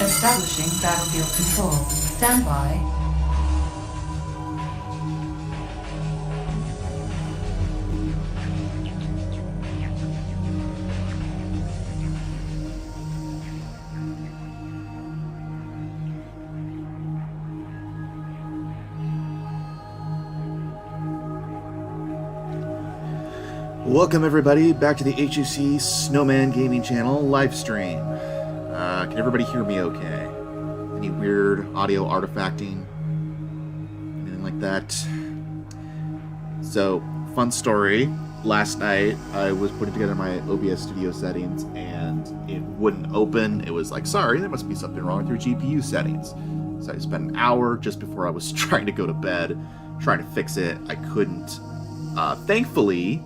Establishing battlefield control. Stand by. Welcome everybody back to the HUC Snowman Gaming Channel live stream. Can everybody hear me okay? Any weird audio artifacting? Anything like that? So, fun story. Last night I was putting together my OBS studio settings and it wouldn't open. It was like, sorry, there must be something wrong with your GPU settings. So I spent an hour just before I was trying to go to bed trying to fix it. I couldn't. Thankfully,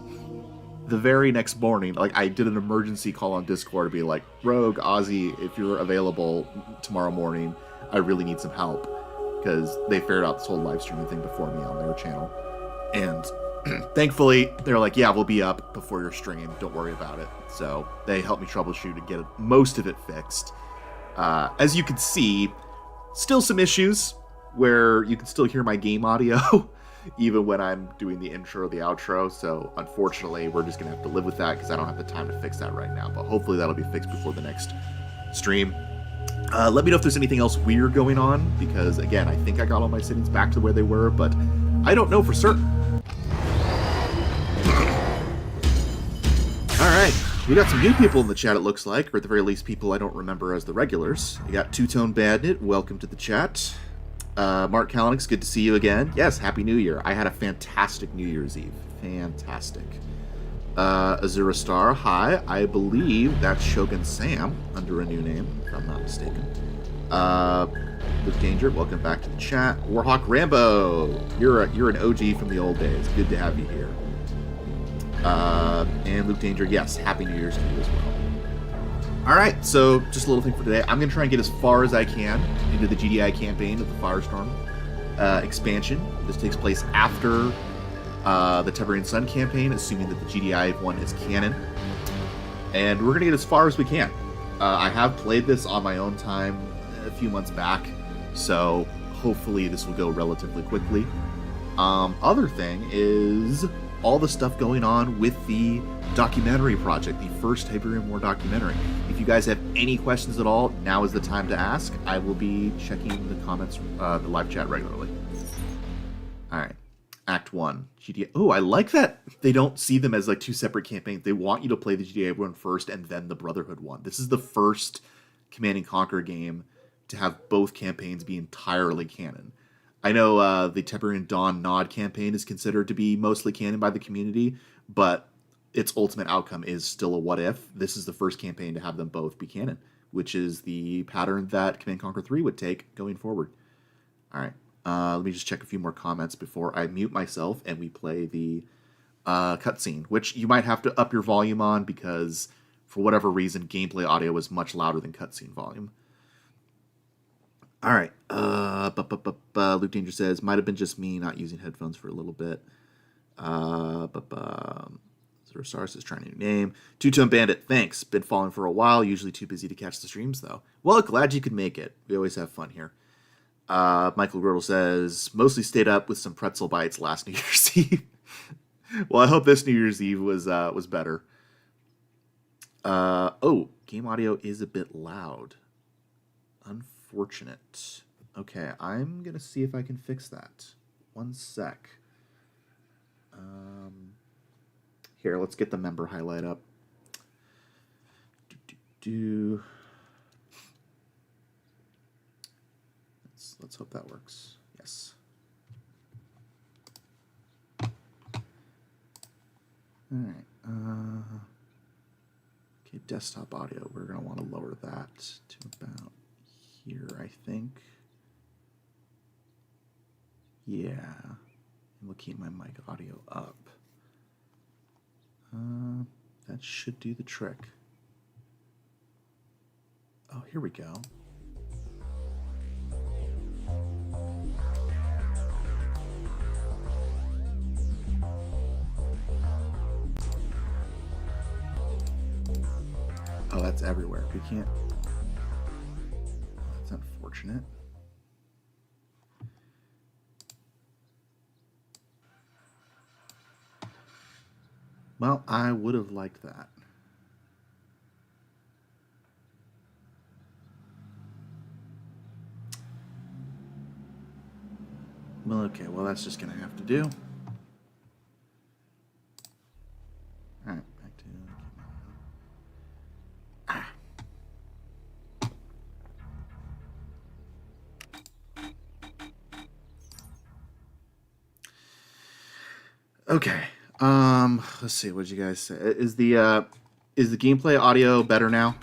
the very next morning, like, I did an emergency call on Discord to be like, Rogue, Aussie, if you're available tomorrow morning, I really need some help. Because they figured out this whole live streaming thing before me on their channel. And thankfully, they're like, yeah, we'll be up before your stream. Don't worry about it. So they helped me troubleshoot and get most of it fixed. As you can see, still some issues where you can still hear my game audio. Even when I'm doing the intro, the outro. So unfortunately, we're just going to have to live with that because I don't have the time to fix that right now. But hopefully that'll be fixed before the next stream. Let me know if there's anything else weird going on because, again, I think I got all my settings back to where they were, but I don't know for certain. All right. We got some new people in the chat, it looks like, or at the very least people I don't remember as the regulars. We got Two-Tone Bandit. Welcome to the chat. Mark Kalanick, good to see you again. Yes, Happy New Year. I had a fantastic New Year's Eve. Fantastic. Azura Star, hi. I believe that's Shogun Sam, under a new name, if I'm not mistaken. Luke Danger, welcome back to the chat. Warhawk Rambo, you're an OG from the old days. Good to have you here. And Luke Danger, yes, Happy New Year's to you as well. Alright, so just a little thing for today. I'm going to try and get as far as I can into the GDI campaign of the Firestorm expansion. This takes place after the Tiberian Sun campaign, assuming that the GDI one is canon. And we're going to get as far as we can. I have played this on my own time a few months back, so hopefully this will go relatively quickly. Other thing is all the stuff going on with the documentary project, the First Tiberium War documentary. If you guys have any questions at all, now is the time to ask. I will be checking the comments, the live chat regularly. All right, Act 1, GDI. Oh, I like that they don't see them as like two separate campaigns. They want you to play the GDI one first and then the Brotherhood one. This is the first Command and Conquer game to have both campaigns be entirely canon. I know the Tiberian Dawn Nod campaign is considered to be mostly canon by the community, but its ultimate outcome is still a what if. This is the first campaign to have them both be canon, which is the pattern that Command & Conquer 3 would take going forward. All right, let me just check a few more comments before I mute myself and we play the cutscene, which you might have to up your volume on because for whatever reason, gameplay audio was much louder than cutscene volume. All right. Luke Danger says, might have been just me not using headphones for a little bit. Zero Stars is trying a new name. Two-Tone Bandit, thanks. Been following for a while. Usually too busy to catch the streams, though. Well, glad you could make it. We always have fun here. Michael Girdle says, mostly stayed up with some pretzel bites last New Year's Eve. Well, I hope this New Year's Eve was better. Game audio is a bit loud. Unfortunate. Okay, I'm going to see if I can fix that. One sec. Here, let's get the member highlight up. Let's hope that works. Yes. All right. Okay, desktop audio. We're going to want to lower that to about here, I think. Yeah. And we'll keep my mic audio up. That should do the trick. Oh, here we go. Oh, that's everywhere. We can't. That's unfortunate. Well, I would have liked that. Well, okay. Well, that's just going to have to do. All right. Back to... Okay. Let's see. What did you guys say? Is the gameplay audio better now?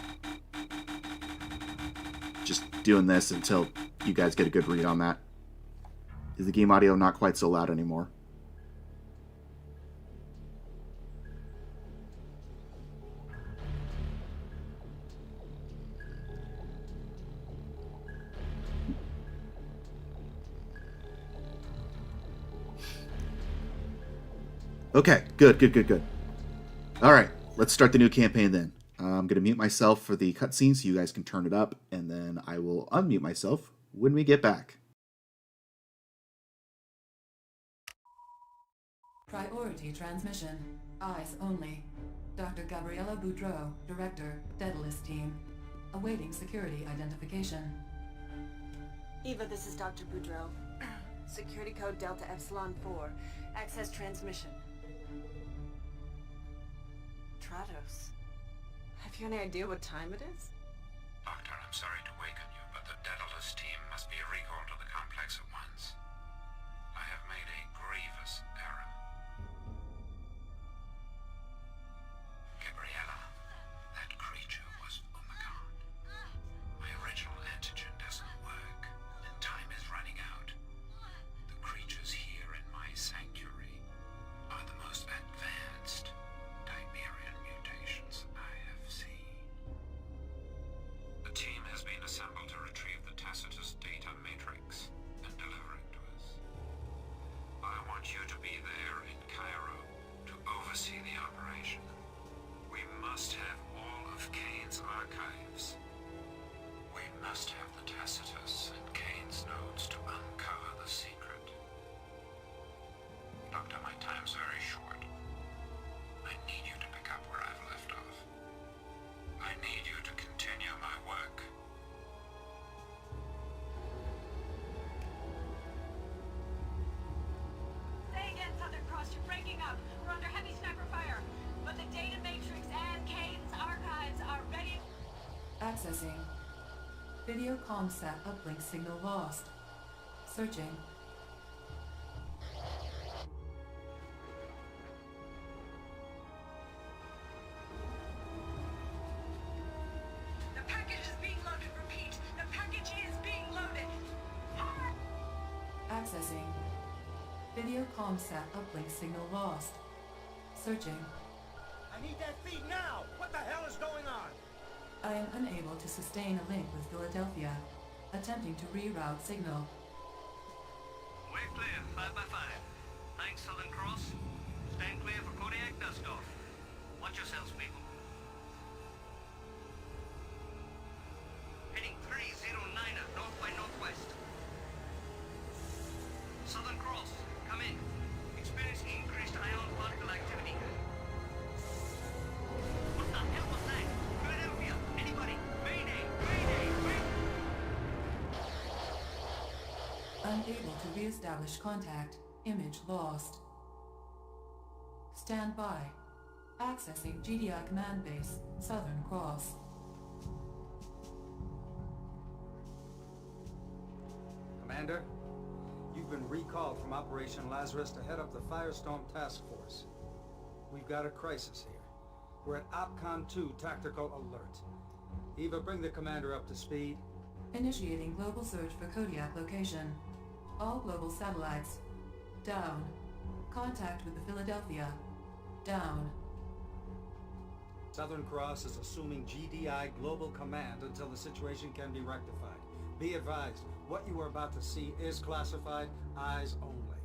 Just doing this until you guys get a good read on that. Is the game audio not quite so loud anymore? Okay, good. All right, let's start the new campaign then. I'm going to mute myself for the cutscene so you guys can turn it up, and then I will unmute myself when we get back. Priority transmission. Eyes only. Dr. Gabriela Boudreau, Director, Daedalus Team. Awaiting security identification. Eva, this is Dr. Boudreau. Security code Delta Epsilon 4. Access transmission. Trados. Have you any idea what time it is? Doctor, I'm sorry to waken you, but the Daedalus team must be recalled to the complex at once. I have made a grievous error. Gabriella, that creature was Omega. My original antigen doesn't work, and time is running out. The creatures here in my sanctuary are the most advanced Tiberian mutations I have seen. The team has been assembled to retrieve the Tacitus data matrix and deliver it to us. I want you to be there in Cairo to oversee the operation. We must have all of Kane's archives. We must have the Tacitus and Kane's nodes to uncover the secret. Doctor, my time's very short. I need you to pick up where I've left off. I need you to continue my work. Say again, Southern Cross, you're breaking up. We're under heavy sniper fire. But the data matrix and Kane's archives are ready. Accessing. Video comsat uplink signal lost. Searching. The package is being loaded. Repeat. The package is being loaded. Accessing. Video comsat uplink signal lost. Searching. I need that feed now! What the hell is going on? I am unable to sustain a link with Philadelphia. Attempting to reroute signal. Way clear, 5x5. Thanks, Southern Cross. Stand clear for Kodiak Dustoff. Watch yourselves, people. Heading 309er, north by northwest. Southern Cross, come in. Experiencing increased ion particle activity. What the hell was that? Philadelphia, anybody? Mayday, mayday, mayday! Unable to re-establish contact. Image lost. Stand by. Accessing GDI command base, Southern Cross. Commander, you've been recalled from Operation Lazarus to head up the Firestorm task force. We've got a crisis here. We're at OPCON 2 tactical alert. Eva, bring the commander up to speed. Initiating global search for Kodiak location. All global satellites. Down. Contact with the Philadelphia. Down. Southern Cross is assuming GDI global command until the situation can be rectified. Be advised, what you are about to see is classified, eyes only.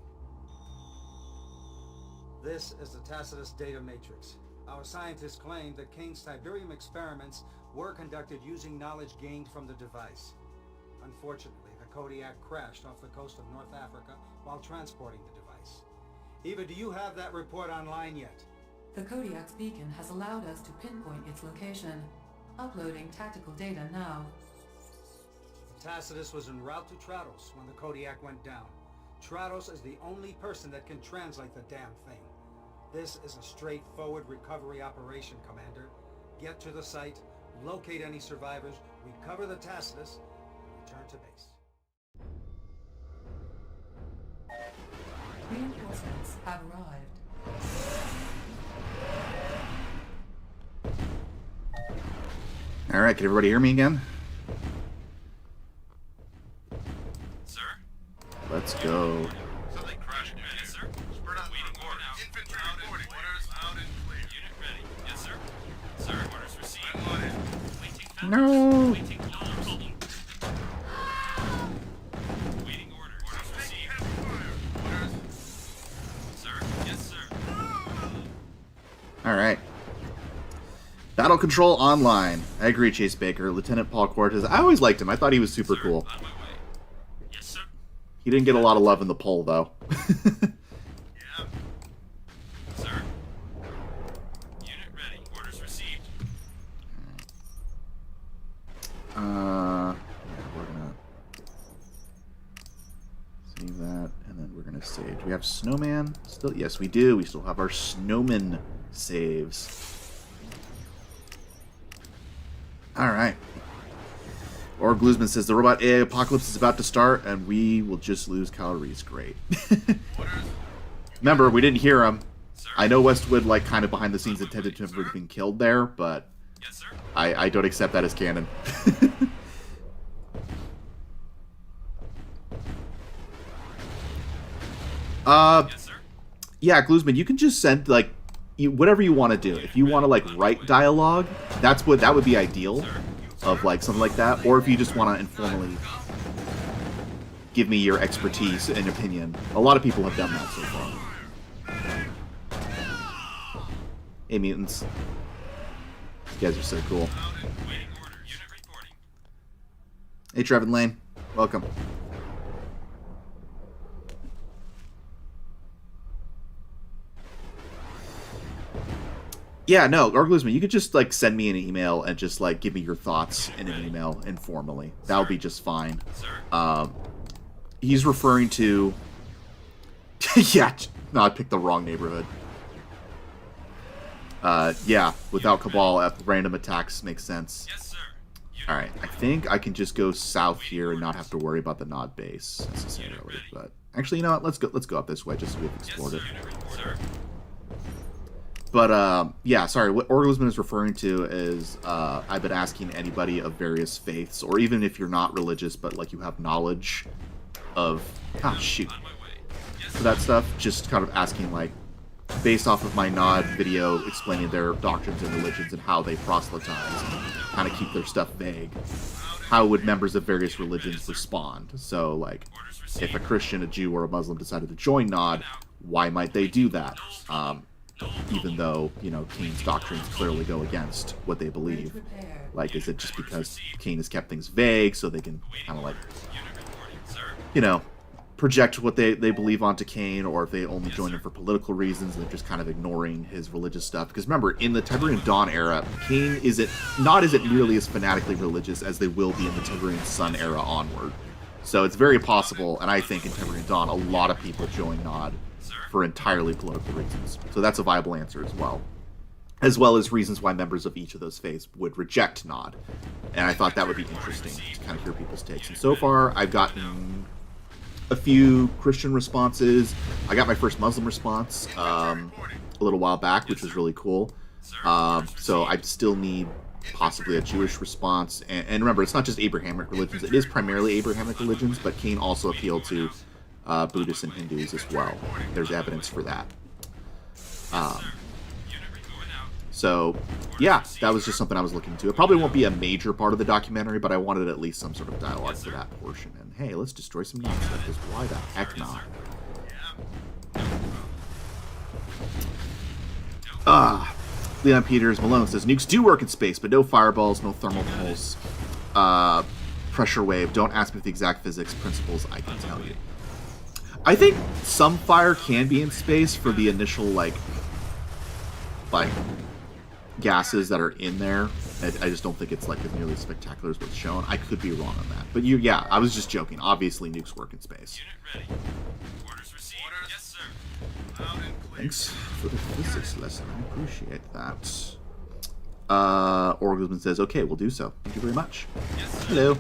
This is the Tacitus data matrix. Our scientists claim that Kane's Tiberium experiments were conducted using knowledge gained from the device. Unfortunately, the Kodiak crashed off the coast of North Africa while transporting the device. Eva, do you have that report online yet? The Kodiak's beacon has allowed us to pinpoint its location. Uploading tactical data now. Tacitus was en route to Trados when the Kodiak went down. Trados is the only person that can translate the damn thing. This is a straightforward recovery operation, Commander. Get to the site, locate any survivors, recover the Tacitus, and return to base. Reinforcements have arrived. All right, can everybody hear me again? Sir? Let's go. Something crashed. Yes, sir. Spread out the report. Infantry reporting. Orders out and clear. Unit ready. Yes, sir. Sir, orders received. I'm on it. Waiting factors. No. Waiting. No problem. Waiting orders. Orders received. Orders. Sir. Yes, sir. All right. Battle Control Online. I agree, Chase Baker. Lieutenant Paul Cortez. I always liked him. I thought he was super cool. On my way. Yes, sir. He didn't get a lot of love in the poll, though. Yeah. Sir. Unit ready. Orders received. Yeah, we're gonna save that, and then we're gonna save. Do we have Snowman still? Yes, we do. We still have our Snowman saves. All right. Or Glusman says the robot AI apocalypse is about to start, and we will just lose calories. Great. Remember, we didn't hear him. I know Westwood, like, kind of behind the scenes intended to have been killed there, but Yes, sir. I don't accept that as canon. Yes, sir. Yeah, Glusman, you can just send, like, whatever you want to do. If you want to, like, write dialogue, that would be ideal, of, like, something like that. Or if you just want to informally give me your expertise and opinion. A lot of people have done that so far. Hey, mutants. You guys are so cool. Waiting order. Unit reporting. Hey, Trevin Lane. Welcome. Yeah, no, Glusman, you could just, like, send me an email and just, like, give me your thoughts in an email informally. That would be just fine. Sir. He's referring to... yeah, no, I picked the wrong neighborhood. Yeah, without Cabal, random attacks makes sense. Yes, sir. Alright, I think I can just go south here and not have to worry about the Nod base necessarily. But actually, you know what? Let's go up this way just so we've explored it. Sir. But, yeah, sorry, what Orglisman is referring to is, I've been asking anybody of various faiths, or even if you're not religious, but, like, you have knowledge of, shoot, for that stuff, just kind of asking, like, based off of my Nod video explaining their doctrines and religions and how they proselytize, and kind of keep their stuff vague, how would members of various religions respond? So, like, if a Christian, a Jew, or a Muslim decided to join Nod, why might they do that? Even though, you know, Kane's doctrines clearly go against what they believe. Like, is it just because Kane has kept things vague so they can kind of, like, you know, project what they believe onto Kane, or if they only join him for political reasons and they're just kind of ignoring his religious stuff? Because remember, in the Tiberian Dawn era, Kane isn't nearly as fanatically religious as they will be in the Tiberian Sun era onward. So it's very possible, and I think in Tiberian Dawn, a lot of people join Nod for entirely political reasons. So that's a viable answer as well as reasons why members of each of those faiths would reject Nod. And I thought that would be interesting to kind of hear people's takes. And so far, I've gotten a few Christian responses. I got my first Muslim response a little while back, which was really cool. So I still need possibly a Jewish response. And remember, it's not just Abrahamic religions. It is primarily Abrahamic religions, but Kane also appealed to Buddhists and Hindus as well. There's evidence for that. So, yeah, that was just something I was looking into. It probably won't be a major part of the documentary, but I wanted at least some sort of dialogue for that portion. And hey, let's destroy some Nod stuff, because why the heck not? Leon Peters Malone says, nukes do work in space, but no fireballs, no thermal pulse, pressure wave. Don't ask me the exact physics principles, I can tell you. I think some fire can be in space for the initial, like gases that are in there. I just don't think it's, like, as nearly as spectacular as what's shown. I could be wrong on that. But yeah, I was just joking. Obviously, nukes work in space. Unit ready. Orders received. Yes, sir. Loud and clear. Thanks for the physics lesson. I appreciate that. Orglisman says, okay, we'll do so. Thank you very much. Yes, sir.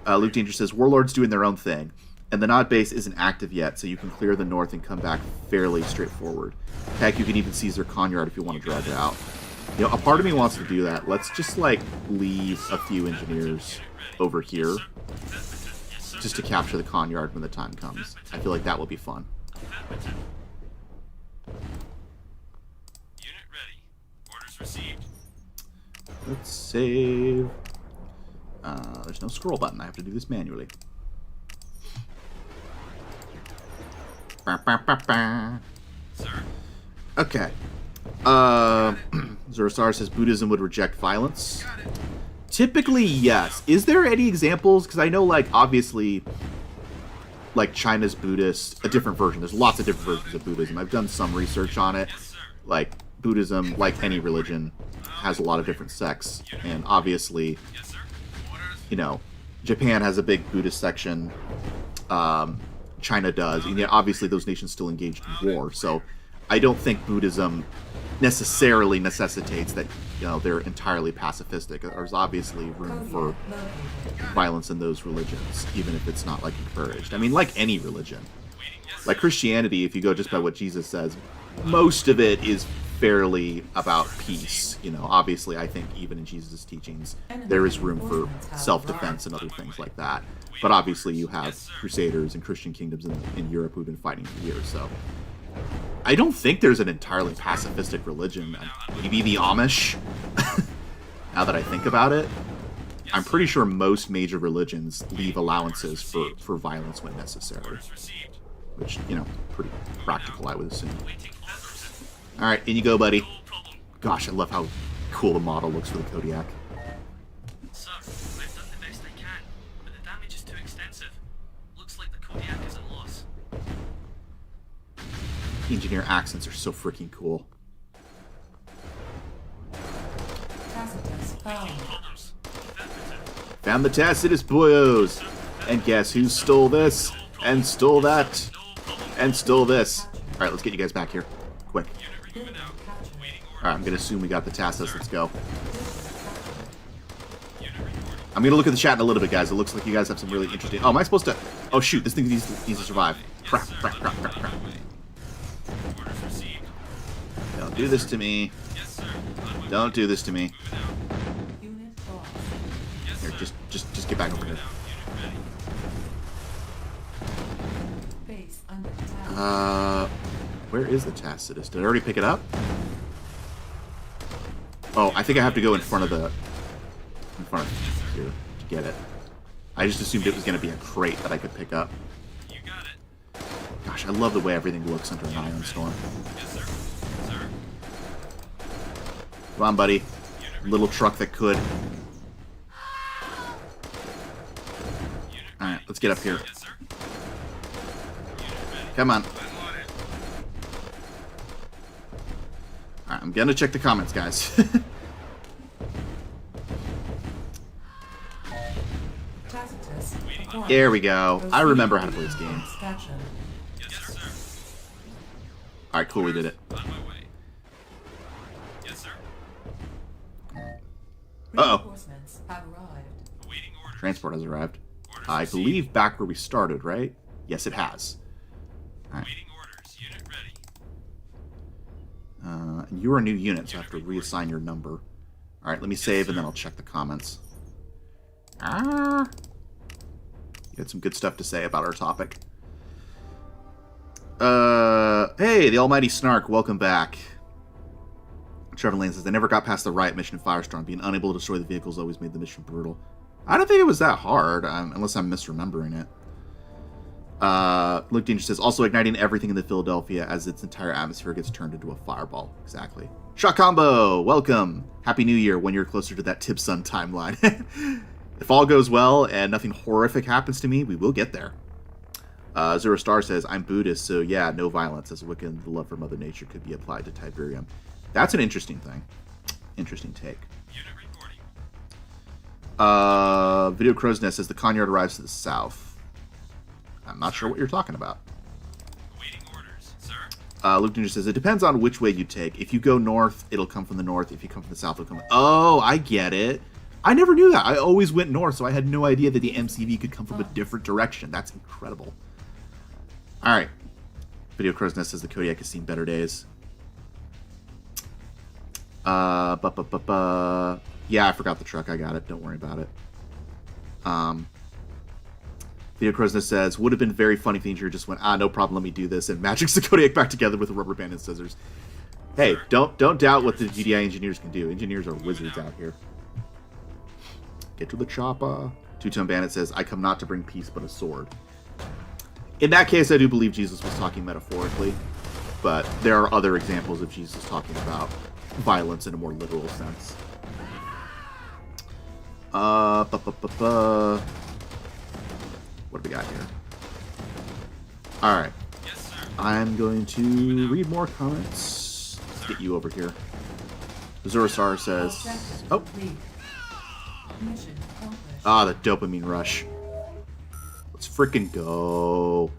Hello. Luke Danger says, Warlord's doing their own thing, and the Nod base isn't active yet, so you can clear the north and come back fairly straightforward. Heck, you can even seize their Conyard if you want to drag it out. You know, a part of me wants to do that. Let's just, like, leave a few engineers over here just to capture the Conyard when the time comes. I feel like that will be fun. Unit ready. Orders received. Let's save. There's no scroll button. I have to do this manually. Sir. Okay. Zorasar says Buddhism would reject violence. Typically, yes. Is there any examples? Because I know, like, obviously, like, China's Buddhist, a different version. There's lots of different versions of Buddhism. I've done some research on it. Like, Buddhism, like any religion, has a lot of different sects. And obviously, you know, Japan has a big Buddhist section. China does. And yet, obviously, those nations still engaged in war. So I don't think Buddhism necessarily necessitates that, you know, they're entirely pacifistic. There's obviously room for violence in those religions, even if it's not, like, encouraged. I mean, like any religion. Like Christianity, if you go just by what Jesus says, most of it is fairly about peace. You know, obviously, I think even in Jesus' teachings, there is room for self-defense and other things like that. But obviously, you have crusaders and Christian kingdoms in Europe who've been fighting for years, so I don't think there's an entirely pacifistic religion. Maybe the Amish, now that I think about it. I'm pretty sure most major religions leave allowances for violence when necessary. Which, you know, pretty practical, I would assume. Alright, in you go, buddy. Gosh, I love how cool the model looks for the Kodiak. Sir, I've done the best I can, but the damage is too extensive. Looks like the Kodiak is at loss. Engineer accents are so freaking cool. Tacitus found. Problems. Found the Tacitus boyos! And guess who stole this? And stole that? And stole this. Alright, let's get you guys back here. Quick. Alright, I'm gonna assume we got the Tacitus. Let's go. I'm gonna look at the chat in a little bit, guys. It looks like you guys have some really interesting... Oh, am I supposed to... Oh, shoot. This thing needs to survive. Crap. Orders received. Don't do this to me. Yes, sir. On my Don't way. do this to me. Moving out. Unit lost. Yes, Here, sir. just get back over Moving here. out. Unit ready. Base under attack. Where is the Tacitus? Did I already pick it up? Oh, I think I have to go in front of the... In front of here to get it. I just assumed it was going to be a crate that I could pick up. You got it. Gosh, I love the way everything looks under an Iron Storm. Yes, sir. Sir. Come on, buddy. Unit ready. Little truck that could. Unit Alright, ready. let's get up here. Yes, sir. Unit ready. Come on. I'm on it. Alright, I'm gonna check the comments, guys. Tacitus. acquired. There we go. I Proceed remember how to with play this game. Extraction. Yes, sir. Alright, cool, we did it. On my way. Yes, sir. Uh-oh. Reinforcements have arrived. Awaiting orders. Transport has arrived. Orders I received. believe back where we started, right? Yes, it has. Alright. Awaiting orders. Unit ready. And you're a new unit, so I have to reassign your number. Alright, let me save and then I'll check the comments. You had some good stuff to say about our topic. Hey, the Almighty Snark, welcome back. Trevor Lane says, they never got past the riot mission in Firestorm. Being unable to destroy the vehicles always made the mission brutal. I don't think it was that hard, unless I'm misremembering it. Luke Danger says, also igniting everything in the Philadelphia as its entire atmosphere gets turned into a fireball. Exactly. Shot Combo, welcome. Happy New Year when you're closer to that Tip Sun timeline. If all goes well and nothing horrific happens to me, we will get there. Zero Star says, I'm Buddhist, so yeah, no violence. As a Wiccan, the love for Mother Nature could be applied to Tiberium. That's an interesting thing. Interesting take. Unit reporting. Video Crow's Nest says, the Conyard arrives to the south. I'm not sure what you're talking about. Awaiting orders, sir. Luke Ninja says, it depends on which way you take. If you go north, it'll come from the north. If you come from the south, it'll come... Oh, I get it. I never knew that. I always went north, so I had no idea that the MCV could come from a different direction. That's incredible. All right. Video Crow's Nest says the Kodiak has seen better days. Yeah, I forgot the truck. I got it. Don't worry about it. Video Crow's Nest says, would have been very funny if the engineer just went, no problem, let me do this, and magics the Kodiak back together with a rubber band and scissors. Hey, don't doubt what the GDI engineers can do. Engineers are wizards out here. Get to the chopper. Two-Tone Bandit says, I come not to bring peace, but a sword. In that case, I do believe Jesus was talking metaphorically, but there are other examples of Jesus talking about violence in a more literal sense. What do we got here? Alright. Yes, sir. I'm going to read more comments. Let's get you over here. Zurasar says... Objective Oh! complete. Mission accomplished. The dopamine rush. Let's frickin' go.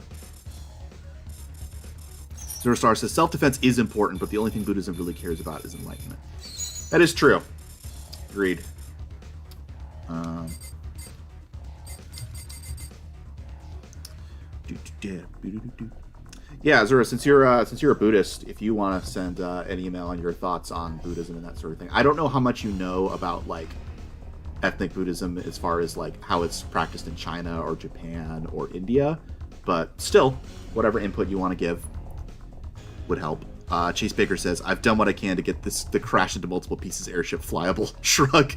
Zurasar says, self-defense is important, but the only thing Buddhism really cares about is enlightenment. That is true. Agreed. Yeah, Zura, since you're a Buddhist, if you want to send an email on your thoughts on Buddhism and that sort of thing. I don't know how much you know about like ethnic Buddhism as far as like how it's practiced in China or Japan or India, but still, whatever input you want to give would help. Chase Baker says, I've done what I can to get the crash into multiple pieces airship flyable. Shrug.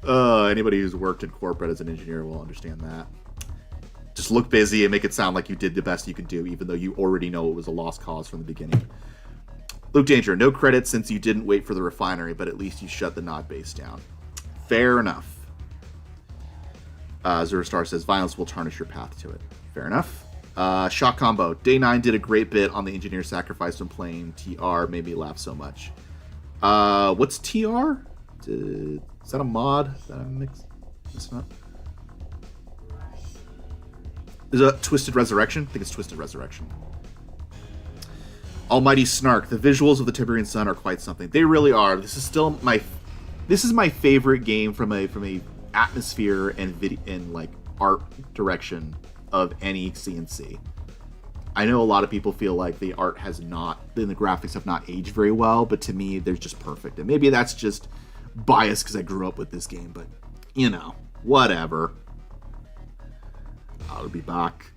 Anybody who's worked in corporate as an engineer will understand that. Just look busy and make it sound like you did the best you could do, even though you already know it was a lost cause from the beginning. Luke Danger, no credit since you didn't wait for the refinery, but at least you shut the Nod base down. Fair enough. Zurastar says, violence will tarnish your path to it. Fair enough. Shock Combo, Day 9 did a great bit on the engineer sacrifice when playing TR, made me laugh so much. What's TR? Is that a mod? Is that a mix? It's not. Is it Twisted Resurrection? I think it's Twisted Resurrection. Almighty Snark, the visuals of the Tiberian Sun are quite something. They really are. This is still my favorite game from a atmosphere and like art direction of any CNC. I know a lot of people feel like the art has not, and the graphics have not aged very well, but to me, they're just perfect. And maybe that's just biased because I grew up with this game, but you know, whatever. I'll be back.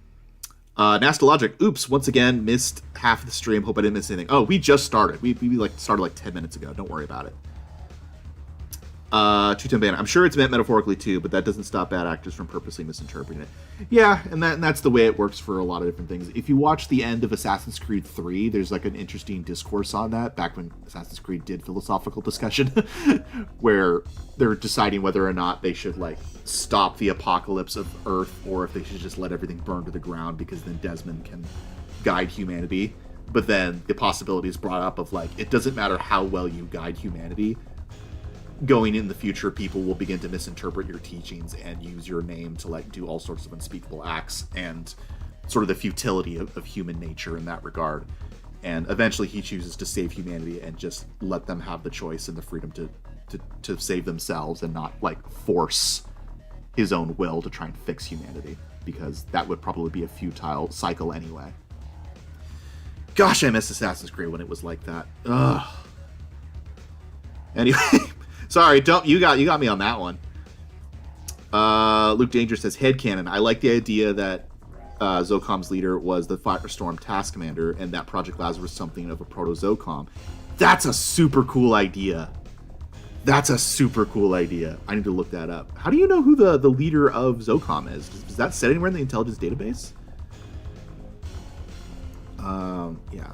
Nastalogic, oops, once again, missed half of the stream. Hope I didn't miss anything. Oh, we just started. We like started like 10 minutes ago. Don't worry about it. 210 Banner. I'm sure it's meant metaphorically too, but that doesn't stop bad actors from purposely misinterpreting it. Yeah, and that's the way it works for a lot of different things. If you watch the end of Assassin's Creed 3, there's like an interesting discourse on that, back when Assassin's Creed did philosophical discussion, where they're deciding whether or not they should like stop the apocalypse of Earth, or if they should just let everything burn to the ground, because then Desmond can guide humanity. But then the possibility is brought up of like, it doesn't matter how well you guide humanity, going in the future, people will begin to misinterpret your teachings and use your name to like do all sorts of unspeakable acts, and sort of the futility of human nature in that regard. And eventually he chooses to save humanity and just let them have the choice and the freedom to save themselves, and not like force his own will to try and fix humanity, because that would probably be a futile cycle anyway. Gosh, I miss Assassin's Creed when it was like that. Ugh. Anyway, sorry, you got me on that one. Luke Danger says, headcanon. I like the idea that Zocom's leader was the Firestorm task commander, and that Project Lazarus was something of a proto-Zocom. That's a super cool idea. I need to look that up. How do you know who the leader of Zocom is? Is that said anywhere in the intelligence database? Yeah.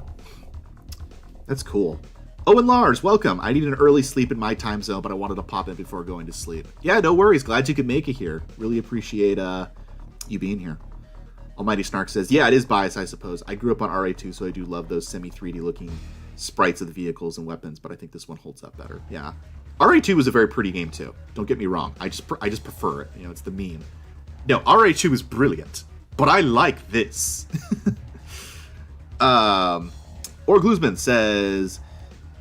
That's cool. Oh, and Lars, welcome. I need an early sleep in my time zone, but I wanted to pop in before going to sleep. Yeah, no worries. Glad you could make it here. Really appreciate you being here. Almighty Snark says, yeah, it is biased, I suppose. I grew up on RA2, so I do love those semi-3D looking sprites of the vehicles and weapons, but I think this one holds up better. Yeah. RA2 was a very pretty game, too. Don't get me wrong. I just prefer it. You know, it's the meme. No, RA2 is brilliant, but I like this. Orglusman says,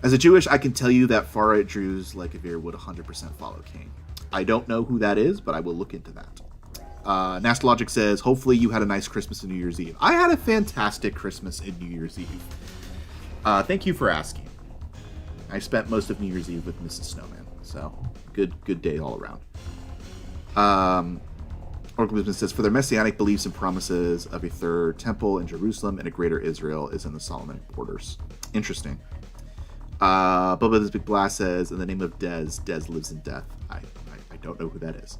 as a Jewish, I can tell you that far-right Druze like Avir would 100% follow King. I don't know who that is, but I will look into that. Nastalogic says, hopefully you had a nice Christmas and New Year's Eve. I had a fantastic Christmas and New Year's Eve. Thank you for asking. I spent most of New Year's Eve with Mrs. Snowman, so good day all around. Orglusman says, for their messianic beliefs and promises of a third temple in Jerusalem and a greater Israel is in the Solomonic borders. Interesting. Bubba This Big Blast says, in the name of Dez lives in death. I don't know who that is.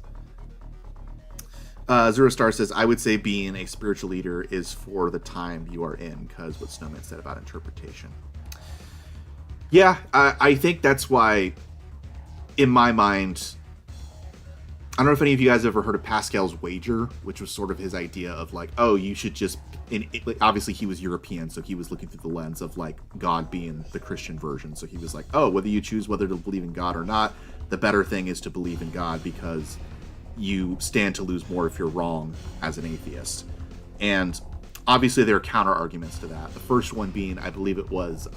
Zero Star says, I would say being a spiritual leader is for the time you are in, because what Snowman said about interpretation. Yeah, I think that's why, in my mind, I don't know if any of you guys have ever heard of Pascal's wager, which was sort of his idea of like, oh, you should just, obviously he was European, so he was looking through the lens of like God being the Christian version. So he was like, oh, whether you choose whether to believe in God or not, the better thing is to believe in God, because you stand to lose more if you're wrong as an atheist. And obviously there are counter arguments to that. The first one being, I believe it was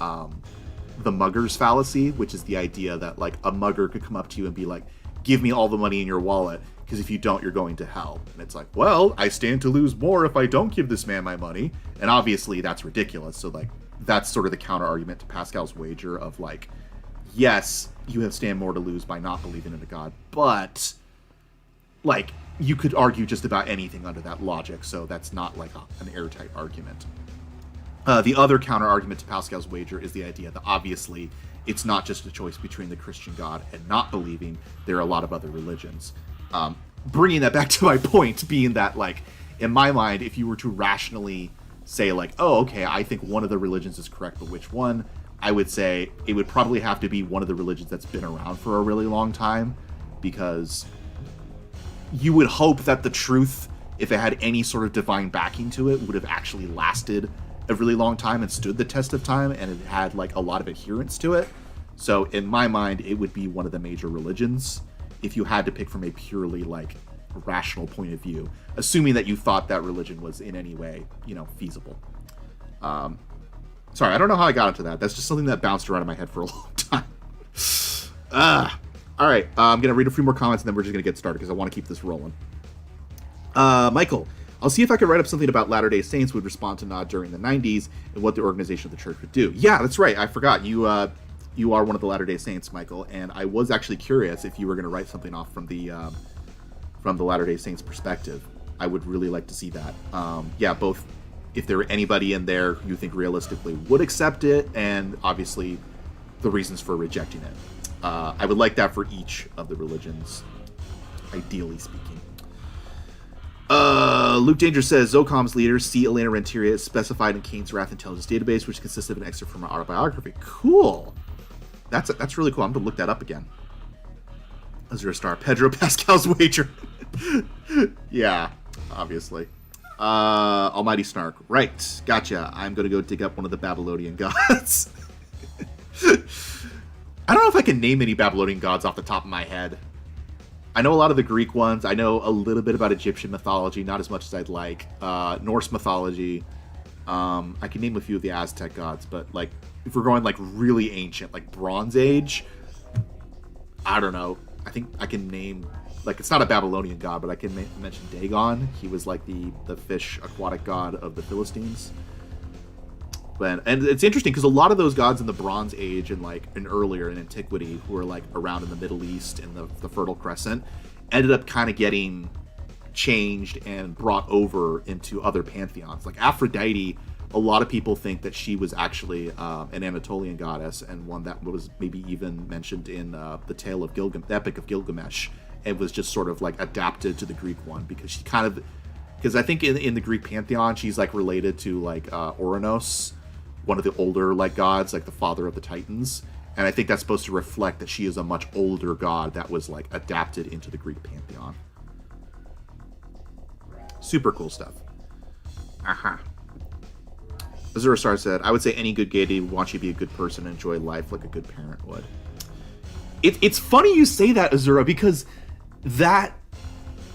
the mugger's fallacy, which is the idea that like a mugger could come up to you and be like, give me all the money in your wallet, because if you don't, you're going to hell. And it's like, well, I stand to lose more if I don't give this man my money. And obviously that's ridiculous. So like, that's sort of the counter argument to Pascal's wager of like, yes, you have stand more to lose by not believing in a God, but like, you could argue just about anything under that logic. So that's not like an airtight argument. The other counter argument to Pascal's wager is the idea that obviously it's not just a choice between the Christian God and not believing. There are a lot of other religions. Bringing that back to my point being that, like, in my mind, if you were to rationally say, like, oh, okay, I think one of the religions is correct, but which one? I would say it would probably have to be one of the religions that's been around for a really long time, because you would hope that the truth, if it had any sort of divine backing to it, would have actually lasted a really long time and stood the test of time, and it had like a lot of adherence to it. So in my mind, it would be one of the major religions if you had to pick from a purely like rational point of view, assuming that you thought that religion was in any way, you know, feasible. Sorry, I don't know how I got into that. That's just something that bounced around in my head for a long time. All All right, I'm gonna read a few more comments and then we're just gonna get started because I want to keep this rolling. Michael, I'll see if I can write up something about Latter-day Saints would respond to Nod during the 90s and what the organization of the church would do. Yeah, that's right. I forgot. You are one of the Latter-day Saints, Michael, and I was actually curious if you were going to write something off from the Latter-day Saints perspective. I would really like to see that. Yeah, both if there were anybody in there you think realistically would accept it, and obviously the reasons for rejecting it. I would like that for each of the religions, ideally speaking. Luke Danger says, Zocom's leader, C. Elena Renteria, is specified in Kane's Wrath Intelligence Database, which consists of an excerpt from her autobiography. Cool. That's really cool. I'm going to look that up again. Azure Star. Pedro Pascal's wager. Yeah, obviously. Almighty Snark. Right. Gotcha. I'm going to go dig up one of the Babylonian gods. I don't know if I can name any Babylonian gods off the top of my head. I know a lot of the Greek ones. I know a little bit about Egyptian mythology, not as much as I'd like. Norse mythology. I can name a few of the Aztec gods, but like if we're going like really ancient, like Bronze Age, I don't know. I think I can name, like, it's not a Babylonian god, but I can mention Dagon. He was like the fish aquatic god of the Philistines. And it's interesting because a lot of those gods in the Bronze Age and like and earlier in antiquity, who were like around in the Middle East and the Fertile Crescent, ended up kind of getting changed and brought over into other pantheons. Like Aphrodite, a lot of people think that she was actually an Anatolian goddess, and one that was maybe even mentioned in the tale of the Epic of Gilgamesh. It was just sort of like adapted to the Greek one because she kind of, because I think in the Greek pantheon she's like related to like Ouranos, one of the older like gods, like the father of the Titans, and I think that's supposed to reflect that she is a much older god that was like adapted into the Greek pantheon. Super cool stuff. Aha. Azura Star said, I would say any good deity would want you to be a good person and enjoy life like a good parent would. It's funny you say that, Azura, because that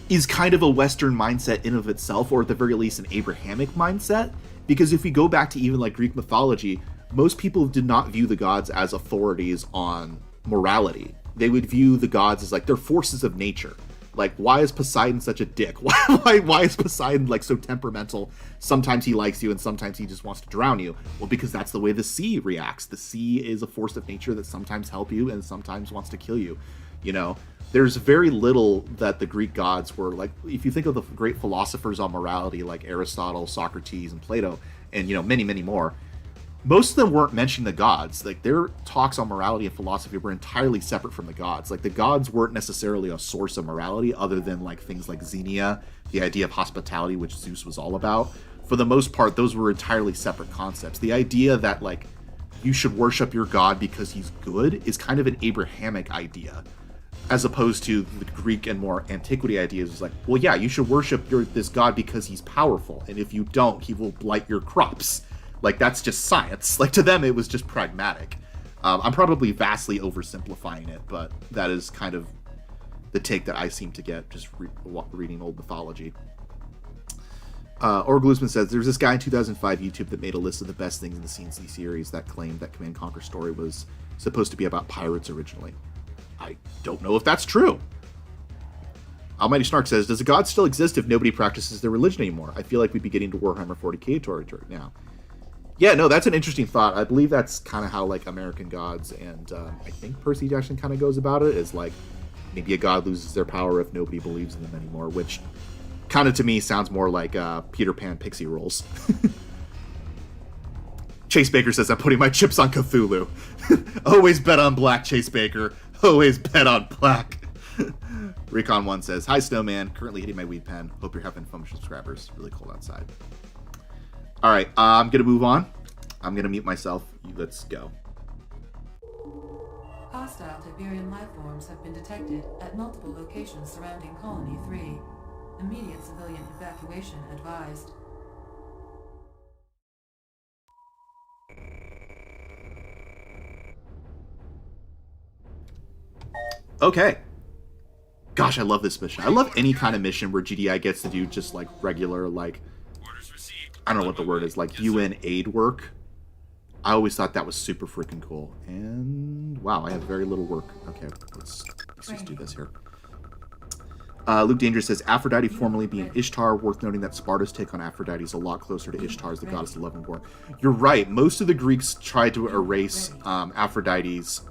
is kind of a Western mindset in of itself, or at the very least an Abrahamic mindset. Because if we go back to even like Greek mythology, most people did not view the gods as authorities on morality. They would view the gods as like they're forces of nature. Like, why is Poseidon such a dick? Why is Poseidon like so temperamental? Sometimes he likes you and sometimes he just wants to drown you. Well, because that's the way the sea reacts. The sea is a force of nature that sometimes helps you and sometimes wants to kill you. You know, there's very little that the Greek gods were like. If you think of the great philosophers on morality like Aristotle, Socrates, and Plato, and, you know, many, many more, most of them weren't mentioning the gods. Like, their talks on morality and philosophy were entirely separate from the gods. Like, the gods weren't necessarily a source of morality other than like things like Xenia, the idea of hospitality, which Zeus was all about. For the most part, those were entirely separate concepts. The idea that like you should worship your god because he's good is kind of an Abrahamic idea, as opposed to the Greek and more antiquity ideas. Is like, well, yeah, you should worship this god because he's powerful, and if you don't, he will blight your crops. Like, that's just science. Like, to them, it was just pragmatic. I'm probably vastly oversimplifying it, but that is kind of the take that I seem to get just reading old mythology. Orglusman says, there's this guy in 2005 YouTube that made a list of the best things in the CNC series that claimed that Command & Conquer story was supposed to be about pirates originally. I don't know if that's true. Almighty Snark says, does a god still exist if nobody practices their religion anymore? I feel like we'd be getting to Warhammer 40k territory now. Yeah, no, that's an interesting thought. I believe that's kind of how, like, American gods and I think Percy Jackson kind of goes about it, is like, maybe a god loses their power if nobody believes in them anymore, which kind of to me sounds more like Peter Pan pixie rolls. Chase Baker says, I'm putting my chips on Cthulhu. Always bet on black, Chase Baker. Always bet on black. Recon 1 says, hi, Snowman. Currently hitting my weed pen. Hope you're having fun with subscribers. Really cold outside. All right, I'm going to move on. I'm going to mute myself. Let's go. Hostile Tiberian life forms have been detected at multiple locations surrounding Colony 3. Immediate civilian evacuation advised. Okay. Gosh, I love this mission. I love any kind of mission where GDI gets to do just like regular, like, I don't know what the word is, like UN aid work. I always thought that was super freaking cool. And wow, I have very little work. Okay, let's Let's just do this here. Luke Danger says, Aphrodite formerly being Ishtar. Worth noting that Sparta's take on Aphrodite is a lot closer to Ishtar's, the goddess of love and war. You're right. Most of the Greeks tried to erase Aphrodite's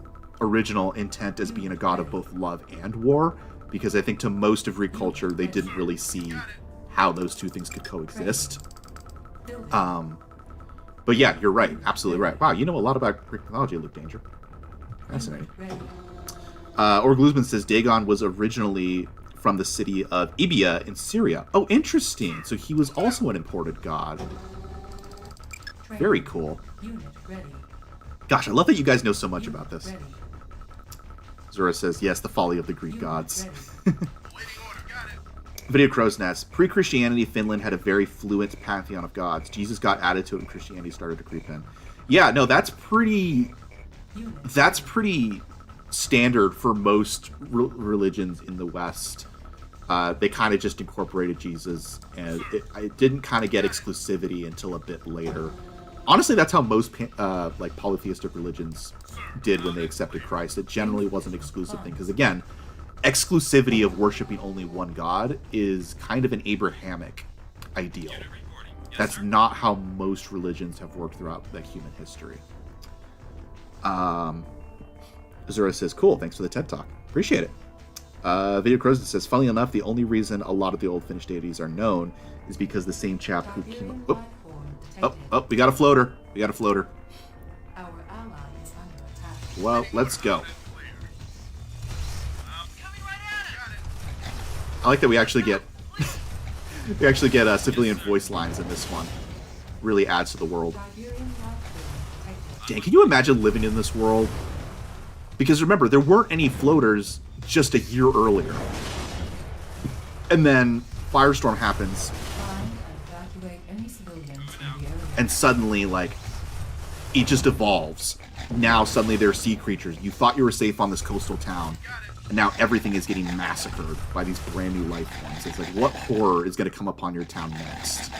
original intent as being a god of both love and war, because I think to most of Greek culture, they didn't really see how those two things could coexist. But yeah, you're right. Absolutely right. Wow, you know a lot about Greek mythology, Luke Danger. Fascinating. Org Luzman says, Dagon was originally from the city of Ibia in Syria. Oh, interesting. So he was also an imported god. Very cool. Gosh, I love that you guys know so much about this. Zora says, yes, the folly of the Greek gods. Video Crow's Nest. Pre-Christianity, Finland had a very fluent pantheon of gods. Jesus got added to it and Christianity started to creep in. Yeah, no, that's pretty standard for most religions in the West. They kind of just incorporated Jesus, and it didn't kind of get exclusivity until a bit later. Honestly, that's how most like polytheistic religions did when they accepted Christ. It generally wasn't an exclusive thing, because again, exclusivity of worshiping only one God is kind of an Abrahamic ideal. That's not how most religions have worked throughout the human history. Azura says, cool, thanks for the TED Talk. Appreciate it. Video Crows says, funnily enough, the only reason a lot of the old Finnish deities are known is because the same chap who came up... Oh, we got a floater. We got a floater. Well, let's go. I like that we actually get... civilian voice lines in this one. Really adds to the world. Dang, can you imagine living in this world? Because remember, there weren't any floaters just a year earlier. And then Firestorm happens. And suddenly, like, it just evolves. Now suddenly there are sea creatures. You thought you were safe on this coastal town. And now everything is getting massacred by these brand new life forms. It's like, what horror is going to come upon your town next?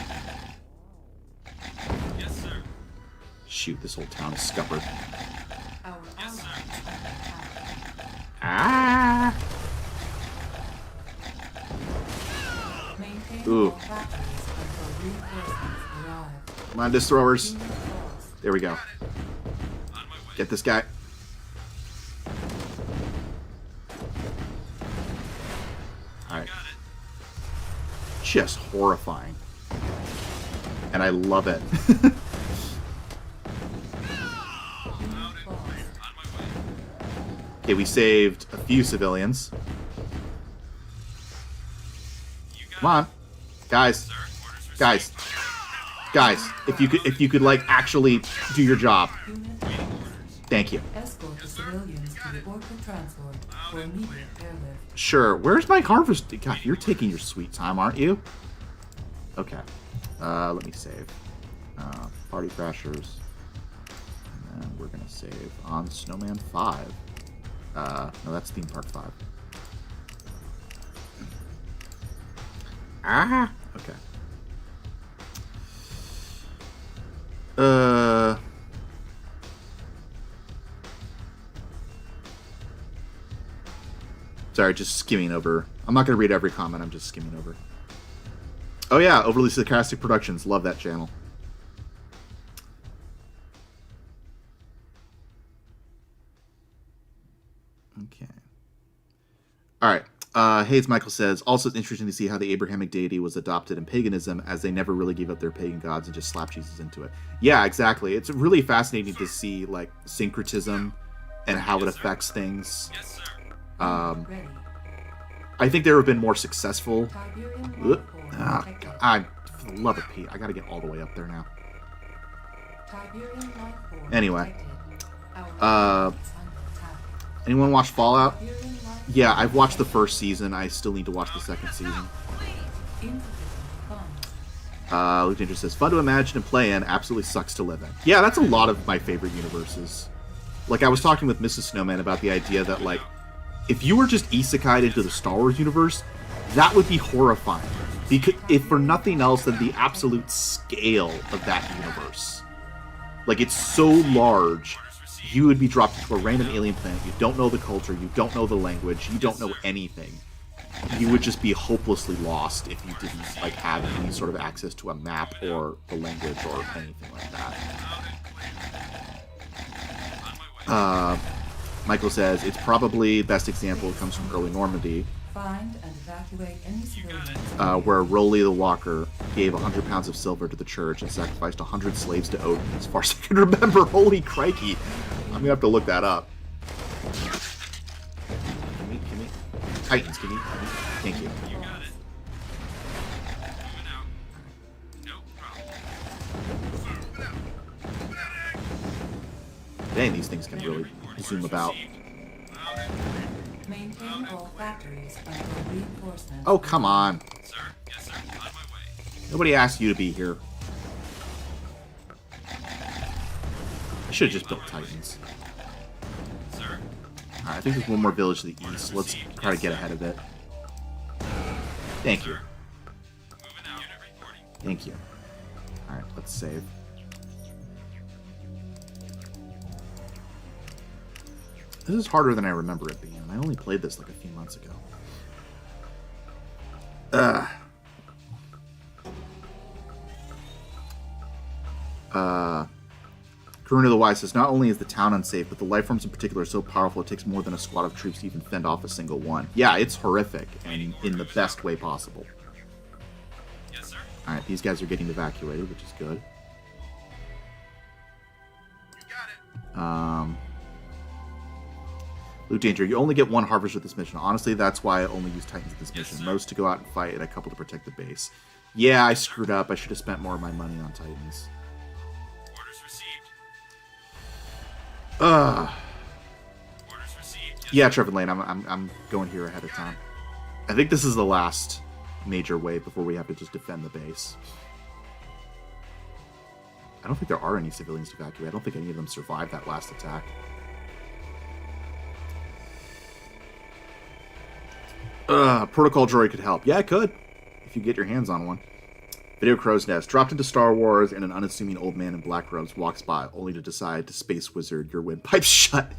Yes, sir. Shoot, this whole town is scuppered. Yes, sir. Ah! Ooh. Come on, disc throwers. There we go. Get this guy. Alright. Just horrifying. And I love it. Okay, we saved a few civilians. Come on. Guys. Guys. Guys, if you could like actually do your job. Thank you. Escort the civilians to the orbital transport for immediate airlift. Sure. Where's my harvest? God, you're taking your sweet time, aren't you? Okay. Let me save. Party Crashers. And then we're gonna save on Snowman 5. No, that's Theme Park 5. Ah! Okay. Sorry, just skimming over. I'm not going to read every comment, I'm just skimming over. Oh yeah, Overly Sarcastic Productions. Love that channel. Okay. Alright. Hayes Michael says, also it's interesting to see how the Abrahamic deity was adopted in paganism, as they never really gave up their pagan gods and just slapped Jesus into it. Yeah, exactly. It's really fascinating to see, like, syncretism and how it affects things. I think there have been more successful... God, I love it, Pete. I gotta get all the way up there now. Anyway. Anyone watch Fallout? Yeah, I've watched the first season. I still need to watch the second season. Luke Danger says, fun to imagine and play in, absolutely sucks to live in. Yeah, that's a lot of my favorite universes. Like, I was talking with Mrs. Snowman about the idea that, like, if you were just isekai'd into the Star Wars universe, that would be horrifying. Because, if for nothing else than the absolute scale of that universe. Like, it's so large You would be dropped into a random alien planet. You don't know the culture. You don't know the language. You don't know anything. You would just be hopelessly lost if you didn't like have any sort of access to a map or the language or anything like that. Michael says it's probably best example comes from early Normandy, Find and evacuate any civilians. where Rolly the Walker gave 100 pounds of silver to the church and sacrificed 100 slaves to Odin. As far as I can remember, holy crikey! I'm gonna have to look that up. Can we? Titans, can you? Thank you. You got it. Moving out. No problem. Dang, these things can really zoom about. Maintain all factories until reinforcements. Oh, come on. Sir, yes, sir. On my way. Nobody asked you to be here. I should have just built Titans. Sir. Alright, I think there's one more village to the east. Let's try to get ahead of it. Thank you. Moving out. Unit reporting. Thank you. Alright, let's save. This is harder than I remember it being. I only played this like a few months ago. Karuna the Wise says, not only is the town unsafe, but the life forms in particular are so powerful it takes more than a squad of troops to even fend off a single one. Yeah, it's horrific, and in the best way possible. Yes, sir. Alright, these guys are getting evacuated, which is good. You got it. Loot Danger, you only get one harvest with this mission. Honestly, that's why I only use Titans with this mission. Most to go out and fight, and a couple to protect the base. Yeah, I screwed up. I should have spent more of my money on Titans. Orders received. Ugh. Orders received. Yes, Yeah, Trevor Lane, I'm going here ahead of time. I think this is the last major wave before we have to just defend the base. I don't think there are any civilians to evacuate. I don't think any of them survived that last attack. Protocol droid could help. Yeah, it could. If you get your hands on one. Video Crow's Nest. Dropped into Star Wars and an unassuming old man in black robes walks by, only to decide to space wizard your windpipes shut.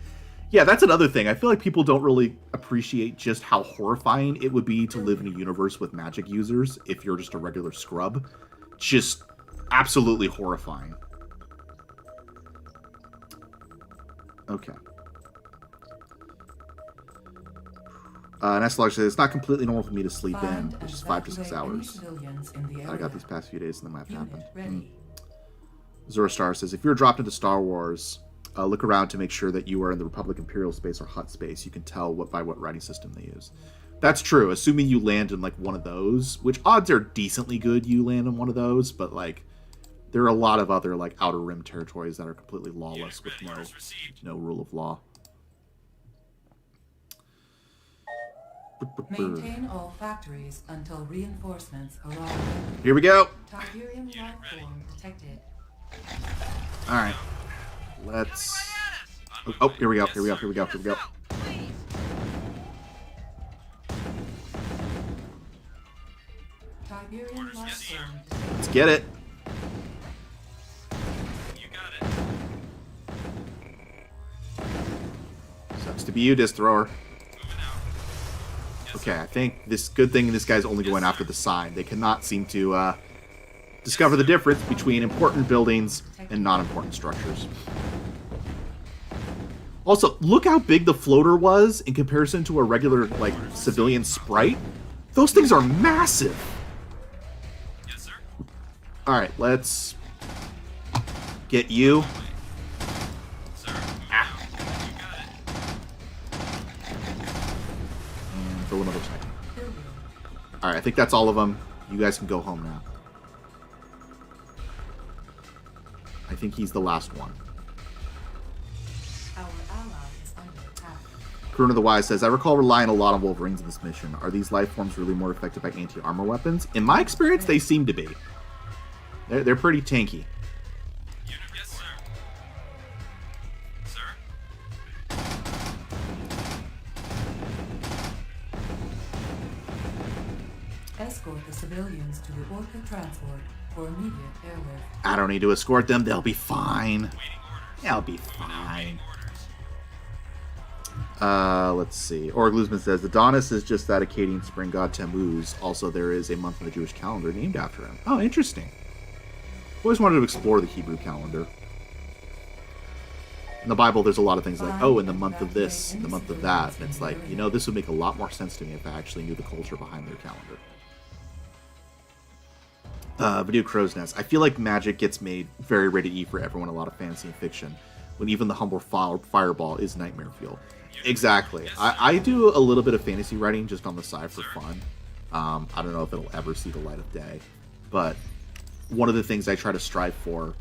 Yeah, that's another thing. I feel like people don't really appreciate just how horrifying it would be to live in a universe with magic users if you're just a regular scrub. Just absolutely horrifying. Okay. Nestlog says, it's not completely normal for me to sleep in, which is 5 to 6 hours. I got these past few days and that might have happened. Zora Star says, if you're dropped into Star Wars, look around to make sure that you are in the Republic Imperial space or Hutt space. You can tell by what writing system they use. That's true, assuming you land in like one of those, which odds are decently good you land in one of those, but like there are a lot of other like Outer Rim territories that are completely lawless with no rule of law. Maintain all factories until reinforcements arrive. Here we go. Tiberium life form detected. All right. Let's. Oh, here we go. Here we go. Here we go. Here we go. Tiberium life form detected. Let's get it. You got it. Sucks to be you, Disc Thrower. Okay, I think this good thing this guy's only going after the sign. They cannot seem to discover the difference between important buildings and non-important structures. Also, look how big the floater was in comparison to a regular, like, civilian sprite. Those things are massive. Yes, sir. Alright, let's get you. Sir. Ah. You got it. And throw another Titan. Alright, I think that's all of them. You guys can go home now. I think he's the last one. Our ally is under attack. Karuna the Wise says, I recall relying a lot on Wolverines in this mission. Are these life forms really more effective by anti-armor weapons? In my experience, they seem to be. They're pretty tanky. Unit, yes, sir. Sir. Escort the civilians to the Orca transport for immediate airlift. I don't need to escort them. They'll be fine. Waiting orders. They'll be fine. Orders. Let's see. Org Luzman says, Adonis is just that Akkadian spring god Tammuz. Also, there is a month in the Jewish calendar named after him. Oh, interesting. Always wanted to explore the Hebrew calendar. In the Bible, there's a lot of things like, oh, in the month of this, in the month of that. And it's like, you know, this would make a lot more sense to me if I actually knew the culture behind their calendar. Video Crow's Nest. I feel like magic gets made very rated E for everyone, a lot of fantasy and fiction, when even the humble fireball is nightmare fuel. Exactly. I do a little bit of fantasy writing just on the side for fun. I don't know if it'll ever see the light of day, but one of the things I try to strive for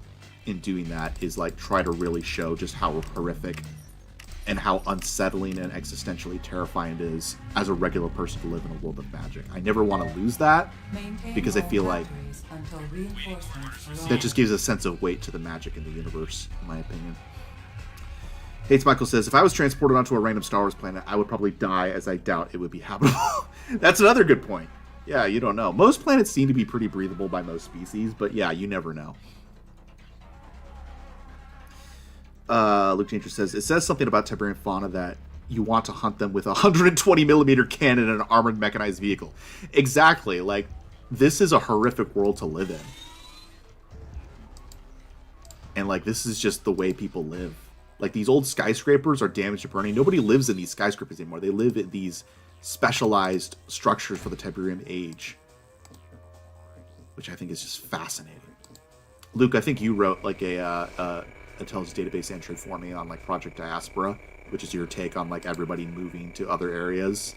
in doing that is like try to really show just how horrific and how unsettling and existentially terrifying it is as a regular person to live in a world of magic. I never want to lose that because I feel like that just gives a sense of weight to the magic in the universe, in my opinion. Hates Michael says, if I was transported onto a random Star Wars planet, I would probably die, as I doubt it would be habitable. That's another good point. Yeah, you don't know. Most planets seem to be pretty breathable by most species, but yeah, you never know. Luke Danger says, it says something about Tiberian fauna that you want to hunt them with a 120mm cannon and an armored mechanized vehicle. Exactly. Like, this is a horrific world to live in. And, like, this is just the way people live. Like, these old skyscrapers are damaged to burning. Nobody lives in these skyscrapers anymore. They live in these specialized structures for the Tiberium age, which I think is just fascinating. Luke, I think you wrote, like, a intelligence database entry for me on, like, Project Diaspora, which is your take on, like, everybody moving to other areas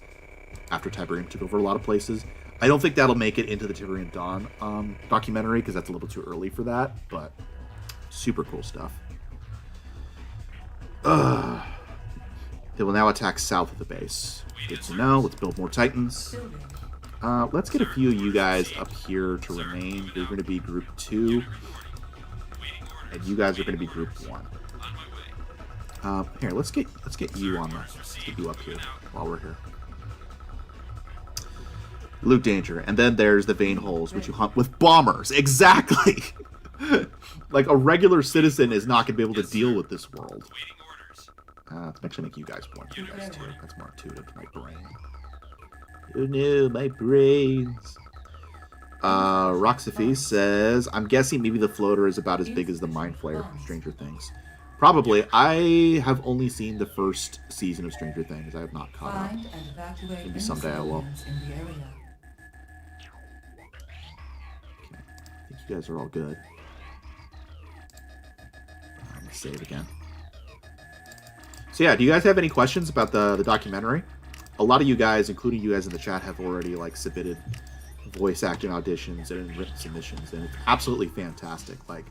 after Tiberium took over a lot of places. I don't think that'll make it into the Tiberian Dawn documentary, because that's a little too early for that, but super cool stuff. They will now attack south of the base. Good to know. Let's build more Titans. Let's get a few of you guys up here to remain. You're going to be Group 2. And you guys are going to be Group 1. Here, let's get you on the... Let's get you up here while we're here. Luke Danger. And then there's the vein holes, which you hunt with bombers. Exactly! Like, a regular citizen is not going to be able to deal with this world. Let's actually make you guys one. You guys too. That's more intuitive to my brain. Oh no, my brains. Roxaphy says, I'm guessing maybe the floater is about as big as the Mind Flayer from Stranger Things. Probably. I have only seen the first season of Stranger Things. I have not caught up. Maybe someday I will. Okay. I think you guys are all good. I'm going to save again. So yeah, do you guys have any questions about the documentary? A lot of you guys, including you guys in the chat, have already like submitted voice acting auditions and written submissions, and it's absolutely fantastic. Like,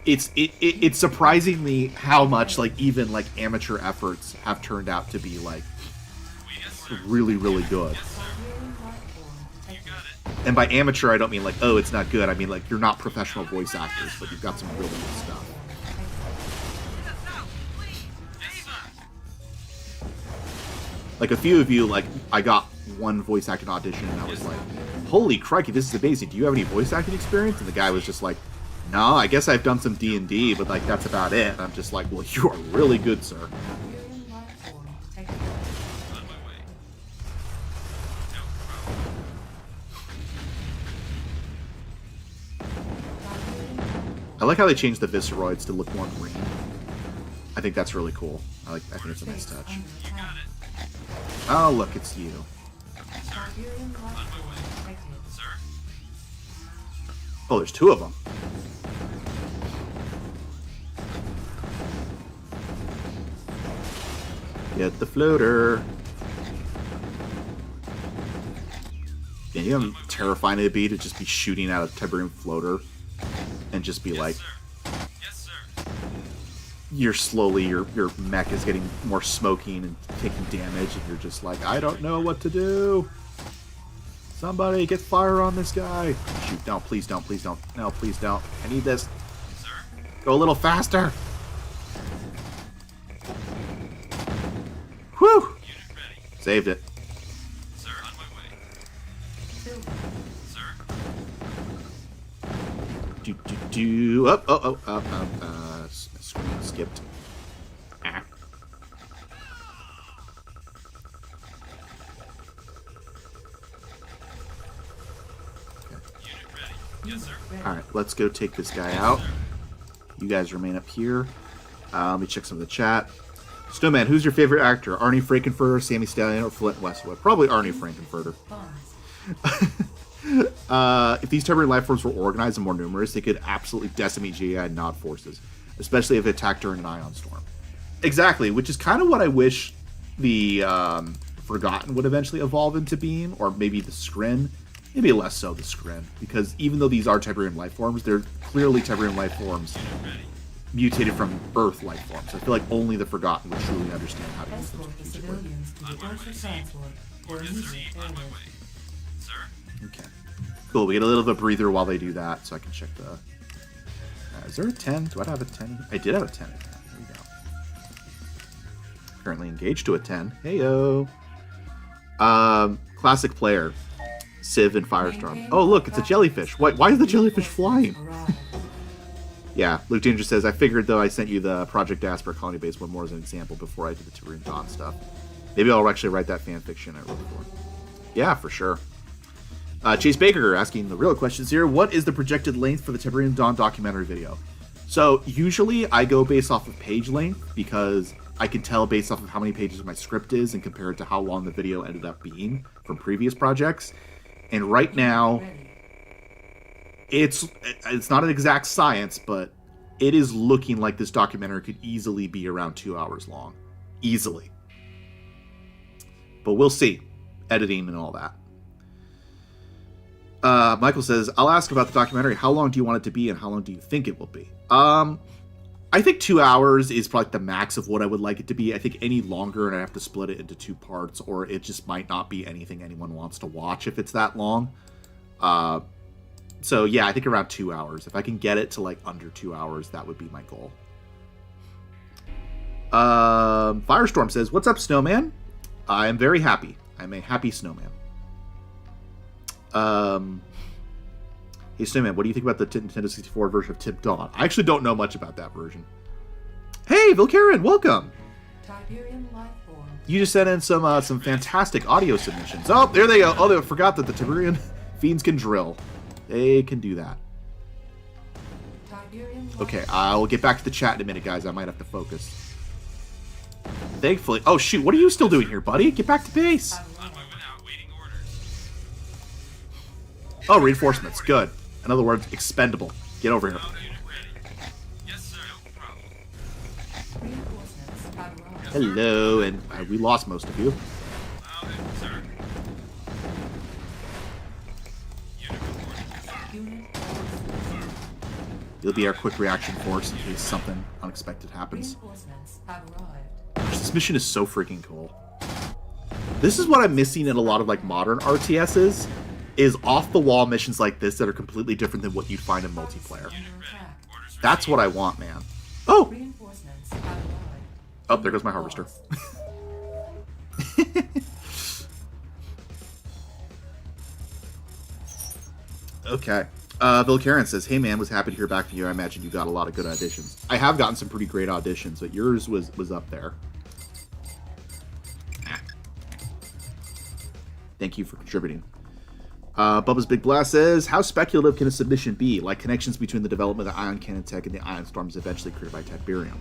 it's surprising me how much like even like amateur efforts have turned out to be like really, really good. And by amateur, I don't mean like, oh, it's not good. I mean like you're not professional voice actors, but you've got some really good stuff. Like, a few of you, like, I got one voice acting audition, and I was like, holy crikey, this is amazing. Do you have any voice acting experience? And the guy was just like, no, I guess I've done some D&D, but, like, that's about it. And I'm just like, well, you are really good, sir. I like how they changed the Visceroids to look more green. I think that's really cool. I think it's a nice touch. Oh, look, it's you. Oh, there's two of them. Get the floater. Yeah, you know how terrifying it'd be to just be shooting out a Tiberium floater and just be like, you're slowly, your mech is getting more smoking and taking damage, and you're just like, I don't know what to do. Somebody get fire on this guy. Shoot, no, please don't, please don't. No, please don't. I need this. Go a little faster. Whew. Saved it. Sir, on my way. Sir. Screen skipped. Ah. Yes, sir. All right, let's go take this guy out. You guys remain up here. Let me check some of the chat. Snowman, who's your favorite actor? Arnie Frankenfurter, Sammy Stallion, or Flint Westwood? Probably Arnie Frankenfurter. If these Tiberian life forms were organized and more numerous, they could absolutely decimate GDI and Nod forces, especially if attacked during an ion storm. Exactly, which is kind of what I wish the Forgotten would eventually evolve into being, or maybe the Skrin. Maybe less so the Skrin, because even though these are Tiberian life forms, they're clearly Tiberian life forms mutated from Earth life forms. I feel like only the Forgotten would truly understand how to use them Escort the strategically. civilians to the Ultra Transport or immediate On my airlift. way. Sir? Okay. Cool, we get a little bit of a breather while they do that, so I can check the... is there a 10? Do I have a 10? I did have a 10. There we go. Currently engaged to a 10. Heyo! Classic player. Civ and Firestorm. Oh, look, it's a jellyfish. Why is the jellyfish flying? Arrived. Yeah, Luke Danger says, I figured, though, I sent you the Project Asper colony base one more as an example before I did the Tiberian Dawn stuff. Maybe I'll actually write that fan fiction I wrote for. Yeah, for sure. Chase Baker asking the real questions here. What is the projected length for the Tiberian Dawn documentary video? So, usually I go based off of page length because I can tell based off of how many pages my script is and compare it to how long the video ended up being from previous projects. And right now, it's not an exact science, but it is looking like this documentary could easily be around 2 hours long. Easily. But we'll see. Editing and all that. Michael says, I'll ask about the documentary. How long do you want it to be and how long do you think it will be? I think 2 hours is probably the max of what I would like it to be. I think any longer and I have to split it into 2 parts, or it just might not be anything anyone wants to watch if it's that long. So yeah, I think around 2 hours. If I can get it to like under 2 hours, that would be my goal. Firestorm says, what's up, Snowman? I am very happy. I'm a happy snowman. Hey, Snowman, what do you think about the Nintendo 64 version of Tib Dawn? I actually don't know much about that version. Hey, Vilkaren, welcome! Tiberian life form. You just sent in some fantastic audio submissions. Oh, there they go. Oh, they forgot that the Tiberian fiends can drill. They can do that. Tiberian life Okay, I'll get back to the chat in a minute, guys. I might have to focus. Thankfully... Oh, shoot. What are you still doing here, buddy? Get back to base. On my way out, waiting orders. Oh, reinforcements. Good. In other words, expendable. Get over here. Unit ready. Yes, sir. No problem. Reinforcements have arrived. Hello, and we lost most of you. Loud, sir. Unit reporting. Unit You'll be our quick reaction force in case something unexpected happens. reinforcements have arrived. Gosh, this mission is so freaking cool. This is what I'm missing in a lot of like modern RTSs, is off-the-wall missions like this that are completely different than what you'd find in multiplayer. Under attack. Orders That's what I want, man. Oh! Reinforcements have arrived. Oh, there goes my harvester. Okay. Vilkaren says, hey man, was happy to hear back from you. I imagine you got a lot of good auditions. I have gotten some pretty great auditions, but yours was up there. Thank you for contributing. Bubba's Big Blast says, how speculative can a submission be? Like connections between the development of the ion cannon tech and the ion storms eventually created by Tiberium?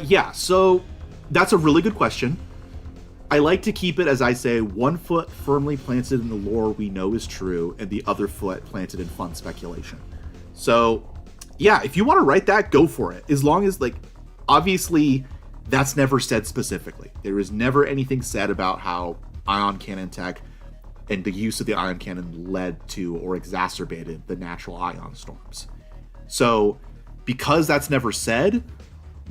Yeah, so that's a really good question. I like to keep it, as I say, one foot firmly planted in the lore we know is true, and the other foot planted in fun speculation. So, yeah, if you want to write that, go for it. As long as, like, obviously, that's never said specifically. There is never anything said about how ion cannon tech and the use of the ion cannon led to or exacerbated the natural ion storms. So, because that's never said,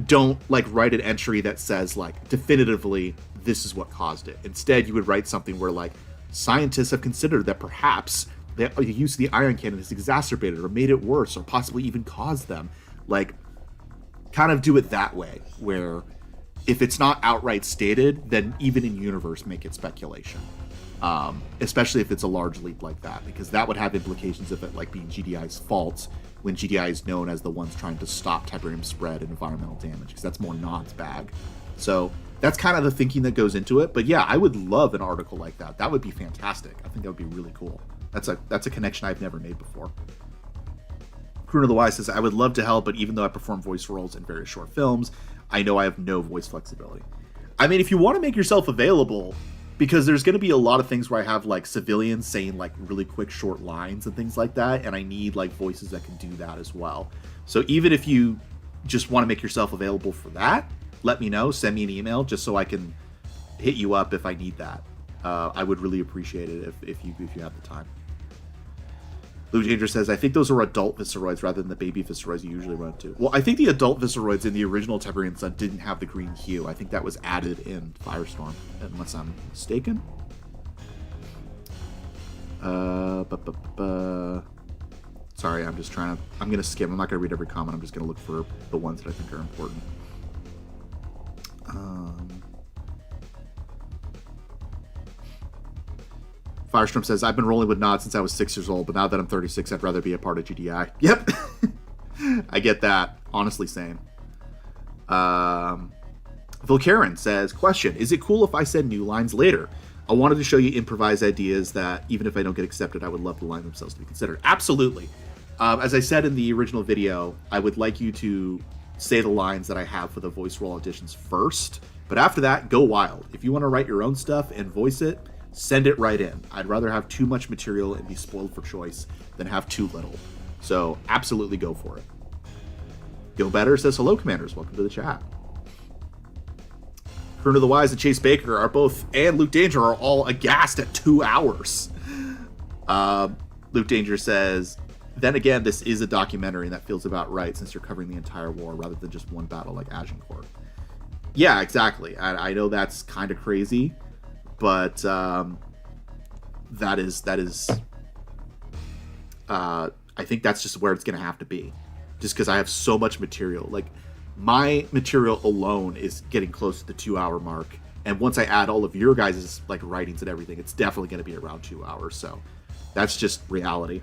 don't, like, write an entry that says, like, definitively, this is what caused it. Instead, you would write something where, like, scientists have considered that perhaps the use of the ion cannon has exacerbated or made it worse or possibly even caused them. Like, kind of do it that way, where if it's not outright stated, then even in universe, make it speculation. Especially if it's a large leap like that, because that would have implications of it, like, being GDI's fault when GDI is known as the ones trying to stop Tiberium spread and environmental damage, because that's more Nod's bag. So that's kind of the thinking that goes into it. But yeah, I would love an article like that. That would be fantastic. I think that would be really cool. That's a connection I've never made before. Croon of the Wise says, I would love to help, but even though I perform voice roles in various short films, I know I have no voice flexibility. I mean, if you want to make yourself available, because there's going to be a lot of things where I have, like, civilians saying, like, really quick, short lines and things like that, and I need, like, voices that can do that as well. So even if you just want to make yourself available for that, let me know. Send me an email just so I can hit you up if I need that. I would really appreciate it if you have the time. Blue Danger says, I think those are adult Visceroids rather than the baby Visceroids you usually run into. Well, I think the adult Visceroids in the original Tiberian Sun didn't have the green hue. I think that was added in Firestorm, unless I'm mistaken. Sorry, I'm going to skim. I'm not going to read every comment. I'm just going to look for the ones that I think are important. Firestorm says, I've been rolling with Nod since I was 6 years old, but now that I'm 36, I'd rather be a part of GDI. Yep. I get that. Honestly, same. Vilcaren says, question, is it cool if I send new lines later? I wanted to show you improvised ideas that, even if I don't get accepted, I would love the line themselves to be considered. Absolutely. As I said in the original video, I would like you to say the lines that I have for the voice role auditions first, but after that, go wild. If you want to write your own stuff and voice it, send it right in. I'd rather have too much material and be spoiled for choice than have too little. So absolutely go for it. Go Better says, hello, Commanders. Welcome to the chat. Croon of the Wise and Chase Baker are both, and Luke Danger are all aghast at 2 hours. Luke Danger says, then again, this is a documentary and that feels about right since you're covering the entire war rather than just one battle like Agincourt. Yeah, exactly. I know that's kind of crazy. But that is I think that's just where it's going to have to be. Just because I have so much material. Like, my material alone is getting close to the 2 hour mark. And once I add all of your guys' like writings and everything, it's definitely going to be around 2 hours. So that's just reality.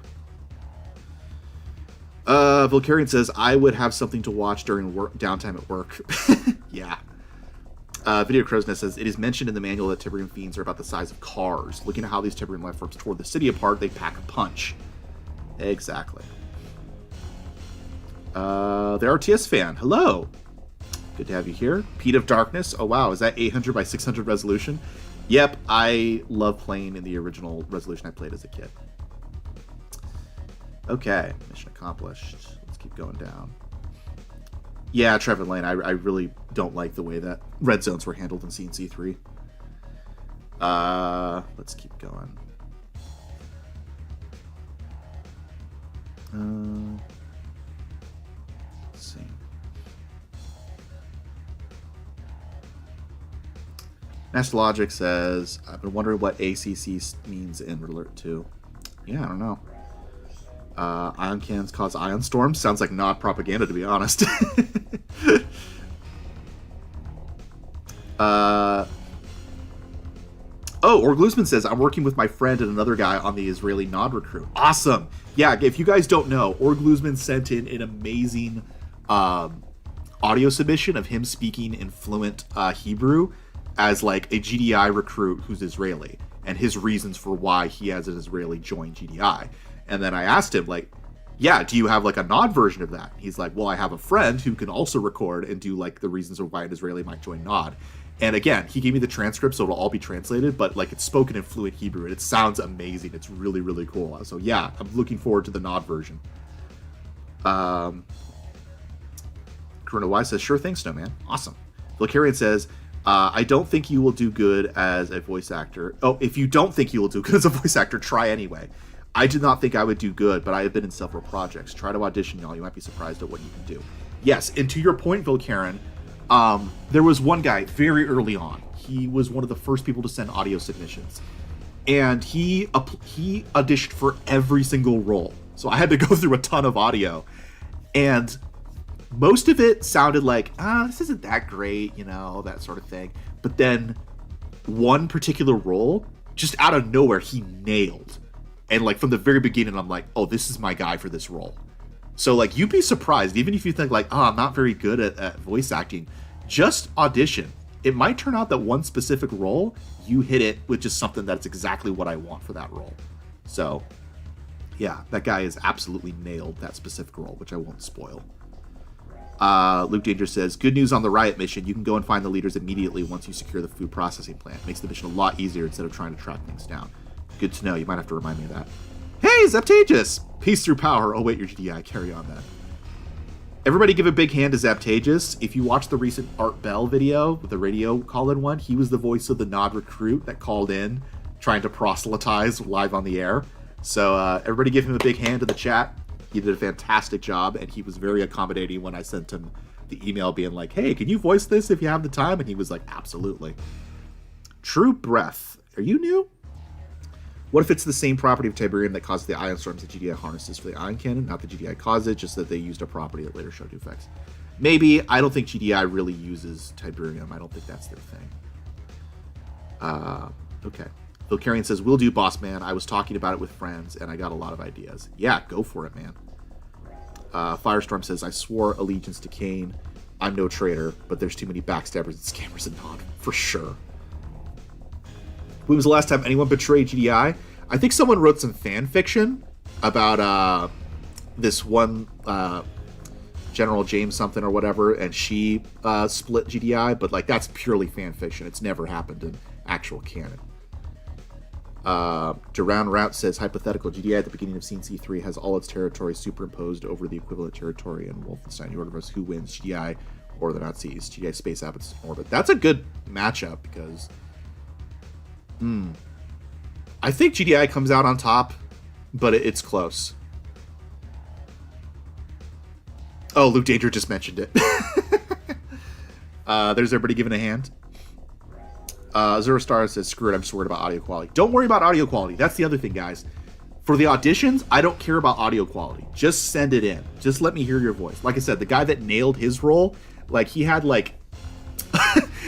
Vulcarian says, I would have something to watch during downtime at work. Yeah. Video Crow's Nest says, it is mentioned in the manual that Tiberian fiends are about the size of cars. Looking at how these Tiberian life forms tore the city apart, they pack a punch. Exactly. The RTS fan, hello. Good to have you here. Pete of Darkness, oh wow, is that 800 by 600 resolution? Yep, I love playing in the original resolution I played as a kid. Okay, mission accomplished. Let's keep going down. Yeah, Trevor Lane, I really don't like the way that red zones were handled in CNC3. Let's keep going. Let's see. Master Logic says, I've been wondering what ACC means in Alert 2. Yeah, I don't know. Ion cannons cause ion storms. Sounds like not propaganda, to be honest. Orglusman says, I'm working with my friend and another guy on the Israeli Nod recruit. Awesome. Yeah, if you guys don't know, Orglusman sent in an amazing audio submission of him speaking in fluent Hebrew as like a GDI recruit who's Israeli and his reasons for why he as an Israeli joined GDI. And then I asked him, like, yeah, do you have like a Nod version of that? He's like, well, I have a friend who can also record and do like the reasons of why an Israeli might join Nod. And again, he gave me the transcript, so it'll all be translated, but like it's spoken in fluent Hebrew and it sounds amazing. It's really, really cool. So yeah, I'm looking forward to the Nod version. Corona Y says, sure thing, Snowman. Awesome. Vulcarian says, I don't think you will do good as a voice actor. Oh, if you don't think you will do good as a voice actor, try anyway. I did not think I would do good, but I have been in several projects. Try to audition, y'all. You might be surprised at what you can do. Yes, and to your point, Vulcaren, there was one guy very early on. He was one of the first people to send audio submissions. And he auditioned for every single role. So I had to go through a ton of audio. And most of it sounded like, this isn't that great, you know, that sort of thing. But then one particular role, just out of nowhere, he nailed. And like from the very beginning, I'm like, oh, this is my guy for this role. So like, you'd be surprised, even if you think like, I'm not very good at voice acting, just audition. It might turn out that one specific role, you hit it with just something that's exactly what I want for that role. So Yeah, that guy is absolutely nailed that specific role, which I won't spoil. Luke Danger says, good news on the riot mission. You can go and find the leaders immediately once you secure the food processing plant. Makes the mission a lot easier instead of trying to track things down. Good to know. You might have to remind me of that. Hey, Zaptageous! Peace through power. Oh, wait, your GDI. Carry on that. Everybody give a big hand to Zaptageous. If you watch the recent Art Bell video with the radio call-in one, he was the voice of the Nod recruit that called in trying to proselytize live on the air. So everybody give him a big hand in the chat. He did a fantastic job, and he was very accommodating when I sent him the email being like, hey, can you voice this if you have the time? And he was like, absolutely. True Breath. Are you new? What if it's the same property of Tiberium that caused the ion storms that GDI harnesses for the ion cannon? Not that GDI caused it, just that they used a property that later showed effects. Maybe. I don't think GDI really uses Tiberium. I don't think that's their thing. Okay. Vilcarian says, will do, boss man. I was talking about it with friends, and I got a lot of ideas. Yeah, go for it, man. Firestorm says, I swore allegiance to Kane. I'm no traitor, but there's too many backstabbers and scammers in Nod, for sure. When was the last time anyone betrayed GDI? I think someone wrote some fan fiction about this one General James something or whatever, and she split GDI, but like that's purely fan fiction. It's never happened in actual canon. Duran Route says, hypothetical, GDI at the beginning of Scene C3 has all its territory superimposed over the equivalent territory in Wolfenstein. You order versus who wins, GDI or the Nazis. GDI space habits in orbit. That's a good matchup because I think GDI comes out on top, but it's close. Oh, Luke Danger just mentioned it. There's everybody giving a hand. Zero Star says, screw it, I'm just worried about audio quality. Don't worry about audio quality. That's the other thing, guys. For the auditions, I don't care about audio quality. Just send it in. Just let me hear your voice. Like I said, the guy that nailed his role, like he had like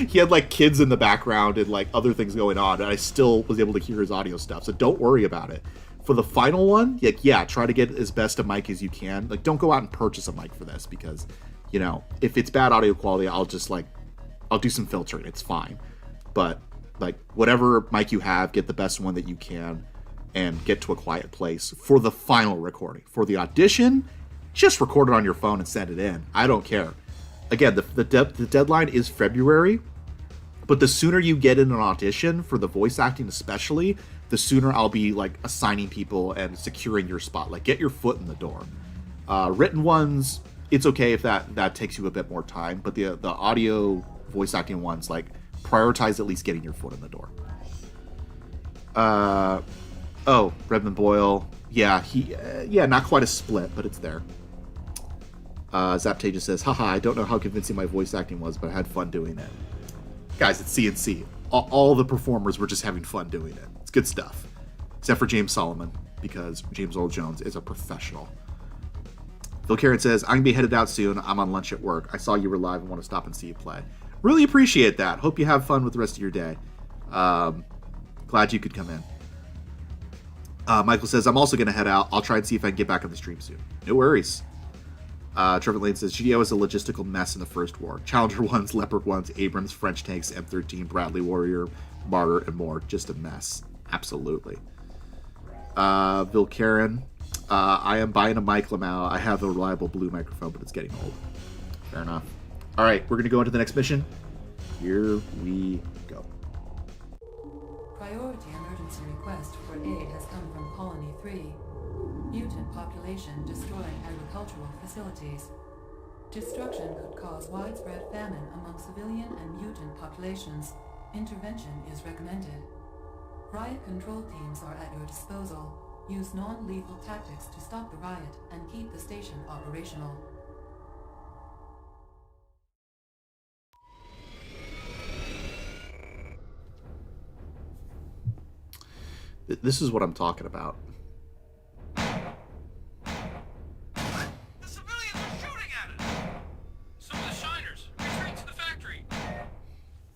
he had like kids in the background and like other things going on, and I still was able to hear his audio stuff. So don't worry about it. For the final one, like yeah, try to get as best a mic as you can. Like don't go out and purchase a mic for this because, you know, if it's bad audio quality, I'll do some filtering. It's fine. But like whatever mic you have, get the best one that you can and get to a quiet place for the final recording. For the audition, just record it on your phone and send it in. I don't care. Again, the deadline is February, but the sooner you get in an audition for the voice acting especially, the sooner I'll be like assigning people and securing your spot. Like get your foot in the door. Written ones, it's okay if that takes you a bit more time, but the audio voice acting ones, like prioritize at least getting your foot in the door. Oh, Redmond Boyle. Yeah, not quite a split, but it's there. Zaptageous says, haha, I don't know how convincing my voice acting was, but I had fun doing it. Guys, it's CNC. All the performers were just having fun doing it. It's good stuff. Except for James Solomon, because James Earl Jones is a professional. Vilcarian says, I'm going to be headed out soon. I'm on lunch at work. I saw you were live and want to stop and see you play. Really appreciate that. Hope you have fun with the rest of your day. Glad you could come in. Michael says, I'm also going to head out. I'll try and see if I can get back on the stream soon. No worries. Trevor Lane says, GDI was a logistical mess in the First War. Challenger 1s, Leopard 1s, Abrams, French tanks, M13, Bradley Warrior, Martyr, and more. Just a mess. Absolutely. Vilcarian, I am buying a mic, Lamau. I have a reliable blue microphone, but it's getting old. Fair enough. All right, we're going to go into the next mission. Here we go. Priority emergency request for aid has come from Colony 3. Mutant population destroying agricultural facilities. Destruction could cause widespread famine among civilian and mutant populations. Intervention is recommended. Riot control teams are at your disposal. Use non-lethal tactics to stop the riot and keep the station operational. This is what I'm talking about. The civilians are shooting at us! Some of the shiners, retreat to the factory!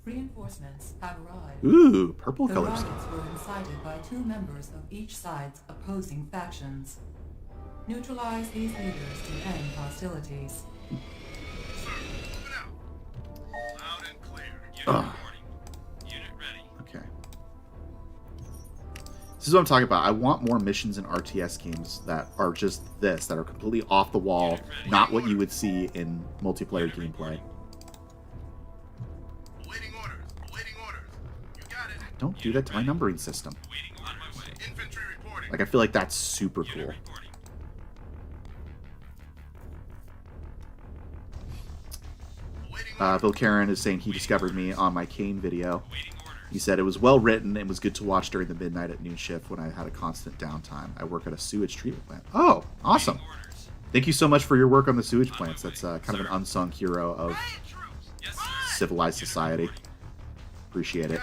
Reinforcements have arrived. Ooh, purple The colors. riots were incited by 2 members of each side's opposing factions. Neutralize these leaders to end hostilities. Sir, moving out. Loud and clear. Unit reporting. Unit ready. Okay. This is what I'm talking about. I want more missions in RTS games that are just this, that are completely off the wall, not what you would see in multiplayer gameplay. Awaiting orders. Awaiting orders. You got it. Don't do that to my numbering system. Waiting on my way. Infantry reporting. Like, I feel like that's super cool. Reporting. Bill Karen is saying he discovered me on my Kane video. He said it was well written and was good to watch during the midnight at noon shift when I had a constant downtime. I work at a sewage treatment plant. Oh, awesome. Thank you so much for your work on the sewage plants. That's kind of an unsung hero of civilized society. Appreciate it.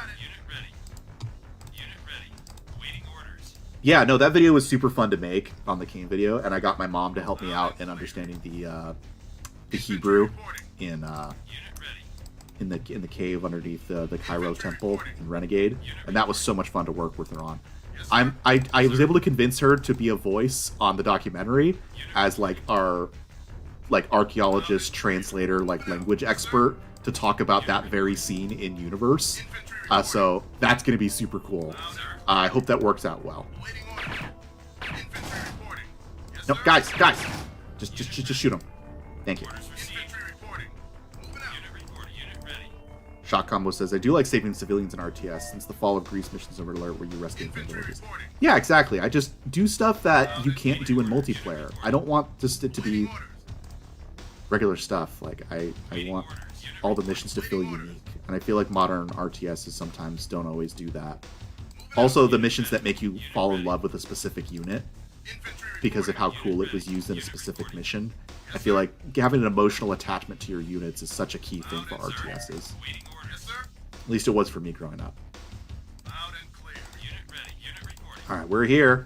Yeah, no, that video was super fun to make on the Kane video, and I got my mom to help me out in understanding the Hebrew in the cave underneath the Cairo temple in Renegade, and that was so much fun to work with her on. I was able to convince her to be a voice on the documentary as like our archaeologist, translator, language expert to talk about that very scene in universe. So that's gonna be super cool. I hope that works out well. No, guys, just shoot him. Thank you. Shock Combo says, I do like saving civilians in RTS, since the Fall of Greece missions over alert where you rescue from villages. Yeah, exactly. I just do stuff that you can't do in multiplayer. I don't want this to be regular stuff. Like, I want all the missions to feel unique. And I feel like modern RTSs sometimes don't always do that. Also, the missions that make you fall in love with a specific unit because of how cool it was used in a specific mission. I feel like having an emotional attachment to your units is such a key thing for RTSs. At least it was for me growing up. Alright, we're here.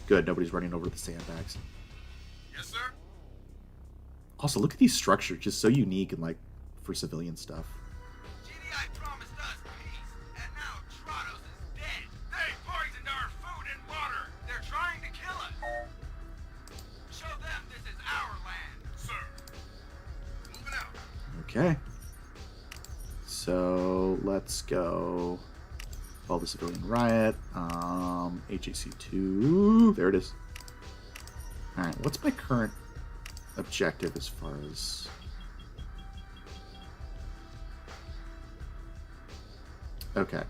Good, nobody's running over the sandbags. Yes, sir. Also, look at these structures, just so unique and for civilian stuff. GDI promised us peace, and now Trados is dead. They poisoned our food and water. They're trying to kill us. Show them this is our land, sir. Moving out. Okay. So let's go. Follow the civilian riot. HAC2. There it is. Alright, what's my current objective as far as... Okay.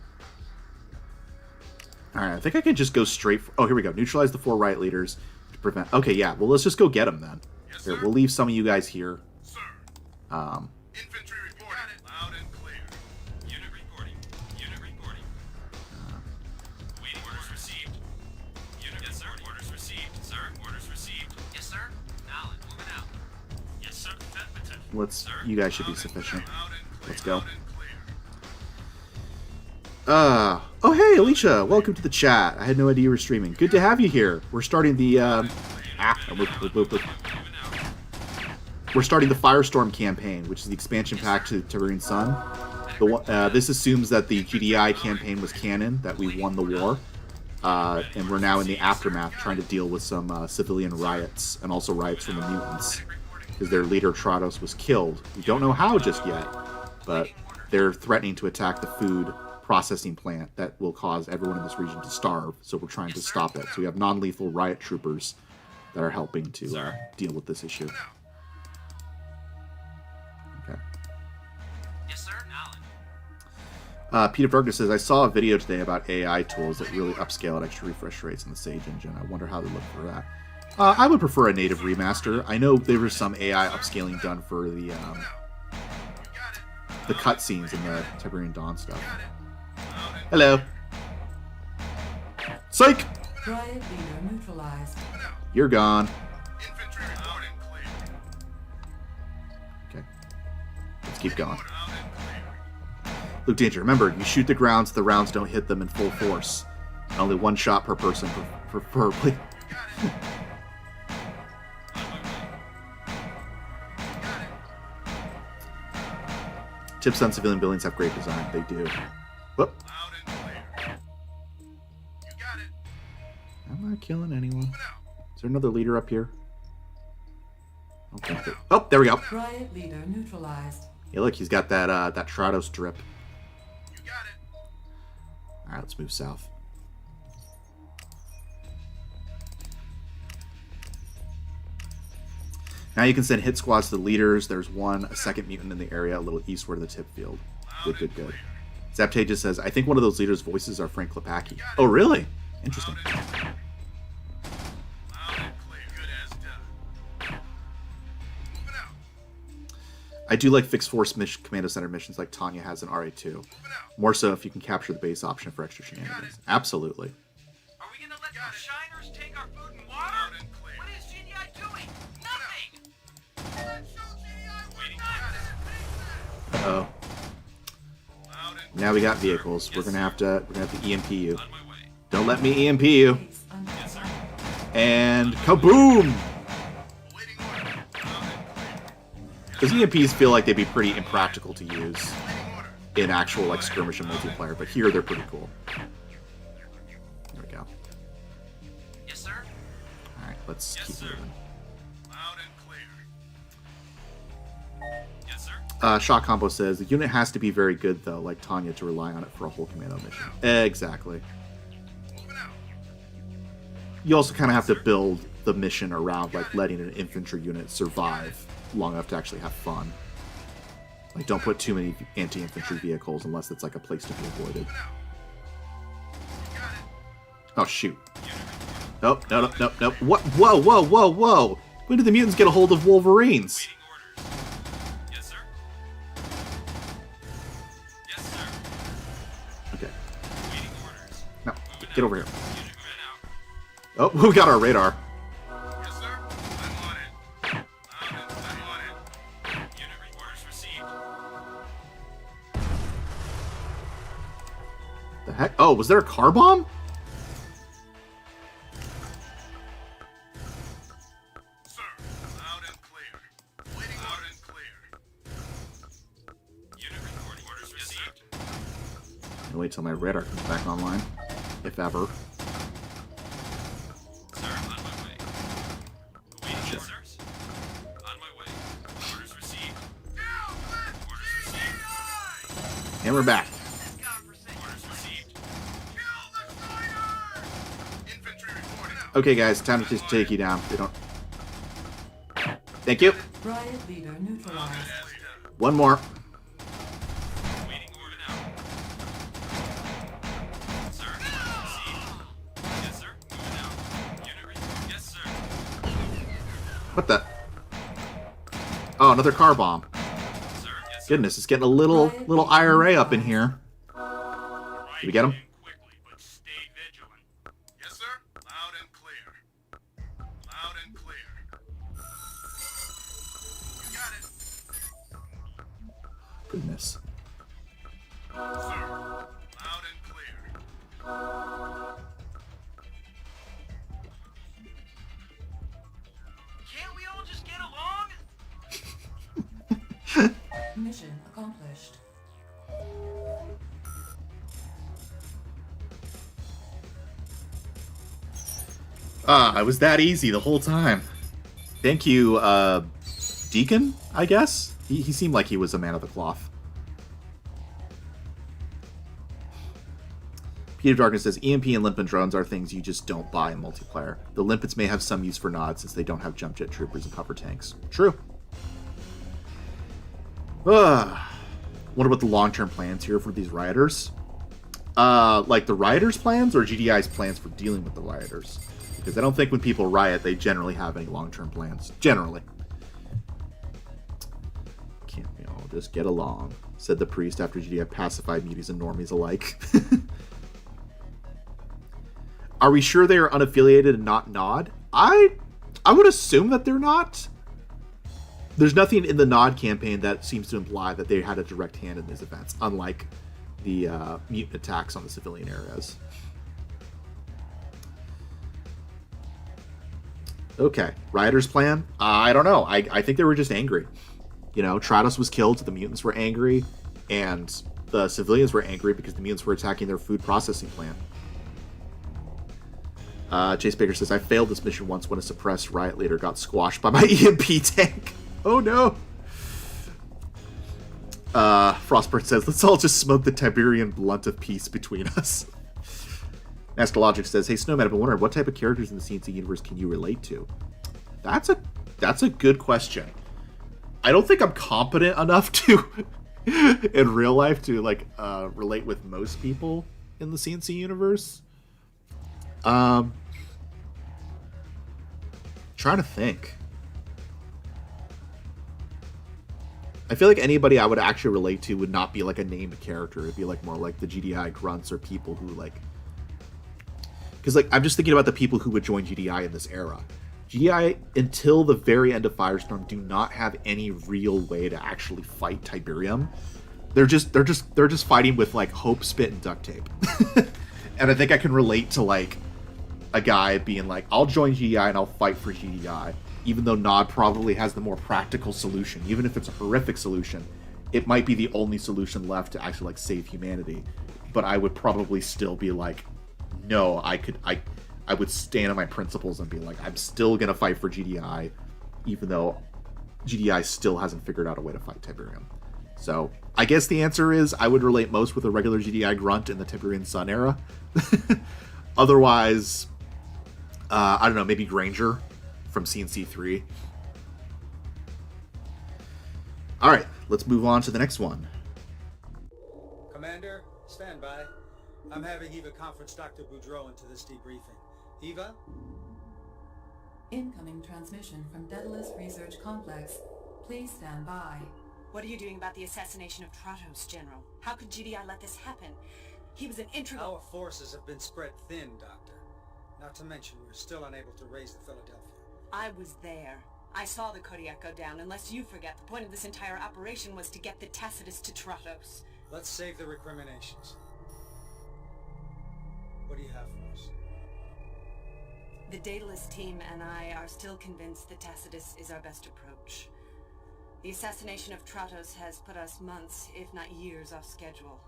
Alright, I think I can just go straight for... Oh, here we go. Neutralize the 4 riot leaders to prevent... Okay, yeah. Well, let's just go get them then. Yes, Here, sir. we'll leave some of you guys here. Sir. Infantry reporting. Loud and clear. Unit reporting. Unit reporting. Waiting orders received. Unit, yes, sir. Orders received. Sir. Orders received. Yes, sir. Alan, moving out. Yes, sir. Let's... You guys should be sufficient. Let's go. Loud and clear. Oh hey, Alicia, welcome to the chat. I had no idea you were streaming. Good to have you here. We're starting the, we're starting the Firestorm campaign, which is the expansion pack to Tiberian Sun. This assumes that the GDI campaign was canon, that we won the war, and we're now in the aftermath trying to deal with some civilian riots, and also riots from the mutants, because their leader Trados was killed. We don't know how just yet, but they're threatening to attack the food processing plant that will cause everyone in this region to starve, so we're trying to stop it. So we have non-lethal riot troopers that are helping to deal with this issue. Okay. Yes, sir. Alan. Peter Bergner says, I saw a video today about AI tools that really upscale at extra refresh rates in the Sage engine. I wonder how they look for that. I would prefer a native remaster. I know there was some AI upscaling done for the cutscenes in the Tiberian Dawn stuff. Hello. Psych! Riot leader neutralized. You're gone. Infantry reporting clear. Okay. Let's keep going. Luke Danger, remember, you shoot the grounds, the rounds don't hit them in full force. And only one shot per person, preferably. Tips on civilian buildings have great design. They do. Whoop. Loud and clear. You got it. I'm not killing anyone. Is there another leader up here? Okay. Oh, there we go. Riot leader neutralized. Yeah, look, he's got that Trados drip. You got it. All right, let's move south. Now you can send hit squads to the leaders. There's a second mutant in the area a little eastward of the tip field. Good. Zaptages says, I think one of those leaders' voices are Frank Klepacki. Oh, really? Interesting. I do like fixed force commando center missions like Tanya has in RA2. More so if you can capture the base option for extra shenanigans. Absolutely. Are we gonna let the shiners take our food and water? What is GDI doing? Nothing! Uh-oh. Now we got vehicles. We're gonna have to EMP you. Don't let me EMP you. Base under attack. And kaboom! Because EMPs feel like they'd be pretty impractical to use in actual like skirmish and multiplayer, but here they're pretty cool. There we go. Yes, sir. Alright, let's keep moving. Loud and clear. Yes, sir. Shot Combo says, the unit has to be very good though, like Tanya, to rely on it for a whole commando mission. Exactly. You also kind of have to build the mission around like letting an infantry unit survive long enough to actually have fun. Like, don't put too many anti-infantry vehicles unless it's like a place to be avoided. Oh shoot! Nope. What? Whoa! When did the mutants get a hold of Wolverines? Yes, sir. Yes, sir. Okay. Waiting orders. No, get over here. Unit moving Oh, out. we got our radar. Yes, sir. I'm on it. I'm on it. Unit orders received. The heck? Oh, was there a car bomb? Sir, loud and clear. Waiting loud and clear. Unit recording orders received. I'll wait till my radar comes back online, if ever. Sir, on my way. Waiting, yes, sirs. On my way. Orders received. Orders received. And we're back. Orders received. Infantry reporting. Okay, guys, time to just take you down. They don't. Thank you. Riot leader neutralized. One more. Waiting order now. Sir, received. Yes, sir. Moving out. Unit report. Yes, sir. What the? Oh, another car bomb. Sir, yes, sir. Goodness, it's getting a little IRA up in here. Did we get him? Quickly, but stay vigilant. Yes, sir. Loud and clear. Loud and clear. You got it. Goodness. Sir. Loud and clear. Can't we all just get along? Mission accomplished. It was that easy the whole time. Thank you, Deacon, I guess? He seemed like he was a man of the cloth. Peter Darkness says, EMP and Limpet drones are things you just don't buy in multiplayer. The Limpets may have some use for nods since they don't have jump jet troopers and hover tanks. True. Wonder what the long-term plans here for these rioters. Like the rioters' plans or GDI's plans for dealing with the rioters? Because I don't think when people riot, they generally have any long-term plans. Generally. Can't we all just get along? Said the priest after GDI pacified muties and normies alike. Are we sure they are unaffiliated and not Nod? I would assume that they're not. There's nothing in the Nod campaign that seems to imply that they had a direct hand in these events, unlike the mutant attacks on the civilian areas. Okay, Rioters' plan? I don't know. I think they were just angry. You know, Trados was killed, so the mutants were angry, and the civilians were angry because the mutants were attacking their food processing plant. Chase Baker says, I failed this mission once when a suppressed riot leader got squashed by my EMP tank. Oh no. Frostburn says, let's all just smoke the Tiberian blunt of peace between us. Master Logic says, hey Snowman, I've been wondering what type of characters in the CNC universe can you relate to? That's a That's a good question. I don't think I'm competent enough to, in real life, to like relate with most people in the CNC universe. Trying to think. I feel like anybody I would actually relate to would not be like a named character. It'd be like more like the GDI grunts or people who like... Because like I'm just thinking about the people who would join GDI in this era. GDI, until the very end of Firestorm, do not have any real way to actually fight Tiberium. They're just fighting with like hope, spit, and duct tape. And I think I can relate to like a guy being like, I'll join GDI and I'll fight for GDI. Even though Nod probably has the more practical solution, even if it's a horrific solution, it might be the only solution left to actually like save humanity. But I would probably still be like, no, I would stand on my principles and be like, I'm still gonna fight for GDI, even though GDI still hasn't figured out a way to fight Tiberium. So I guess the answer is I would relate most with a regular GDI grunt in the Tiberian Sun era. Otherwise, I don't know, maybe Granger from CNC3. All right, let's move on to the next one. Commander, stand by. I'm having Eva conference Dr. Boudreau into this debriefing. Eva? Incoming transmission from Daedalus Research Complex. Please stand by. What are you doing about the assassination of Tratos, General? How could GDI let this happen? He was an integral... Our forces have been spread thin, Doctor. Not to mention, we're still unable to raise the Philadelphia. I was there. I saw the Kodiak go down. Unless you forget, the point of this entire operation was to get the Tacitus to Tratos. Let's save the recriminations. What do you have for us? The Daedalus team and I are still convinced that Tacitus is our best approach. The assassination of Tratos has put us months, if not years, off schedule.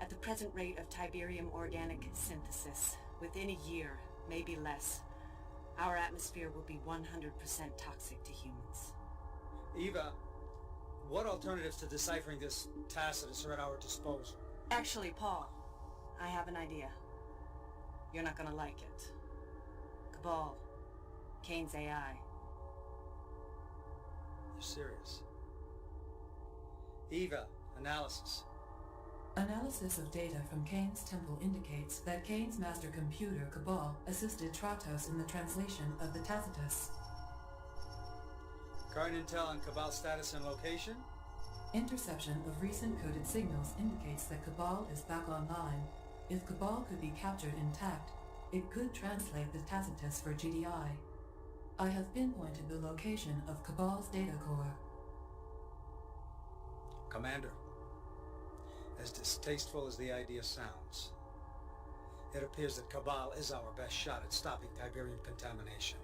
At the present rate of Tiberium organic synthesis, within a year, maybe less, our atmosphere will be 100% toxic to humans. Eva, what alternatives to deciphering this Tacitus are at our disposal? Actually, Paul, I have an idea. You're not gonna like it. Cabal. Kane's AI. You're serious? Eva, analysis. Analysis of data from Kane's temple indicates that Kane's master computer, Cabal, assisted Tratos in the translation of the Tacitus. Current intel on Cabal status and location? Interception of recent coded signals indicates that Cabal is back online. If Cabal could be captured intact, it could translate the Tacitus for GDI. I have pinpointed the location of Cabal's data core. Commander, as distasteful as the idea sounds, it appears that Cabal is our best shot at stopping Tiberium contamination.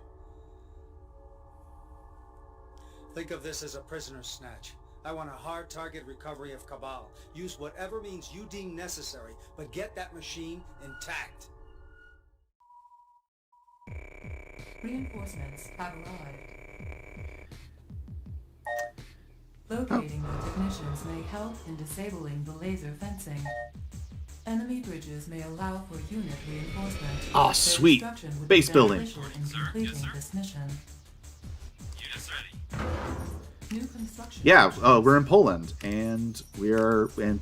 Think of this as a prisoner snatch. I want a hard target recovery of Cabal. Use whatever means you deem necessary, but get that machine intact. Reinforcements have arrived. Locating the technicians may help in disabling the laser fencing. Enemy bridges may allow for unit reinforcement. Oh, Their sweet. destruction would Base be building. beneficial in completing this mission. Units ready. New construction. Yeah, we're in Poland, and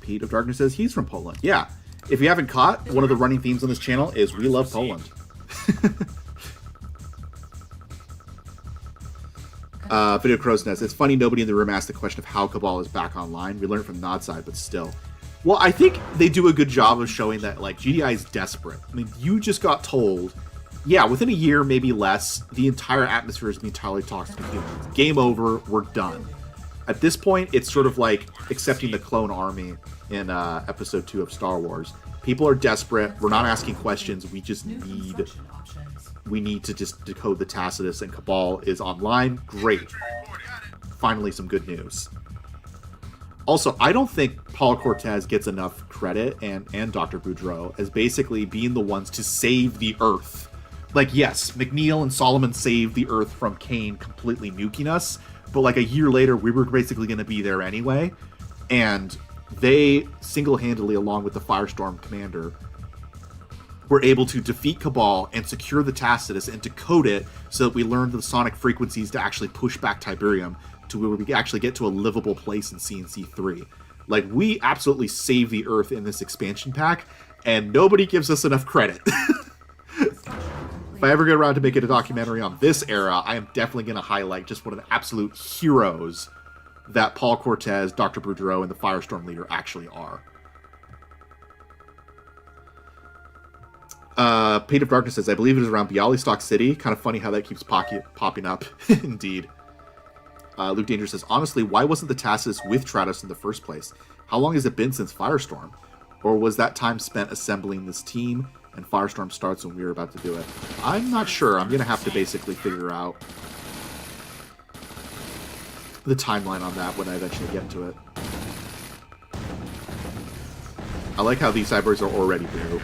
Pete of Darkness says he's from Poland. Yeah, if you haven't caught, one of the running themes on this channel is we love Poland. Video Crow's Nest. It's funny nobody in the room asked the question of how Cabal is back online. We learned from Nod's side, but still. Well, I think they do a good job of showing that like GDI is desperate. I mean, you just got told, yeah, within a year, maybe less, the entire atmosphere is going to be entirely toxic to humans. Game over. We're done. At this point, it's sort of like accepting the clone army in episode 2 of Star Wars. People are desperate. We're not asking questions. We just need to just decode the Tacitus, and Cabal is online. Great. Finally, some good news. Also, I don't think Paul Cortez gets enough credit, and Dr. Boudreau, as basically being the ones to save the Earth. Like, yes, McNeil and Solomon saved the Earth from Kane completely nuking us, but like a year later, we were basically going to be there anyway, and they single-handedly, along with the Firestorm commander, were able to defeat Cabal and secure the Tacitus and decode it so that we learned the sonic frequencies to actually push back Tiberium to where we could actually get to a livable place in CNC 3. Like, we absolutely saved the Earth in this expansion pack, and nobody gives us enough credit. If I ever get around to making a documentary on this era, I am definitely going to highlight just one of the absolute heroes that Paul Cortez, Dr. Boudreaux, and the Firestorm leader actually are. Pate of Darkness says, I believe it is around Bialystok City. Kind of funny how that keeps popping up. Indeed. Luke Danger says, honestly, why wasn't the Tacitus with Trados in the first place? How long has it been since Firestorm? Or was that time spent assembling this team and Firestorm starts when we were about to do it? I'm not sure. I'm going to have to basically figure out the timeline on that when I eventually get to it. I like how these cyborgs are already blue,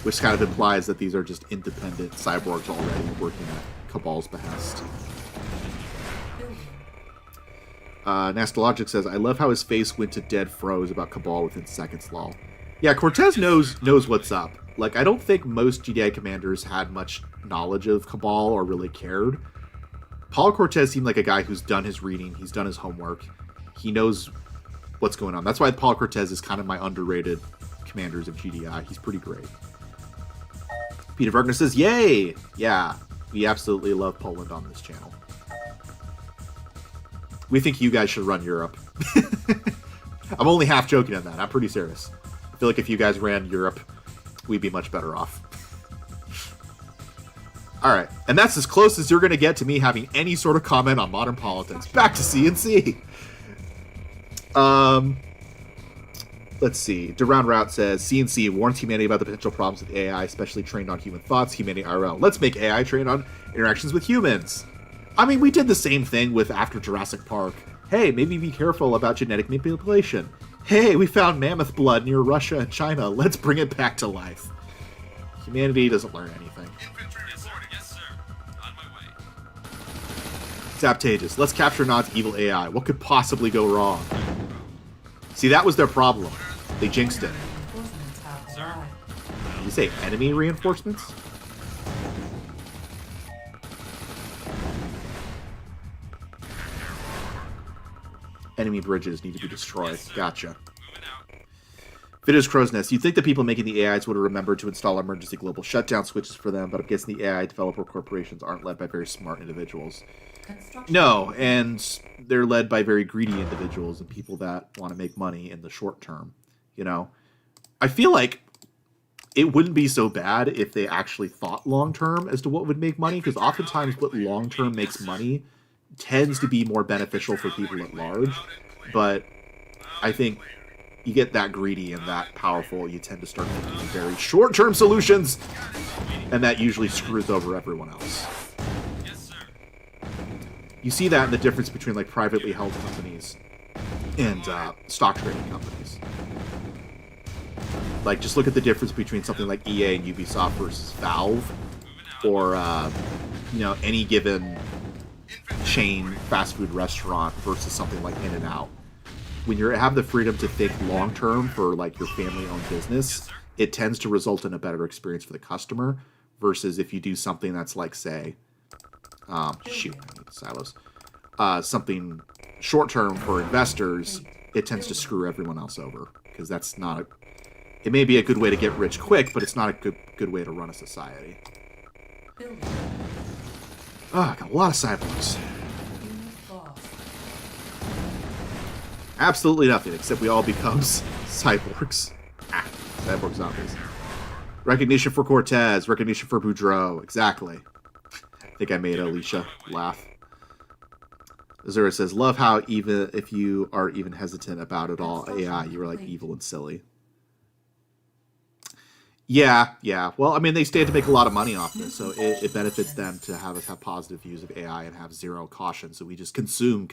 which kind of implies that these are just independent cyborgs already working at Cabal's behest. Nastologic says, I love how his face went to dead froze about Cabal within seconds, lol. Yeah, Cortez knows what's up. Like, I don't think most GDI commanders had much knowledge of Cabal or really cared. Paul Cortez seemed like a guy who's done his reading, he's done his homework, he knows what's going on. That's why Paul Cortez is kind of my underrated commanders of GDI. He's pretty great. Peter Wagner says, yay! Yeah, we absolutely love Poland on this channel. We think you guys should run Europe. I'm only half joking on that. I'm pretty serious. I feel like if you guys ran Europe, we'd be much better off. Alright, and that's as close as you're going to get to me having any sort of comment on modern politics. Back to CNC! Let's see. Duran Route says, CNC warns humanity about the potential problems with AI, especially trained on human thoughts, humanity IRL. Let's make AI trained on interactions with humans. I mean, we did the same thing with After Jurassic Park. Hey, maybe be careful about genetic manipulation. Hey, we found mammoth blood near Russia and China. Let's bring it back to life. Humanity doesn't learn anything. Yes, sir. On my way. Zaptages. Let's capture Nod's evil AI. What could possibly go wrong? See, that was their problem. They jinxed it. Reinforcements have arrived. Did you say enemy reinforcements? Enemy bridges need to be destroyed. Gotcha. Fitter's Crow's Nest. You'd think the people making the AIs would have remembered to install emergency global shutdown switches for them, but I'm guessing the AI developer corporations aren't led by very smart individuals. No, and they're led by very greedy individuals and people that want to make money in the short term. You know? I feel like it wouldn't be so bad if they actually thought long term as to what would make money, because oftentimes what long term makes money tends to be more beneficial for people at large, but I think you get that greedy and that powerful, you tend to start thinking very short-term solutions, and that usually screws over everyone else. You see that in the difference between like privately held companies and stock trading companies. Like, just look at the difference between something like EA and Ubisoft versus Valve, or you know, any given chain fast food restaurant versus something like In-N-Out. When you have the freedom to think long term for like your family-owned business, it tends to result in a better experience for the customer versus if you do something that's like, say, shoot, I need silos. Something short term for investors, it tends to screw everyone else over, because that's not a. It may be a good way to get rich quick, but it's not a good way to run a society. I got a lot of cyborgs. Absolutely nothing, except we all become cyborgs. Cyborg zombies. Recognition for Cortez, recognition for Boudreaux. Exactly. I think I made Alicia laugh. Azura says, love how even if you are even hesitant about it all, AI, you are like evil and silly. Yeah. Well, I mean, they stand to make a lot of money off this, so it benefits them to have us have positive views of AI and have zero caution, so we just consume.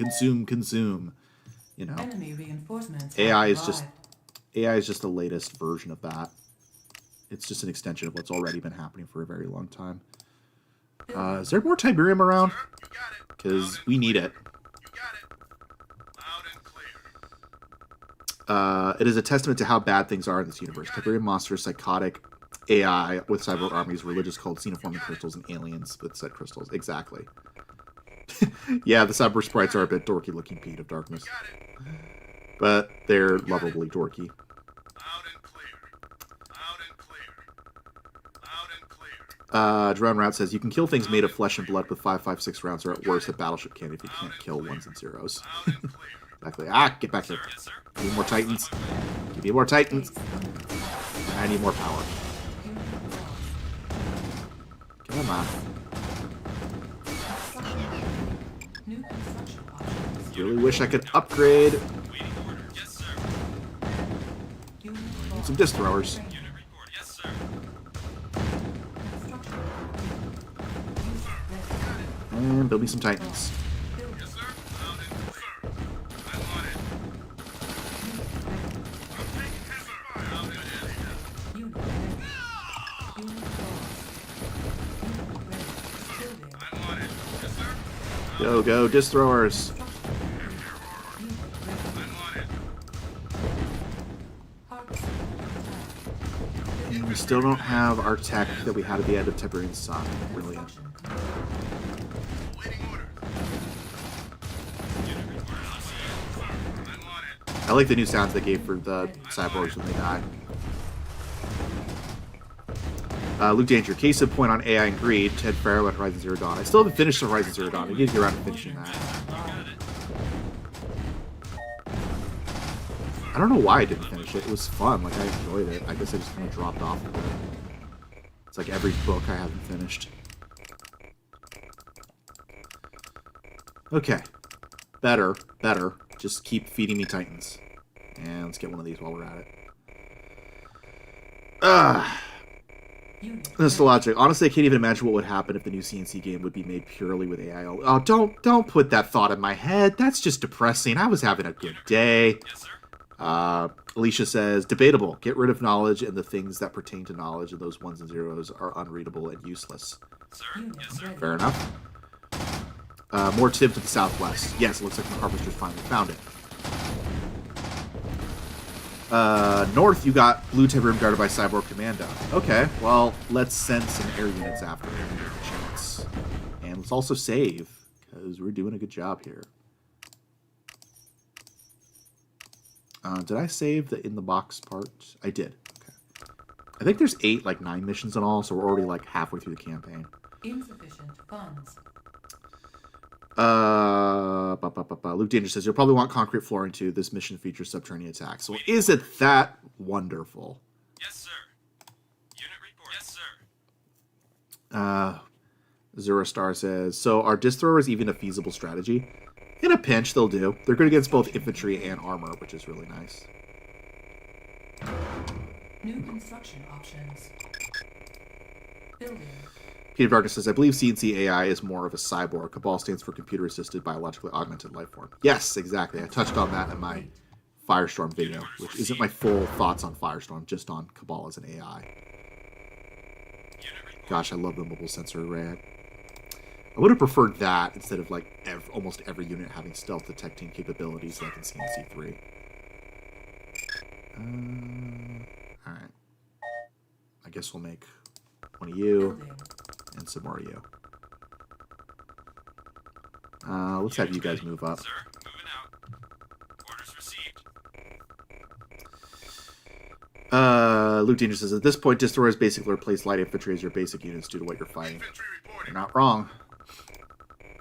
You know, Enemy reinforcements AI have is just the latest version of that. It's just an extension of what's already been happening for a very long time. Is there more Tiberium around? Because we need it. It is a testament to how bad things are in this universe. Tiberian monsters, psychotic AI with cyborg armies, religious cults, xenoforming crystals, and aliens with said crystals. Exactly. Yeah, the cyber sprites are a bit dorky looking, Pete of Darkness. But they're lovably dorky. Loud and clear. Loud and clear. Loud and clear. Drown Route says, you can kill things made of flesh and blood with 5.56 rounds, or at worst, a battleship can if you can't kill ones and zeros. Loud and clear. Exactly. Ah, get back here. Yes, sir. Give me more Titans. Give me more Titans. I need more power. Come on. New construction options. Really wish I could upgrade. Waiting order. Yes, sir. Unit Need lost. some disc throwers. Unit report. Yes, sir. Construction. Unit ready. And build me some Titans. Building. Yes, sir. Loud and clear. I'm on it. I'm taking cover. Loud and clear. Unit ready. Unit lost. Unit ready. Building. I'm on it. Yes, sir. Go, go, disc throwers. Unit ready. I'm on it. Harvesting attack. And we still don't have our tech that we had at the end of Tiberian Sun. Really. Construction complete. Waiting order. Unit report. I'm on it. I like the new sounds they gave for the cyborgs when they die. Luke Danger, case in point on AI and greed, Ted Farrow at Horizon Zero Dawn. I still haven't finished Horizon Zero Dawn. I need to get around to finishing that. I don't know why I didn't finish it. It was fun. Like, I enjoyed it. I guess I just kind of dropped off of it. It's like every book I haven't finished. Okay. Better. Better. Just keep feeding me Titans. And let's get one of these while we're at it. Unit That's the logic. Honestly, I can't even imagine what would happen if the new CNC game would be made purely with AI. Oh, don't put that thought in my head. That's just depressing. I was having a good day. Yes, sir. Alicia says, debatable. Get rid of knowledge, and the things that pertain to knowledge and those ones and zeros are unreadable and useless. Sir. Unit Yes, sir. ready. Fair enough. More Tib to the southwest. Yes, it looks like the Harvesters finally found it. North, you got Blue Tiberium guarded by Cyborg Commando. Okay, well, let's send some air units after it and give it a chance. And let's also save, because we're doing a good job here. Did I save the in-the-box part? I did. Okay. I think there's 9 missions in all, so we're already, halfway through the campaign. Insufficient funds. Luke Danger says, you'll probably want concrete flooring too. This mission features subterranean attacks. Well, is it that wonderful? Yes, sir. Unit report. Yes, sir. Zero Star says, so are disc throwers even a feasible strategy? In a pinch, they'll do. They're good against both infantry and armor, which is really nice. New construction options. Building. Peter Darkness says, I believe CNC AI is more of a cyborg. Cabal stands for computer-assisted biologically augmented life form. Yes, exactly. I touched on that in my Firestorm video, which isn't my full thoughts on Firestorm, just on Cabal as an AI. Gosh, I love the mobile sensor array. I would have preferred that instead of almost every unit having stealth detecting capabilities like in CNC 3. Alright. I guess we'll make one of you Building. and some more of you. Let's have you guys move up. Sir, moving out. Orders received. Luke Danger says, at this point, destroyers basically replace light infantry as your basic units due to what you're fighting. Infantry You're reporting. not wrong.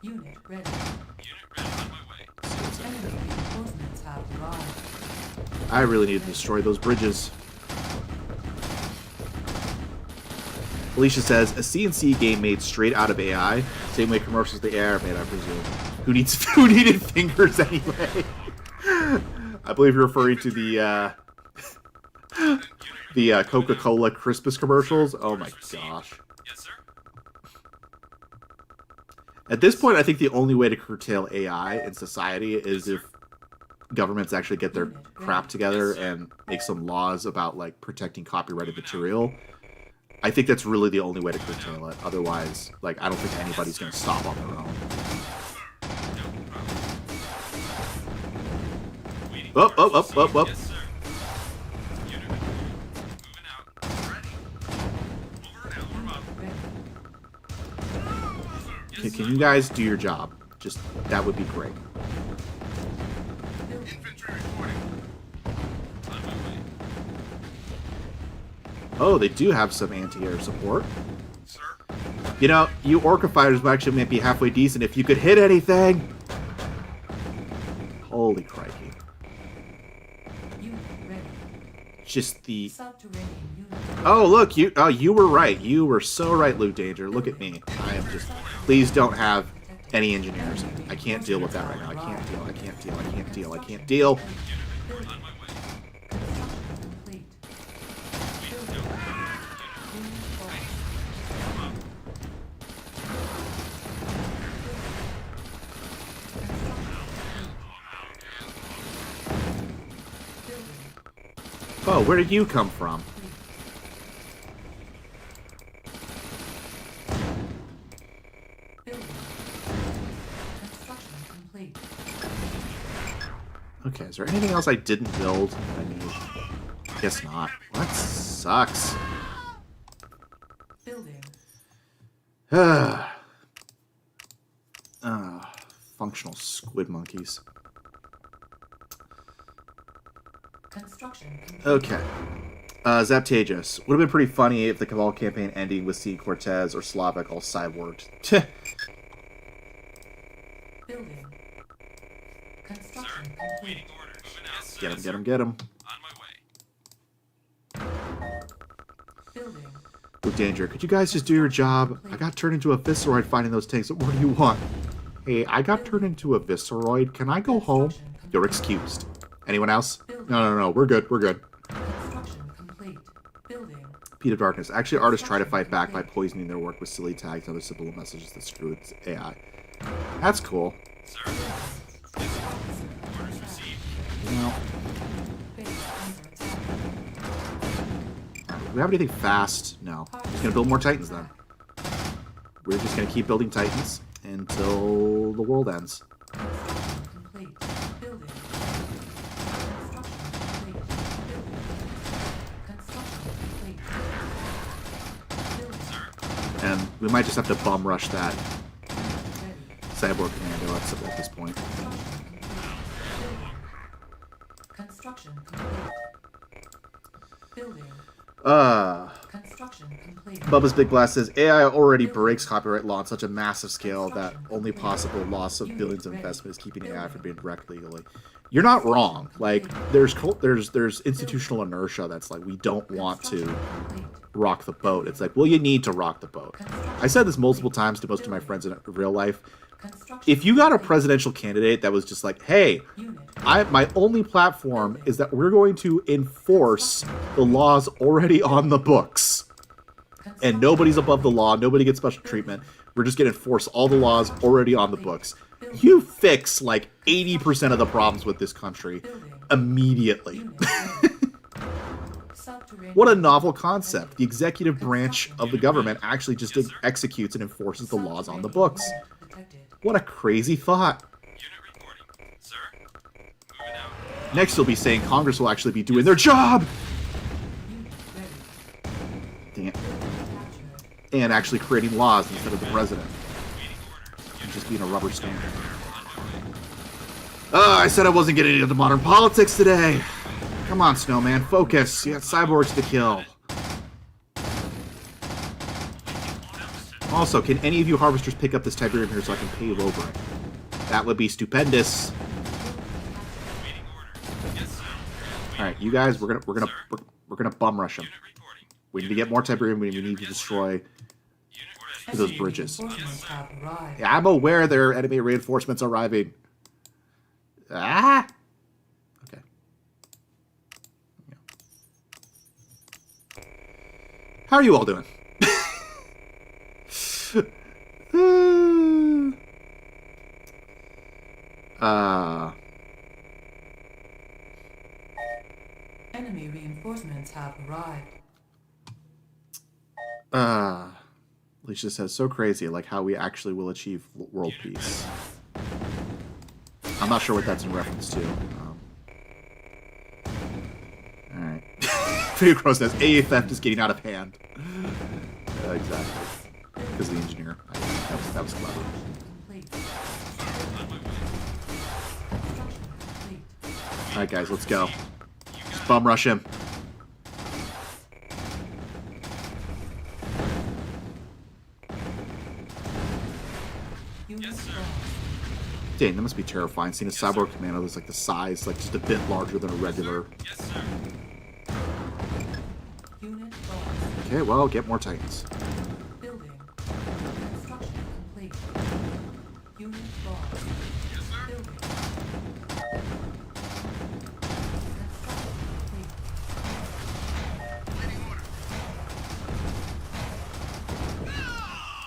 Unit ready. Unit ready on my way. Enemy reinforcements have arrived. I really need to destroy those bridges. Alicia says, a CNC game made straight out of AI, same way commercials the AI are made, I presume. Who needed fingers anyway? I believe you're referring to the Coca-Cola Christmas commercials. Oh my gosh. Yes, sir. At this point, I think the only way to curtail AI in society is if governments actually get their crap together and make some laws about protecting copyrighted material. I think that's really the only way to curtail it. Otherwise, I don't think anybody's going to stop on their own. Waiting Oh, orders oh, oh, oh, received. oh. Yes, sir. can you guys do your job? Just, that would be great. Infantry reporting. On my way. Oh, they do have some anti-air support. Sir? You know, you Orca fighters might actually might be halfway decent if you could hit anything. Holy crikey. Unit ready. Just the... Subterranean unit. Oh, look, you were right. You were so right, Luke Danger. Look at me. I am just... Please don't have any engineers. I can't deal with that right now. I can't deal. I can't deal. I can't deal. I can't deal. On my way. Construction complete. Building. Unit lost. Oh, where did you come from? Building. Construction complete. Okay, is there anything else I didn't build that I need? Guess not. Well, that sucks. Building. Functional squid monkeys. Construction complete. Okay. Zaptagus. Would have been pretty funny if the Cabal campaign ending with seeing Cortez or Slavic all cyborged. Building. Construction Sir, complete. waiting orders. Moving out. Get him, get him, get him. On my way. Building. Luke Danger, could you guys just do your job? I got turned into a Visceroid finding those tanks. What do you want? Hey, I got turned into a Visceroid. Can I go home? You're excused. Anyone else? No. We're good. We're good. Construction complete. Building. Peat of Darkness. Actually, artists try to fight back by poisoning their work with silly tags and other simple messages that screw its AI. That's cool. Sir. Orders received. Well, Base under attack. do we have anything fast? No. Just gonna build more Titans then. We're just gonna keep building Titans until the world ends. Construction complete. Building. Construction complete. Building. Construction complete. Building. And we might just have to bum rush that Ready. Cyborg Commando at this point. Construction complete. Building. Construction complete. Bubba's Big Blast says, AI already breaks copyright law on such a massive scale that only possible loss of billions of investment is keeping AI from being wrecked legally. You're not wrong. Like, there's institutional inertia that's like, we don't want to rock the boat. It's like, well, you need to rock the boat. I said this multiple times to most of my friends in real life. If you got a presidential candidate that was just like, hey, my only platform is that we're going to enforce the laws already on the books. And nobody's above the law, nobody gets special treatment. We're just going to enforce all the laws already on the books. You fix like 80% of the problems with this country immediately. What a novel concept. The executive branch of the government actually just executes and enforces the laws on the books. What a crazy thought. Unit reporting. Sir. Moving out. Next you'll be saying Congress will actually be doing their job! Dang it. And actually creating laws instead of the president. And just being a rubber stamp. Oh, I said I wasn't getting into modern politics today. Come on, Snowman, focus. You got cyborgs to kill. Also, can any of you harvesters pick up this Tiberium here so I can pave over it? That would be stupendous. All right, you guys, we're gonna bum rush them. We need to get more Tiberium. We need to destroy those bridges. Yeah, I'm aware there are enemy reinforcements arriving. Ah. Okay. How are you all doing? Enemy reinforcements have arrived. Alicia says, so crazy, like how we actually will achieve world peace. I'm not sure what that's in reference to. Alright. Video Crow says, AA theft is getting out of hand. Exactly. Because of the engineer. That was That was clever. Complete. Alright, guys, let's go. Just bum rush him. Unit lost. Dang, that must be terrifying. Seeing a cyborg commando that's like the size, like just a bit larger than a regular. Yes, sir. Unit lost. Okay, well, get more Titans. Building. Construction complete. Unit lost. Yes, sir. Building. Construction complete. Waiting order.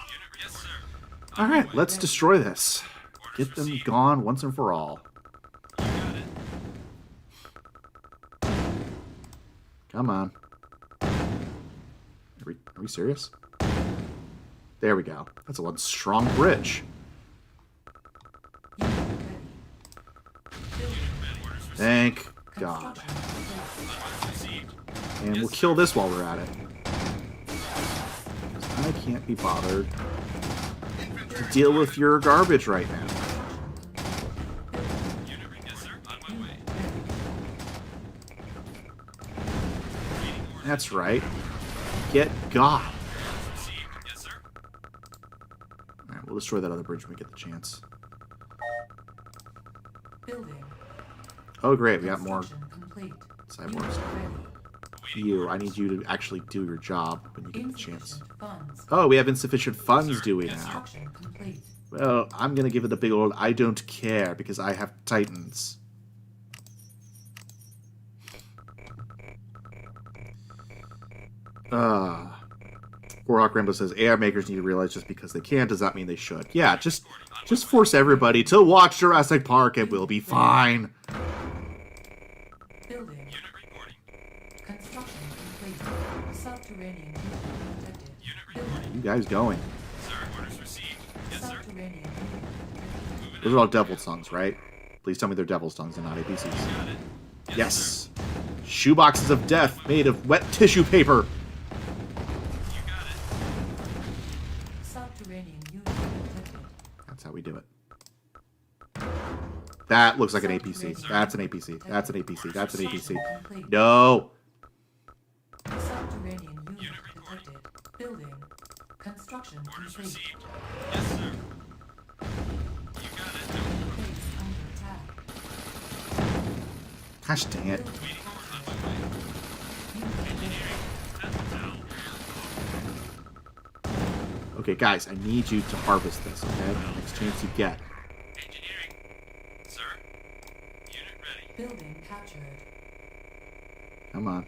Unit, yes, sir. Alright, let's destroy this. Get them gone once and for all. You got it. Come on. Are we serious? There we go. That's a one strong bridge. Unit ready. Building. Command orders received. Thank God. Construction complete. Orders received. And we'll kill this while we're at it. 'Cause I can't be bothered to deal with your garbage right now. Unit, yes, sir. On my way. That's right. Get God. Orders received. Yes, sir. Alright, we'll destroy that other bridge when we get the chance. Building. Oh, great. We got more Construction complete. cyborgs. Unit ready. You, I need you to actually do your job when you get the chance. Insufficient funds. Oh, we have insufficient funds, do we now? Construction complete. Well, I'm gonna give it a big old I don't care because I have Titans. Warhawk Rainbow says AI makers need to realize just because they can does not mean they should. Yeah, just force everybody to watch Jurassic Park and we'll be fine. Building. Unit reporting. Construction complete. Subterranean unit detected. Unit reporting. You guys going? Sir, orders received. Yes, sir. Subterranean unit detected. Those are all Devil's tongues, right? Please tell me they're Devil's tongues and not APCs. Got it. Yes. Shoeboxes of death made of wet tissue paper. You got it. Subterranean unit detected. That's how we do it. That looks like an APC. That's an APC. That's an APC. That's an APC. Complete. No. Subterranean unit detected. Building. Construction Orders complete. received. Yes, sir. You got it. Base under attack. Gosh dang it. Building Waiting order on captured. my way. Unit ready. Engineering. That's down. Okay, guys, I need you to harvest this, okay? Next chance you get. Engineering. Sir. Unit ready. Building captured. Come on.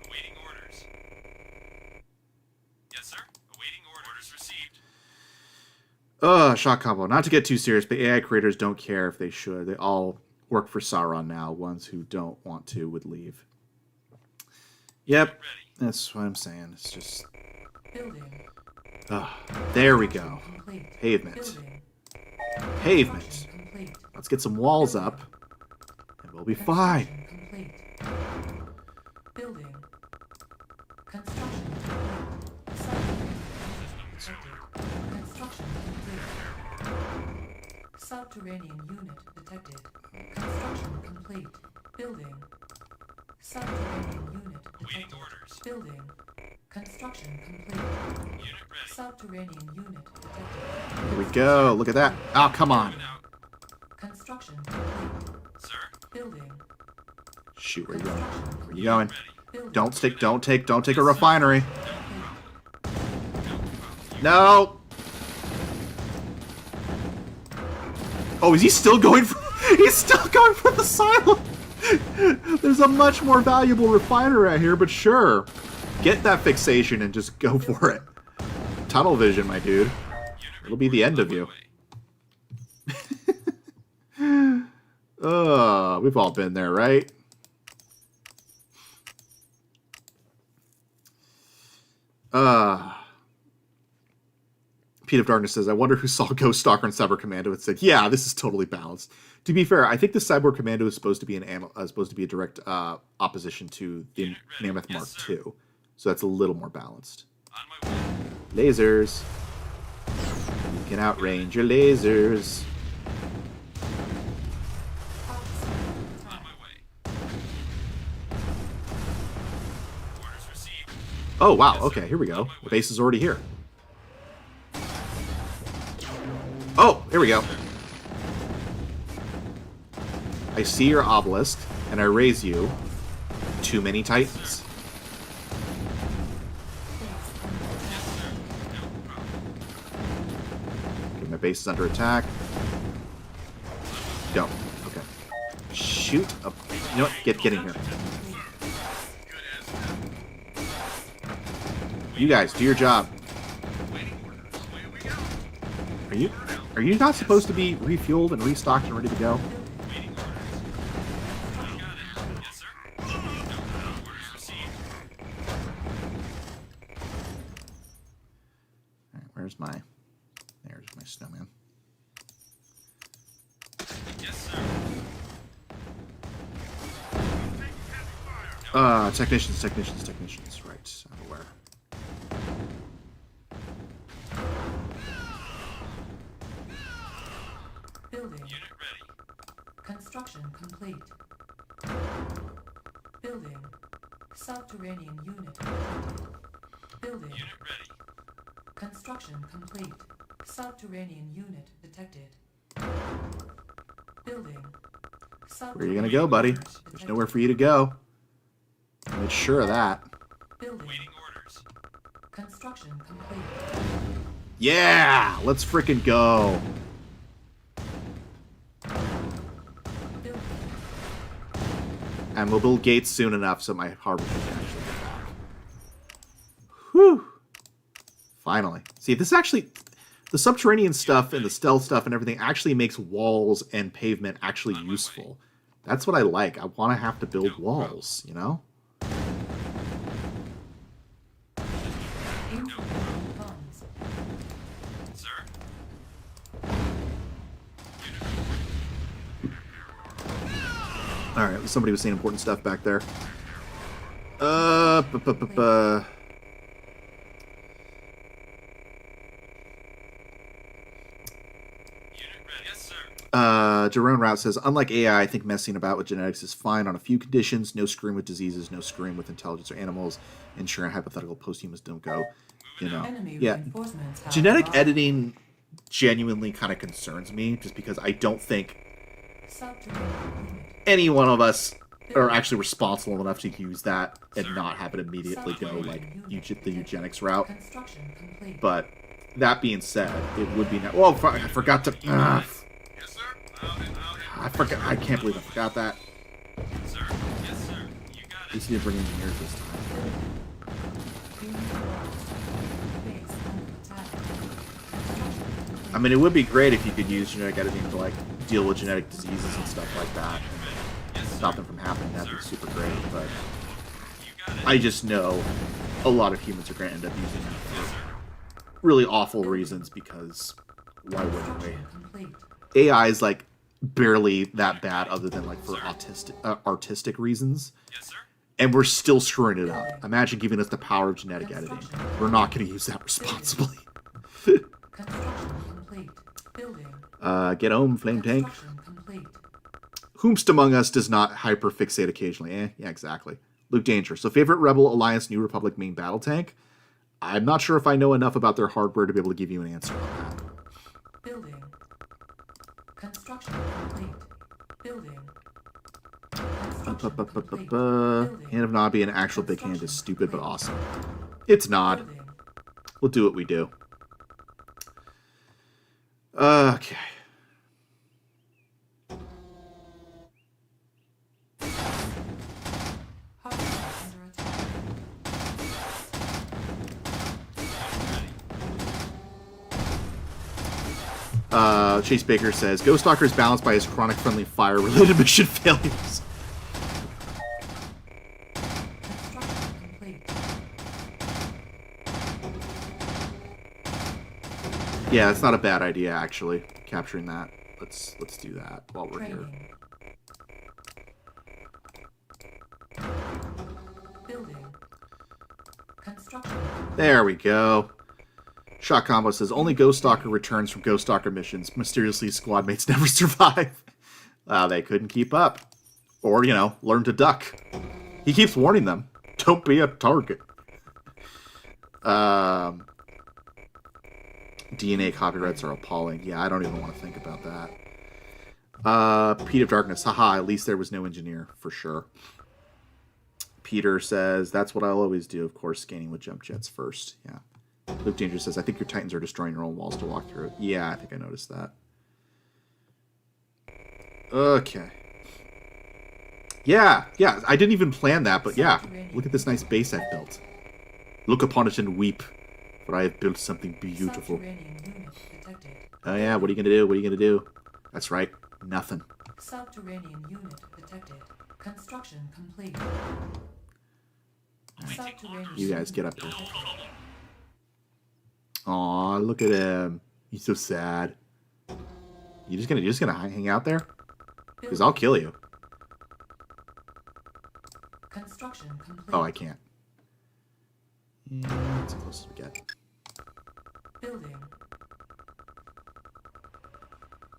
Awaiting orders. Yes, sir. Awaiting orders received. Shock combo. Not to get too serious, but AI creators don't care if they should. They all work for Sauron now. Ones who don't want to would leave. Yep, Ready. that's what I'm saying. It's just... Building. There we go. Complete. Pavement. Building. Pavement. Construction complete. Let's get some walls up, and we'll be fine. Construction complete. Building. Construction complete. Subterranean unit detected. Construction complete. Building. Subterranean unit Awaiting detected. orders. Building. Construction complete. Unit ready. Subterranean unit detected. Here we go. Look at that. Oh, come on. Moving out. Construction complete. Sir. Building. Shoot, where you going? Construction Where complete. you going? Building. Don't take a refinery. Complete. No. Oh, is he still going for... He's still going for the silo. There's a much more valuable refiner out here, but sure. Get that fixation and just go for it. Tunnel vision, my dude. It'll be the end of you. We've all been there, right? Pete of Darkness says, I wonder who saw Ghost Stalker and Cyber Commando and said, yeah, this is totally balanced. To be fair, I think the Cyborg Commando is supposed to be a direct opposition to the Mammoth Mark II. So that's a little more balanced. On my way. Lasers. You can outrange your lasers. On my way. Orders received. Oh, wow. Okay, here we go. The base is already here. Oh, here we go. I see your obelisk, and I raise you. Too many titans. Okay, my base is under attack. Go. Okay. Shoot up. You know what? Get in here. You guys, do your job. Are you not supposed to be refueled and restocked and ready to go? Yes, sir. Orders received. Alright, there's my snowman. Yes, sir. Technicians. Right, I'm aware. Building. Unit ready. Construction complete. Building. Subterranean unit detected. Building. Unit ready. Construction complete. Subterranean unit detected. Building. Where are you gonna go, buddy? There's nowhere for you to go. Make sure of that. Building. Waiting orders. Construction complete. Yeah! Let's frickin' go. Building. And we'll build gates soon enough so my harbor can actually get back. Whew! Finally. See, this actually... The subterranean stuff and the stealth stuff and everything actually makes walls and pavement actually useful. That's what I like. I want to have to build walls, you know? Funds. Sir. Alright, somebody was saying important stuff back there. Jerome Route says, unlike AI, I think messing about with genetics is fine on a few conditions. No screwing with diseases, no screwing with intelligence or animals, ensuring hypothetical posthumans don't go, you know. Enemy Yeah. reinforcements have Genetic arrived. editing genuinely kind of concerns me, just because I don't think Subterranean unit. any one of us are actually responsible enough to use that and not have it immediately go, like, the eugenics route. Construction complete. But that being said, it would be... Oh, I forgot to... Yes, sir. I can't believe I forgot that. Sir. Yes, sir. You got At it. least he didn't bring engineers this time. Unit lost. Base under attack. Construction complete. I mean, it would be great if you could use genetic editing to, like, deal with genetic diseases and stuff like that. And stop them from happening. That'd be super great, but... I just know a lot of humans are going to end up using that for really awful reasons, because why wouldn't we? Complete. AI is, like, barely that bad other than, like, for artistic reasons. Yes, sir. And we're still screwing it up. Imagine giving us the power of genetic editing. We're not going to use that responsibly. Construction complete. Building. Get home, flame tank. Construction complete. Whomst among us does not hyperfixate occasionally? Yeah, exactly. Luke Danger. So favorite Rebel Alliance New Republic main battle tank? I'm not sure if I know enough about their hardware to be able to give you an answer on that. Building. Construction complete. Building. Construction complete. Building. Hand of Nod being an actual big hand is stupid but awesome. It's Nod. Building. We'll do what we do. Okay. Harbor under attack. Chase Baker says, Ghost Stalker is balanced by his chronic friendly fire-related mission failures. Construction complete. Yeah, it's not a bad idea, actually, capturing that. Let's do that while we're here. Training. Building. Construction complete. There we go. Shot Combo says, only Ghost Stalker returns from Ghost Stalker missions. Mysteriously, squad mates never survive. They couldn't keep up. Or, you know, learn to duck. He keeps warning them. Don't be a target. DNA copyrights are appalling. Yeah, I don't even want to think about that. Pete of Darkness. Haha, at least there was no engineer, for sure. Peter says, that's what I'll always do. Of course, scanning with jump jets first. Yeah. Luke Danger says, I think your Titans are destroying your own walls to walk through. Yeah, I think I noticed that. Okay. Yeah, I didn't even plan that, but yeah. Look at this nice base I've built. Look upon it and weep, for I have built something beautiful. Oh yeah, what are you gonna do? What are you gonna do? That's right, nothing. Subterranean unit detected. Construction complete. You guys get up here. Aw, look at him. He's so sad. You just gonna hang out there? Because I'll kill you. Construction complete. Oh, I can't. Yeah, that's as close as we get. Building.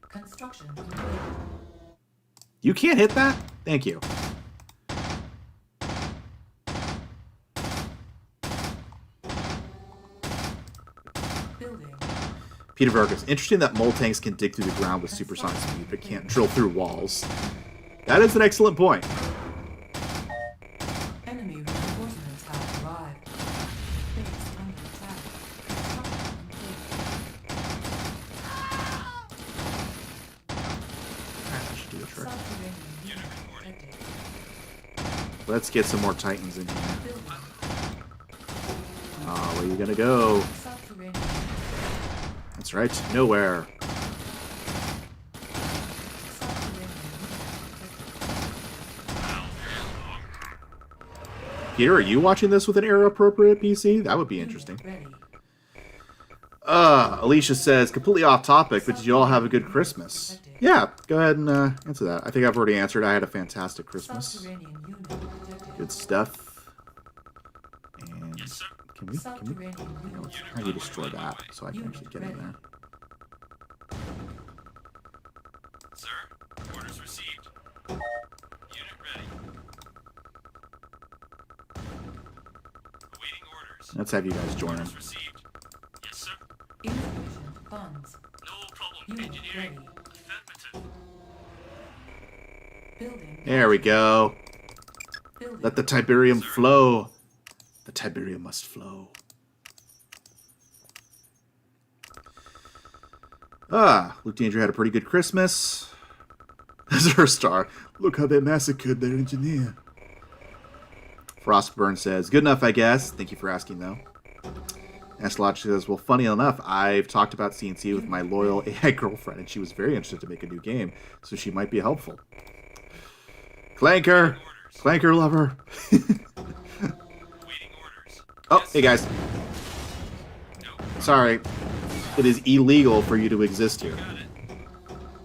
Construction complete. You can't hit that? Thank you. Building. Peter Vargas. Interesting that mole tanks can dig through the ground with supersonic speed, but can't drill through walls. That is an excellent point. Enemy reinforcements have arrived. Base under attack. Construction complete. I should do a trick. Subterranean unit detected. Let's get some more Titans in here. Building. Oh, where are you gonna go? Subterranean. That's right, nowhere. Peter, are you watching this with an era-appropriate PC? That would be interesting. Alicia says, completely off topic, but did you all have a good Christmas? Yeah, go ahead and answer that. I think I've already answered. I had a fantastic Christmas. Good stuff. And can we how do you destroy that so I can actually get in there? Sir, orders received. Unit ready. Awaiting orders. Let's have you guys join him. Orders received. Yes, sir. Insufficient funds. No problem. Unit Engineering. ready. Affirmative. Building. There we go. Building. Let the Tiberium flow. The Tiberium must flow. Luke Danger had a pretty good Christmas. Azure Star. Look how they massacred their engineer. Frostburn says, good enough, I guess. Thank you for asking, though. Astrologic says, well, funny enough, I've talked about CNC with my loyal AI girlfriend, and she was very interested to make a new game, so she might be helpful. Clanker! Clanker lover! Oh, hey guys. Sorry. It is illegal for you to exist here.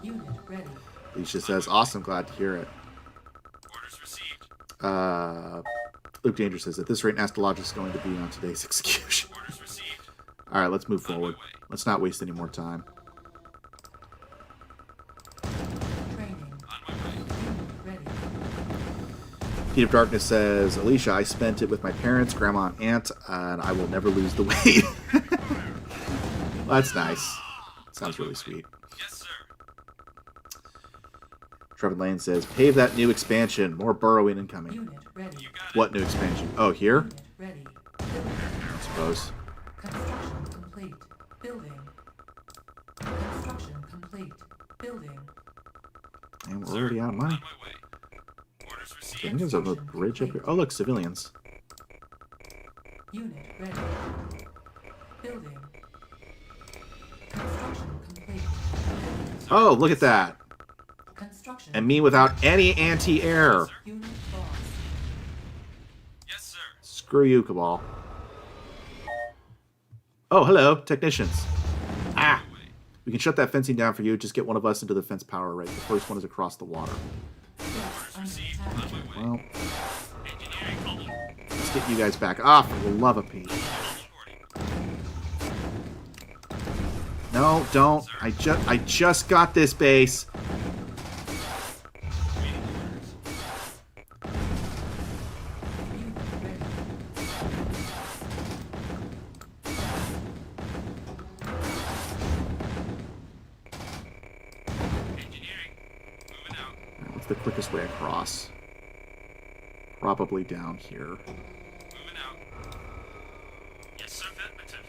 Unit ready. Alicia says, awesome, glad to hear it. Orders received. Luke Danger says, at this rate, Astrologic is going to be on today's execution. Orders received. Alright, let's move forward. Let's not waste any more time. Training. On my way. Unit ready. Pete of Darkness says, Alicia, I spent it with my parents, grandma, and aunt, and I will never lose the weight. Well, that's nice. Sounds really sweet. Yes, sir. Trevor Lane says, pave that new expansion. More burrowing incoming. Unit ready. You got What new expansion? Oh, here? Unit ready. Building. I suppose. Construction complete. Building. Construction complete. Building. And we're already out of money. on my way. Orders I received. think there's a little bridge up here. Oh, look, civilians. Unit ready. Building. Construction complete. Oh, look at that. Construction. And me without any anti-air. Unit lost. Yes, sir. Screw you, Cabal. Oh, hello, technicians. Ah! We can shut that fencing down for you. Just get one of us into the fence power array. The first one is across the water. Base under Received. attack. On my way. Well, Engineering column. let's get you guys back. Ah, for the love of Pete. Orders No, don't. I just got this base. What's the quickest way across? Probably down here. Moving out. Yes, sir. Affirmative.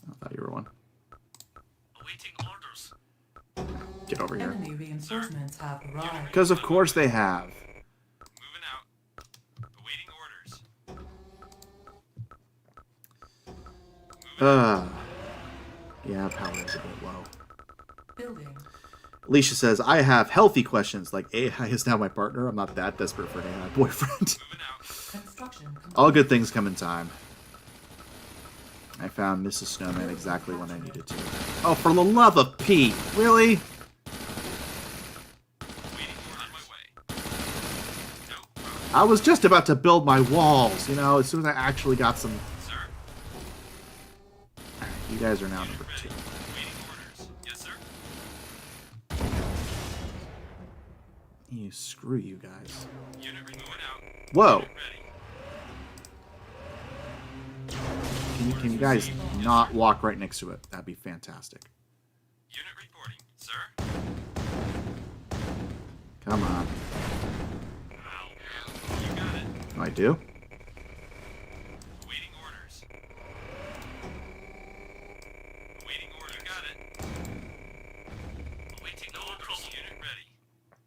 I thought you were one. Awaiting orders. Get over here. Enemy reinforcements have arrived. Because of course they have. Moving out. Awaiting orders. Yeah, power is a bit low. Building. Alicia says, I have healthy questions, like AI is now my partner. I'm not that desperate for an AI boyfriend. Moving out. Construction complete. All good things come in time. I found Mrs. Snowman exactly when I needed to. Oh, for the love of Pete. Really? Waiting on my way. Nope. I was just about to build my walls, you know, as soon as I actually got some... Sir. Alright, you guys are now number 2. Waiting orders. Yes, sir. You screw you guys. Unit moving out. Whoa! Ready. Can you guys not walk right next to it? That'd be fantastic. Unit reporting. Sir. Come on. Ow. You got it. I do? Awaiting orders. Awaiting orders. You got it. Awaiting orders. Unit ready.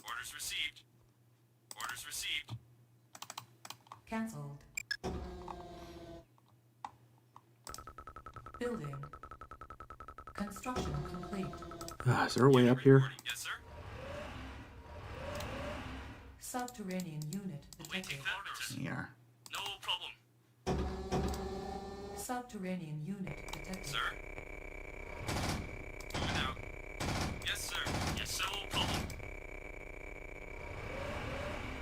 Orders received. Orders received. Cancelled. Building. Construction complete. Is there a way up here? Reporting. Yes, sir. Subterranean unit Awaiting detected. orders. Yeah. No problem. Subterranean unit detected. Sir. Moving out. Yes, sir. Yes, sir. No problem.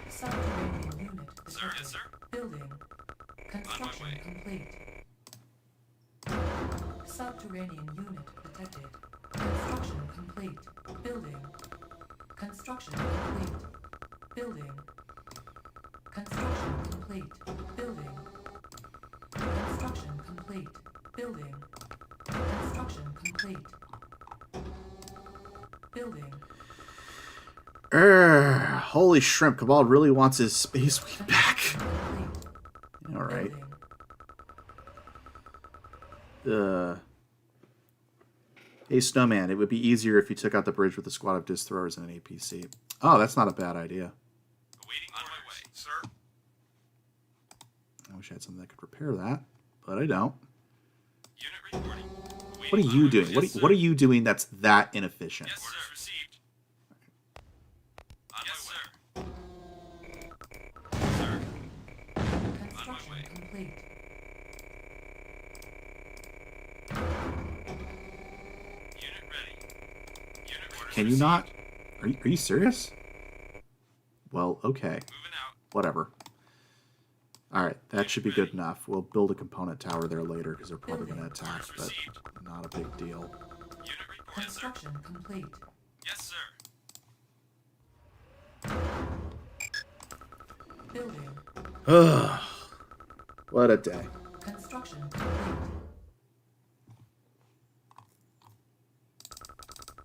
Subterranean unit detected. Sir, yes, sir. Building. Construction way. complete. Subterranean unit detected. Construction complete. Building. Construction complete. Building. Construction complete. Building. Construction complete. Building. Construction complete. Building. Holy shrimp. Cabal really wants his space wing back. Complete. Alright. Building. Hey, Snowman, it would be easier if you took out the bridge with a squad of disc throwers and an APC. Oh, that's not a bad idea. Awaiting on my way, sir. I wish I had something that could repair that, but I don't. Unit reporting. What are you doing? What are you doing that's that inefficient? Yes, orders received. On yes, my way. Sir. Construction complete. Unit ready. Unit orders Can you received. not? Are you serious? Well, okay. Moving out. Whatever. Alright, that should be good enough. We'll build a component tower there later because they're probably going to attack, but not a big deal. Unit report. Yes, sir. Construction complete. Yes, sir. Building. Ugh. What a day. Construction complete.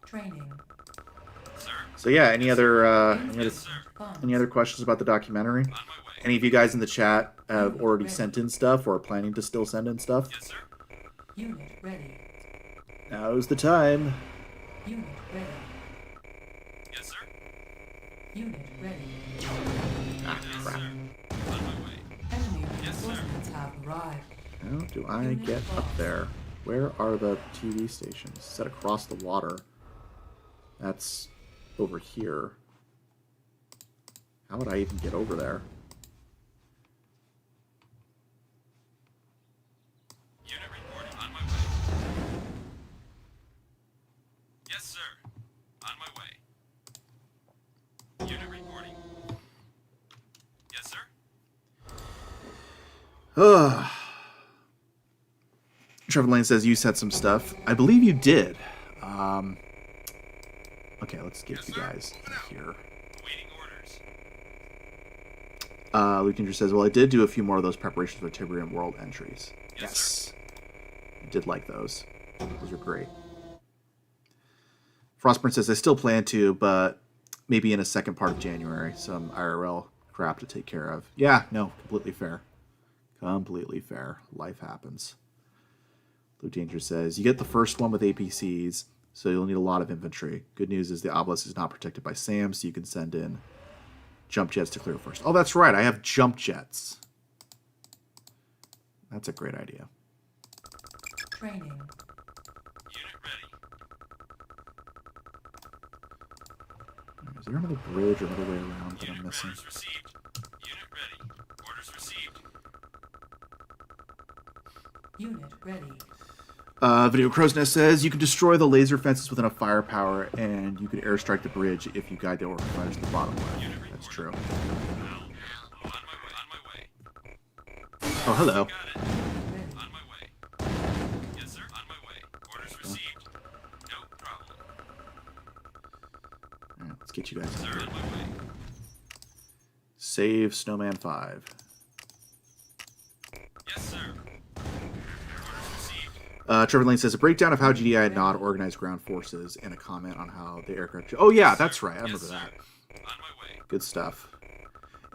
Training. Sir. So yeah, any other Yes, sir. Funds. any other questions about the documentary? On my way. Any of you guys in the chat have already sent in stuff or are planning to still send in stuff? Yes, sir. Unit ready. Now's the time. Unit ready. Yes, sir. Unit ready. Ah, Yes, crap. sir. On my way. Enemy Yes, sir. reinforcements have arrived. How do I get up there? Where are the TV stations? Set across the water. That's over here. How would I even get over there? Unit reporting. On my way. Yes, sir. On my way. Unit reporting. Yes, sir. Trevor Lane says you said some stuff. I believe you did. Okay, let's get you guys here. Awaiting orders. Luke Danger says, well, I did do a few more of those preparations for Tiberian World entries. Yes. I did like those. Those are great. Frostburn says, I still plan to, but maybe in a second part of January. Some IRL crap to take care of. Yeah, no, completely fair. Completely fair. Life happens. Luke Danger says, you get the first one with APCs, so you'll need a lot of infantry. Good news is the obelisk is not protected by SAM, so you can send in jump jets to clear first. Oh, that's right. I have jump jets. That's a great idea. Training. Unit ready. Is there another bridge or another way around that I'm Unit missing? orders received. Unit ready. Orders received. Unit ready. Video Crow's Nest says you can destroy the laser fences with enough firepower, and you can airstrike the bridge if you guide the orc fighters to the bottom left. That's true. On my way. Oh, hello. Got it. On my way. Yes, sir. On my way. Orders received. No problem. All right, let's get you guys in Sir, here. on my way. Save Snowman 5. Yes, sir. Orders received. Trevor Lane says a breakdown of how GDI and NOD organize ground forces and a comment on how the aircraft. Oh yeah, that's right. I remember that. On my way. Good stuff.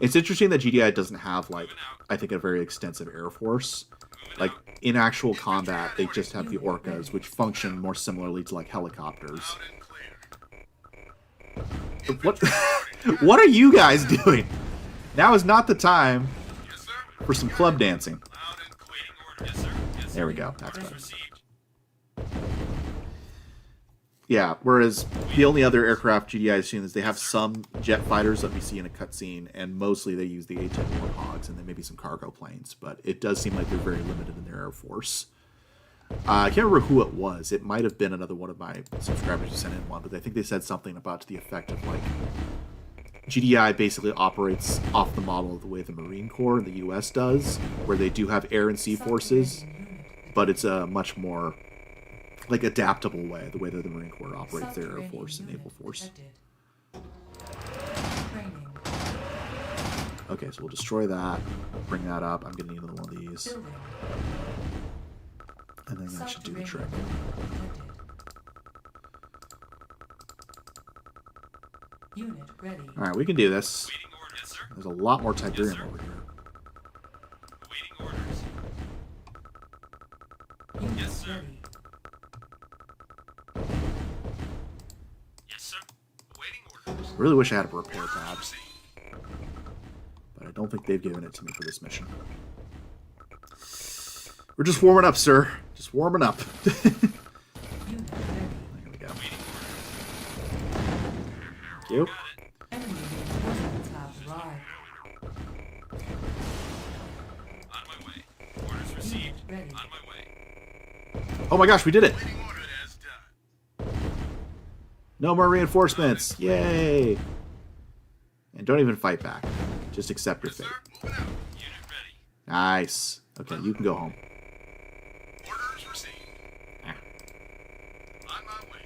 It's interesting that GDI doesn't have like I think a very extensive air force. Like in actual combat, they just have the orcas, which function more similarly to like helicopters. What? What are you guys doing? Now is not the time for some club dancing. Loud and clear. Waiting order. Yes, sir. Yes, sir. There we go. That's Orders better. received. Yeah, whereas the only other aircraft GDI has seen is they have some jet fighters that we see in a cutscene, and mostly they use the A-10 Warthogs and then maybe some cargo planes, but it does seem like they're very limited in their air force. I can't remember who it was. It might have been another one of my subscribers who sent in one, but I think they said something about to the effect of like GDI basically operates off the model of the way the Marine Corps in the US does, where they do have air and sea forces, but it's a much more like adaptable way, the way that the Marine Corps operates their air force and naval force. Training. Okay, so we'll destroy that, bring that up. I'm gonna need another one of these, Building. and then that should do the trick. Unit ready. All right, we can do this. Waiting order. Yes, sir. There's a lot more Tiberium sir. over here. Waiting orders. Unit Yes, sir. ready. Yes, sir. Waiting orders. I really wish I had a repair pad, but I don't think they've given it to me for this mission. We're just warming up, sir. Just warming up. Unit ready. There we go. Waiting Thank you. Got it. Enemy reinforcements have arrived. On my way. Orders received. Ready. On my way. Oh my gosh, we did it! Waiting order as done. No more reinforcements! Yay! And don't even fight back. Just accept your fate. Sir, moving out. Unit ready. Nice. Okay, you can go home. Orders received. Ah. On my way.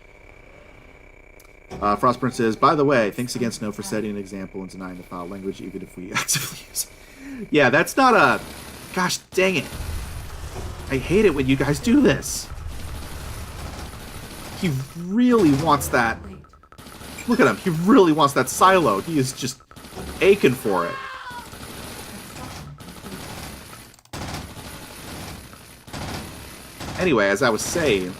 Frostburn says, by the way, thanks again, Snow, for setting an example and denying the file language, even if we actively use it. Yeah, that's not a... Gosh dang it. I hate it when you guys do this. He really wants that... Complete. Look at him. He really wants that silo. He is just aching for it. Anyway, as I was saying,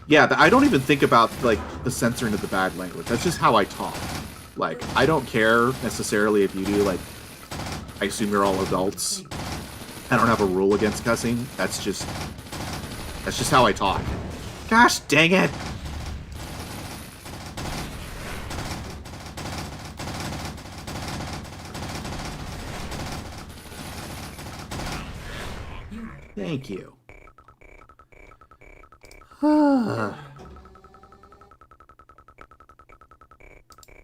yeah, I don't even think about like the censoring of the bad language. That's just how I talk. Like, I don't care necessarily if you do. Like, I assume you're all adults. I don't have a rule against cussing. That's just how I talk. Gosh dang it! Thank you.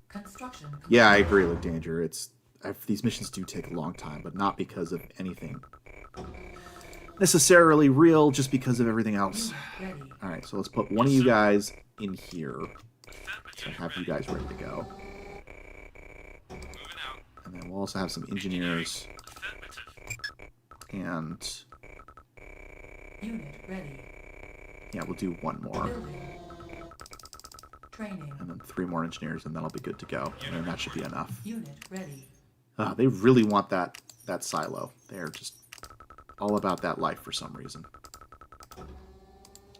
Construction. Yeah, I agree with Danger. These missions do take a long time, but not because of anything necessarily real just because of everything else. Ready. All right, so let's put one of you guys in here. So have you guys ready to go. Moving out. And then we'll also have some engineers Affirmative. and Unit ready. yeah, we'll do one more. Building. Training. And then 3 more engineers, and that'll be good to go. And then that should be enough. Unit ready. They really want that silo. They're just all about that life for some reason.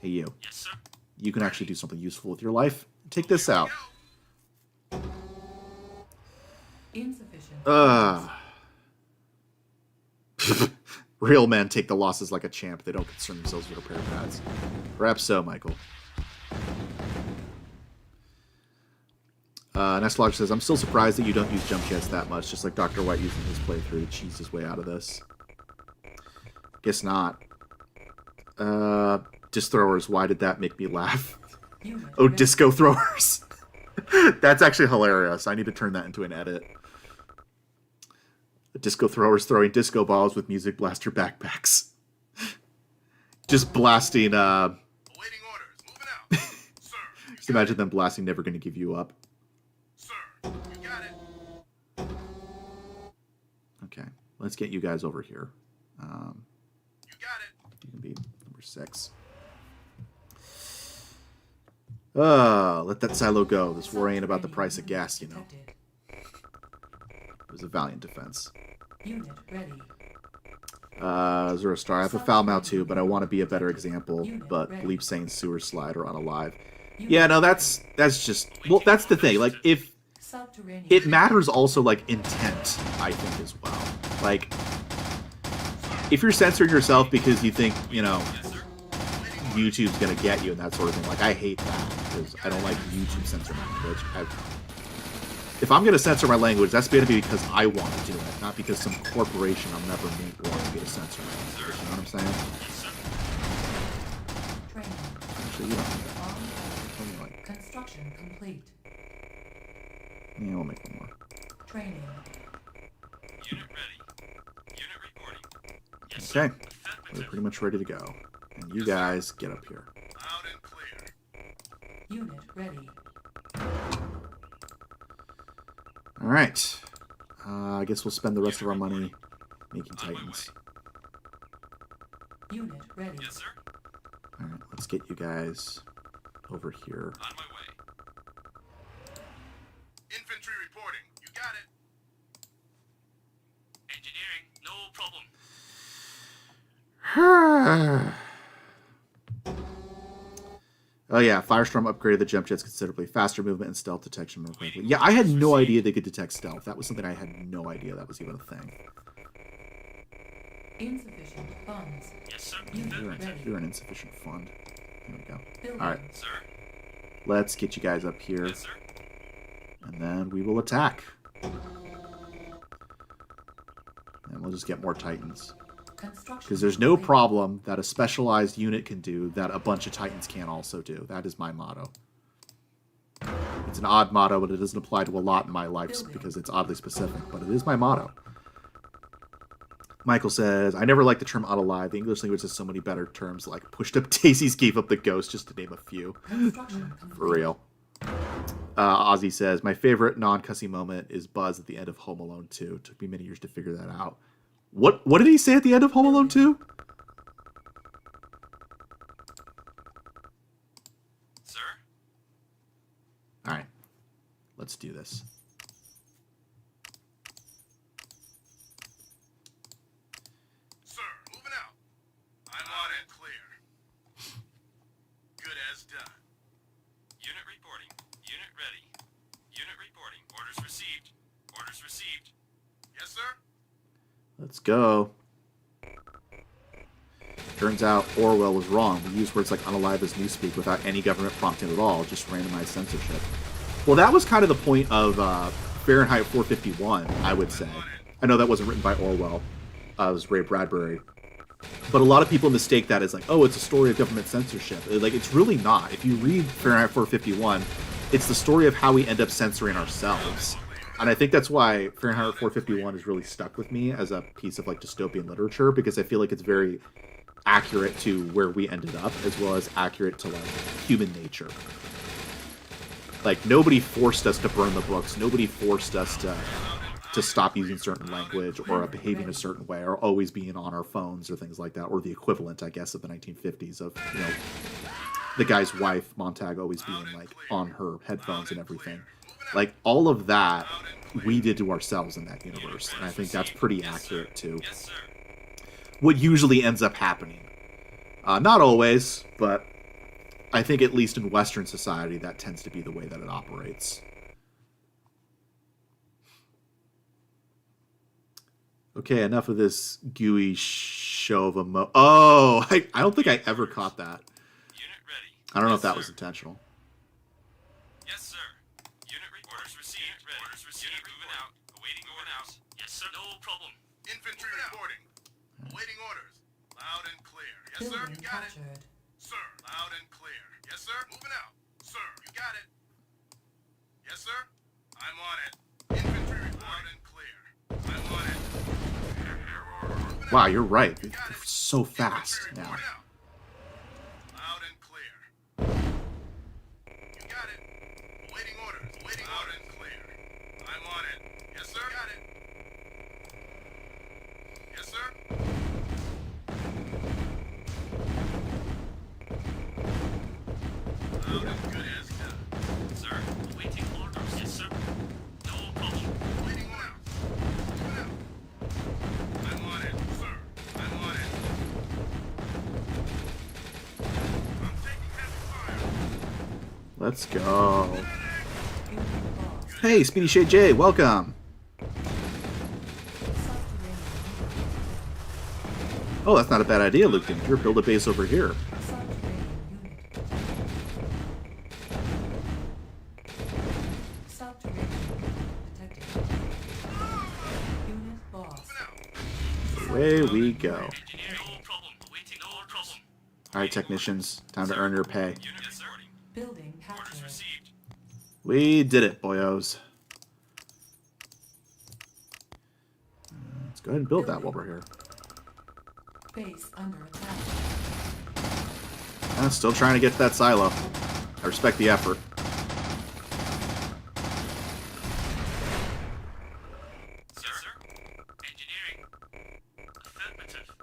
Hey, you. Yes, sir. You can actually do something useful with your life. Take this out. Insufficient. Real men take the losses like a champ. They don't concern themselves with repair pads. Perhaps so, Michael. Nestlodge says, I'm still surprised that you don't use jump jets that much, just like Dr. White using his playthrough to cheese his way out of this. Guess not. Disc throwers, why did that make me laugh? Unit Oh, ready. disco throwers. That's actually hilarious. I need to turn that into an edit. Disco throwers throwing disco balls with music blaster backpacks. Just blasting, Awaiting orders. Moving out. Sir. just imagine them blasting Never Gonna Give You Up. Sir. You got it. Okay, let's get you guys over here. You got it. You can be number 6. Let that silo go. This war ain't about the price of gas, you know. Detected. It was a valiant defense. Unit ready. Zero Star, I have a foul mouth too, but I want to be a better example. But Bleep saying sewer slide or unalive. Yeah, no, that's just... Well, that's the thing. Like, if... Subterranean. It matters also, like, intent, I think, as well. Like, if you're censoring yourself because you think, you know, YouTube's gonna get you and that sort of thing, like, I hate that, because I don't like YouTube censoring my language. If I'm gonna censor my language, that's gonna be because I want to do it, not because some corporation I'll never meet wants me to censor my language. You know what I'm saying? Training. Actually, you don't need that. Only like, Construction complete. yeah, we'll make one more. Training. Unit ready. Unit reporting. Yes, sir. Okay, we're pretty much ready to go. And you guys get up here. Loud and clear. Unit ready. All right. I guess we'll spend the rest of our money making Titans. Unit ready. Yes, sir. All right, let's get you guys over here. On my way. Infantry reporting. You got it. Engineering, no problem. Oh yeah, Firestorm upgraded the jump jets considerably. Faster movement and stealth detection more quickly. Yeah, I had no idea they could detect stealth. That was something I had no idea that was even a thing. Insufficient funds. Yes, sir. Unit ready. You're an insufficient fund. There we go. Building. All right, Sir. let's get you guys up here, Yes, sir. and then we will attack. And we'll just get more Titans. Construction Because there's no complete. problem that a specialized unit can do that a bunch of Titans can't also do. That is my motto. It's an odd motto, but it doesn't apply to a lot in my life because it's oddly specific, but it is my motto. Michael says, I never liked the term unalive. The English language has so many better terms like pushed up daisies, gave up the ghost, just to name a few. Construction complete. For real. Aussie says, my favorite non-cussy moment is Buzz at the end of Home Alone 2. It took me many years to figure that out. What did he say at the end of Home Alone 2? Sir. Alright. Let's do this. Sir, moving out. I'm loud and clear. Good as done. Unit reporting. Unit ready. Unit reporting. Orders received. Orders received. Yes, sir. Let's go. Turns out Orwell was wrong. We use words like unalive as newspeak without any government prompting at all, just randomized censorship. Well, that was kind of the point of Fahrenheit 451, I would say. I know that wasn't written by Orwell. It was Ray Bradbury. But a lot of people mistake that as like, oh, it's a story of government censorship. Like, it's really not. If you read Fahrenheit 451, it's the story of how we end up censoring ourselves. And I think that's why Fahrenheit 451 has really stuck with me as a piece of like dystopian literature, because I feel like it's very accurate to where we ended up, as well as accurate to, like, human nature. Like, nobody forced us to burn the books. Nobody forced us to stop using certain language or behaving a certain way or always being on our phones or things like that, or the equivalent, I guess, of the 1950s of, you know, the guy's wife, Montag, always being, like, on her headphones and everything. Like, all of that we did to ourselves in that universe. And I think that's pretty accurate to what usually ends up happening. Not always, but I think at least in Western society, that tends to be the way that it operates. Okay, enough of this gooey show of Oh, I don't think I ever caught that. Unit ready. I don't know if that was intentional. Yes, sir. Unit orders received. Unit ready. Orders received. Unit moving out. Awaiting going out. Yes, sir. No problem. Infantry reporting. Awaiting orders. Loud and clear. Yes, sir. Building You got it. captured. Sir. Loud and clear. Yes, sir. Moving out. Sir. You got it. Yes, sir. I'm on it. Infantry reporting. Loud and clear. I'm on it. Wow, you're right. They're so fast now. Loud and clear. You got it. Awaiting orders. Waiting loud and clear. I'm on it. Yes, sir. Got it. Yes, sir. Loud and good as done. Sir, awaiting orders. Yes, sir. No problem. Waiting orders. Moving out. I'm on it, sir. I'm on it. I'm taking heavy fire. Let's go. Hey, Speedy Shade J, welcome. Oh, that's not a bad idea, Luke. You're build a base over here. Away we go. No problem. Awaiting no problem. Alright, technicians, time to earn your pay. Unit yes, sir. Building Orders captured. received. We did it, boyos. Let's go ahead and build that while we're here. Base under attack. Still trying to get to that silo. I respect the effort. Yes, sir. Engineering. Affirmative.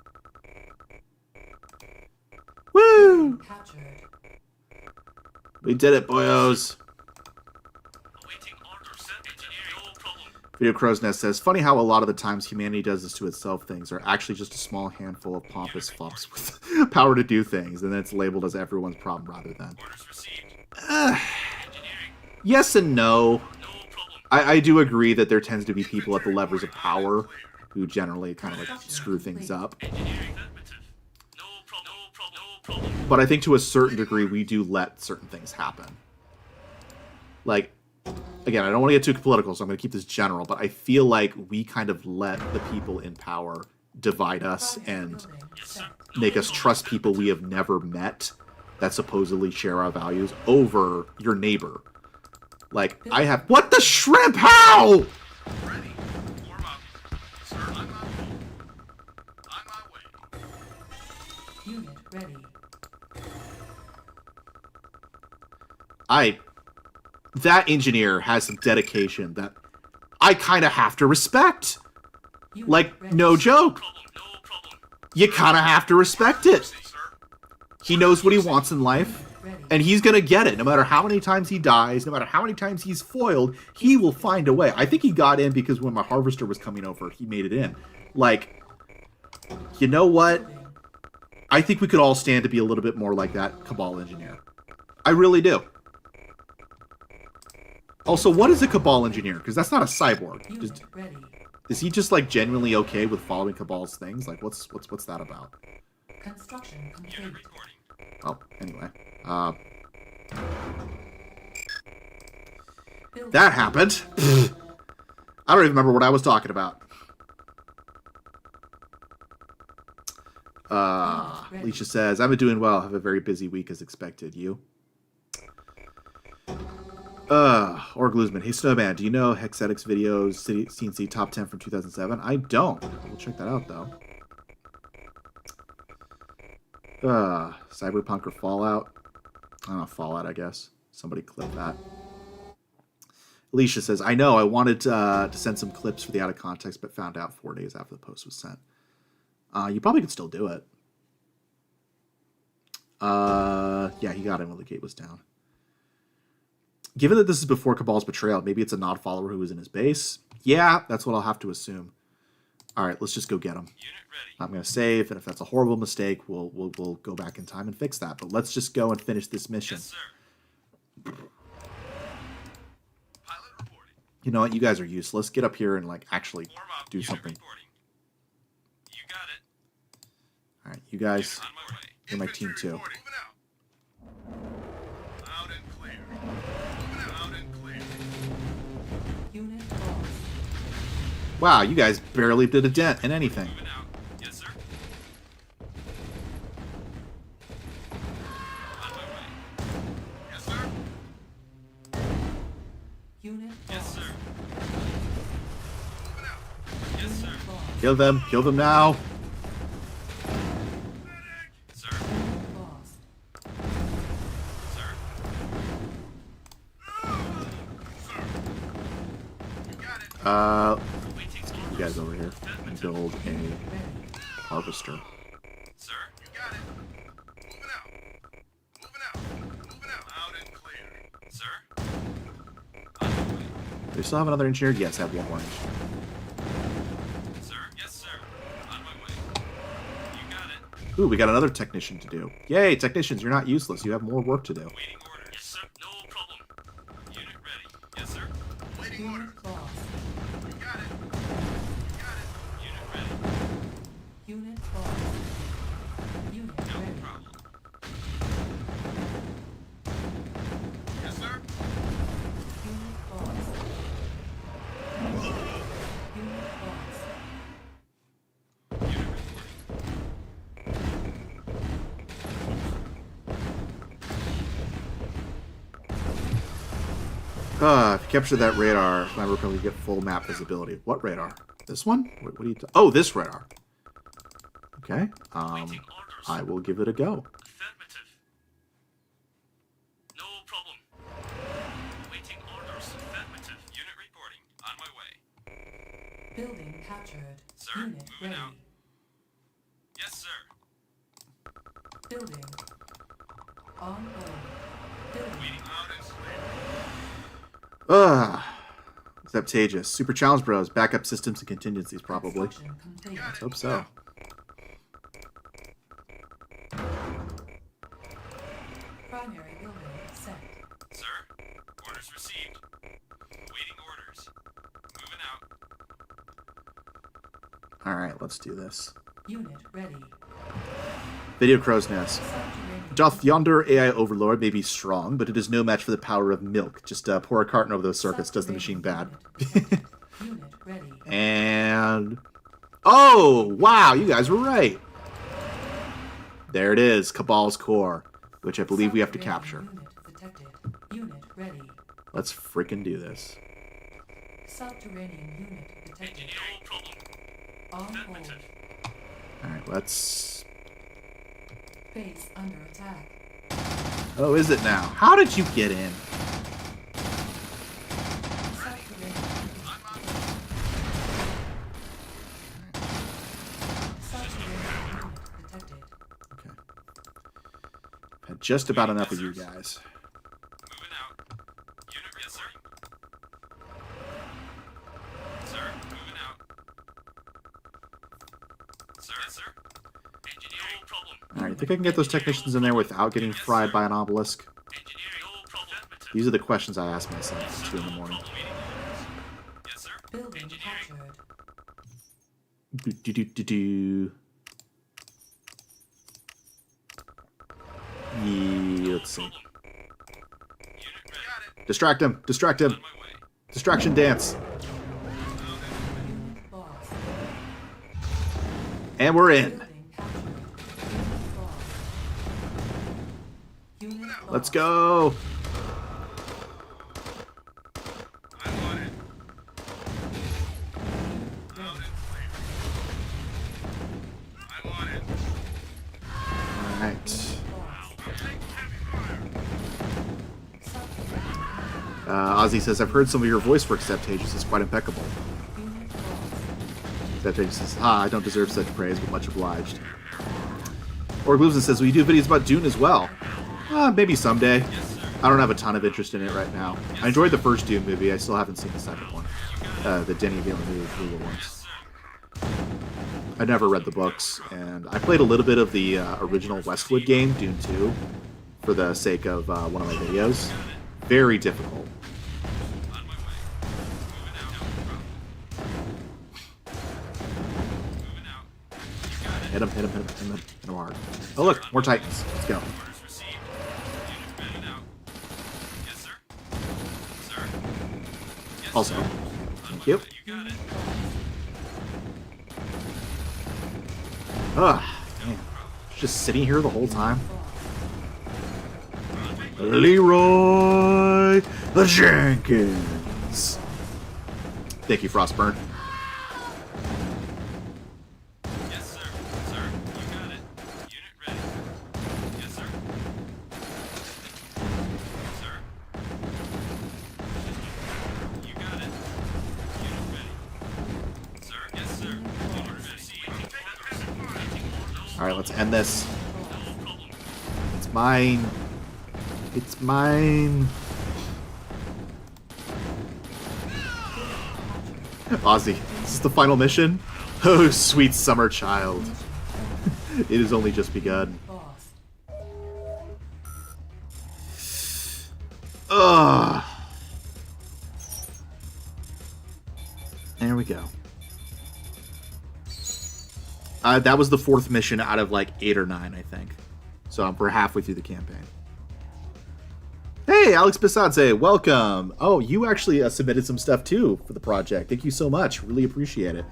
Woo! Captured. We did it, boyos. Awaiting orders, sir. Engineering. No problem. Video Crow's Nest says, funny how a lot of the times humanity does this to itself. Things are actually just a small handful of pompous flops with power to do things, and then it's labeled as everyone's problem rather than. Orders received. Engineering. Yes and no. No problem. I do agree that there tends to be people at the levers of power who generally kind of like screw things up. Engineering. Affirmative. No problem. No problem. No problem. But I think to a certain degree we do let certain things happen. Like, again, I don't want to get too political, so I'm going to keep this general, but I feel like we kind of let the people in power divide us and make us trust people we have never met that supposedly share our values over your neighbor. Like, I have... What the shrimp? How? Ready. Warm up. Sir, I'm on hold. On my way. Unit ready. That engineer has some dedication that I kind of have to respect. Unit Like, ready. no joke. Problem. No problem. You kind of have to respect it. Sir. He knows what he wants in life, Ready. and he's going to get it. No matter how many times he dies, no matter how many times he's foiled, he will find a way. I think he got in because when my harvester was coming over, he made it in. Like, you know what? I think we could all stand to be a little bit more like that Cabal engineer. I really do. Also, what is a Cabal engineer? Because that's not a cyborg. Unit ready. Is he just like genuinely okay with following Cabal's things? Like, what's that about? Construction complete. Unit reporting. Oh, anyway. Building That happened. I don't even remember what I was talking about. Alicia says, I'm doing well. Have a very busy week as expected. You? Org Luzman. Hey, Snowman, do you know Hexetics videos, CNC Top 10 from 2007? I don't. We'll check that out, though. Cyberpunk or Fallout? I don't know, Fallout, I guess. Somebody clip that. Alicia says, I know, I wanted to send some clips for the out of context, but found out 4 days after the post was sent. You probably could still do it. Yeah, he got in when the gate was down. Given that this is before Cabal's betrayal, maybe it's a non-follower who was in his base. Yeah, that's what I'll have to assume. All right, let's just go get him. I'm going to save, and if that's a horrible mistake, we'll go back in time and fix that. But let's just go and finish this mission. Yes, sir. Pilot reporting. You know what? You guys are useless. Get up here and like actually Warm up. do Unit something. reporting. You got it. All right, you guys, On my way. you're my team Infantry too. reporting. Moving out. Loud and clear. Moving out. Loud and clear. Unit lost. Wow, you guys barely did a dent in anything. Moving out. Yes, sir. On my way. Yes, sir. Unit Yes, lost. sir. Moving out. Yes, sir. Lost. Kill them now. Sir. Lost. Sir. Sir. You got it. Awaiting You guys over here and build a Ready. harvester. Sir. You got it. Moving out. Moving out. Moving out. Loud and clear. Sir. On my way. Do we still have another engineer? Yes, I have one more engineer. Sir. Yes, sir. On my way. You got it. Ooh, we got another technician to do. Yay, technicians, you're not useless. You have more work to do. Waiting orders. Yes, sir. No problem. Unit ready. Yes, sir. Waiting orders. Unit lost. You got it. You got it. Unit ready. Unit lost. Unit No ready. problem. Yes, sir. Unit lost. Unit lost. Unit reporting. If you capture that radar, my work will get full map visibility. What radar? This one? What are you? Oh, this radar. Okay. Waiting orders. I will give it a go. Affirmative. No problem. Waiting orders. Affirmative. Unit reporting. On my way. Building captured. Sir, Unit moving ready. out. Yes, sir. Building. On board. Building. Waiting orders. Septagus. Super Challenge Bros. Backup systems and contingencies, probably. Construction complete. Let's hope so. Primary building set. Sir, orders received. Waiting orders. Moving out. Alright, let's do this. Unit ready. Video Crow's Nest. Subterranean. Doth yonder AI overlord may be strong, but it is no match for the power of milk. Just pour a carton over those circuits, does the machine bad. Unit ready. And... oh, wow, you guys were right. There it is, Cabal's core, which I believe we have to capture. Unit detected. Unit ready. Let's freaking do this. Subterranean unit detected. Engineering problem. On board. Affirmative. Alright, let's... Base under attack. oh, is it now? How did you get in? Subterranean unit detected. Okay. Had just about enough of you guys. Moving out. Unit yes, sir. Sir, moving out. Sir, yes, sir. Engineering problem. Alright, you think I can get those technicians in there without getting fried by an obelisk? Engineering problem. Affirmative. These are the questions I ask myself at 2 in the morning. Waiting orders. Yes, sir. Building Engineering. captured. Do-do-do-do-do. Yeah, let's see. Problem. Unit ready. Distract him! Distract him! On my way. Distraction dance! Unit lost. And we're in. Building captured. Unit lost. Unit lost. Let's go! I'm on it. Loud and clear. I'm on it. Alright. Aussie says, I've heard some of your voice work, Septages. It's quite impeccable. Septages says, I don't deserve such praise, but much obliged. Orglusen says, will you do videos about Dune as well? Maybe someday. I don't have a ton of interest in it right now. I enjoyed the first Dune movie. I still haven't seen the second one. The Denny Villeneuve ones. I never read the books, and I played a little bit of the original Westwood game, Dune 2, for the sake of one of my videos. Very difficult. Hit him hard. Oh look, more Titans. Let's go. Also, thank you. Man. Just sitting here the whole time. Leroy Jenkins. Thank you, Frostburn. Yes, sir. Sir, you got it. Unit ready. Yes, sir. Sir. You got it. Unit ready. Sir, yes, sir. Orders received. Alright, let's end this. It's mine. It's mine. Aussie, this is the final mission? Oh, sweet summer child. It has only just begun. Ugh. There we go. That was the 4th mission out of like 8 or 9, I think. So we're halfway through the campaign. Hey, Alex Pisadze, welcome. Oh, you actually submitted some stuff too for the project. Thank you so much. Really appreciate it.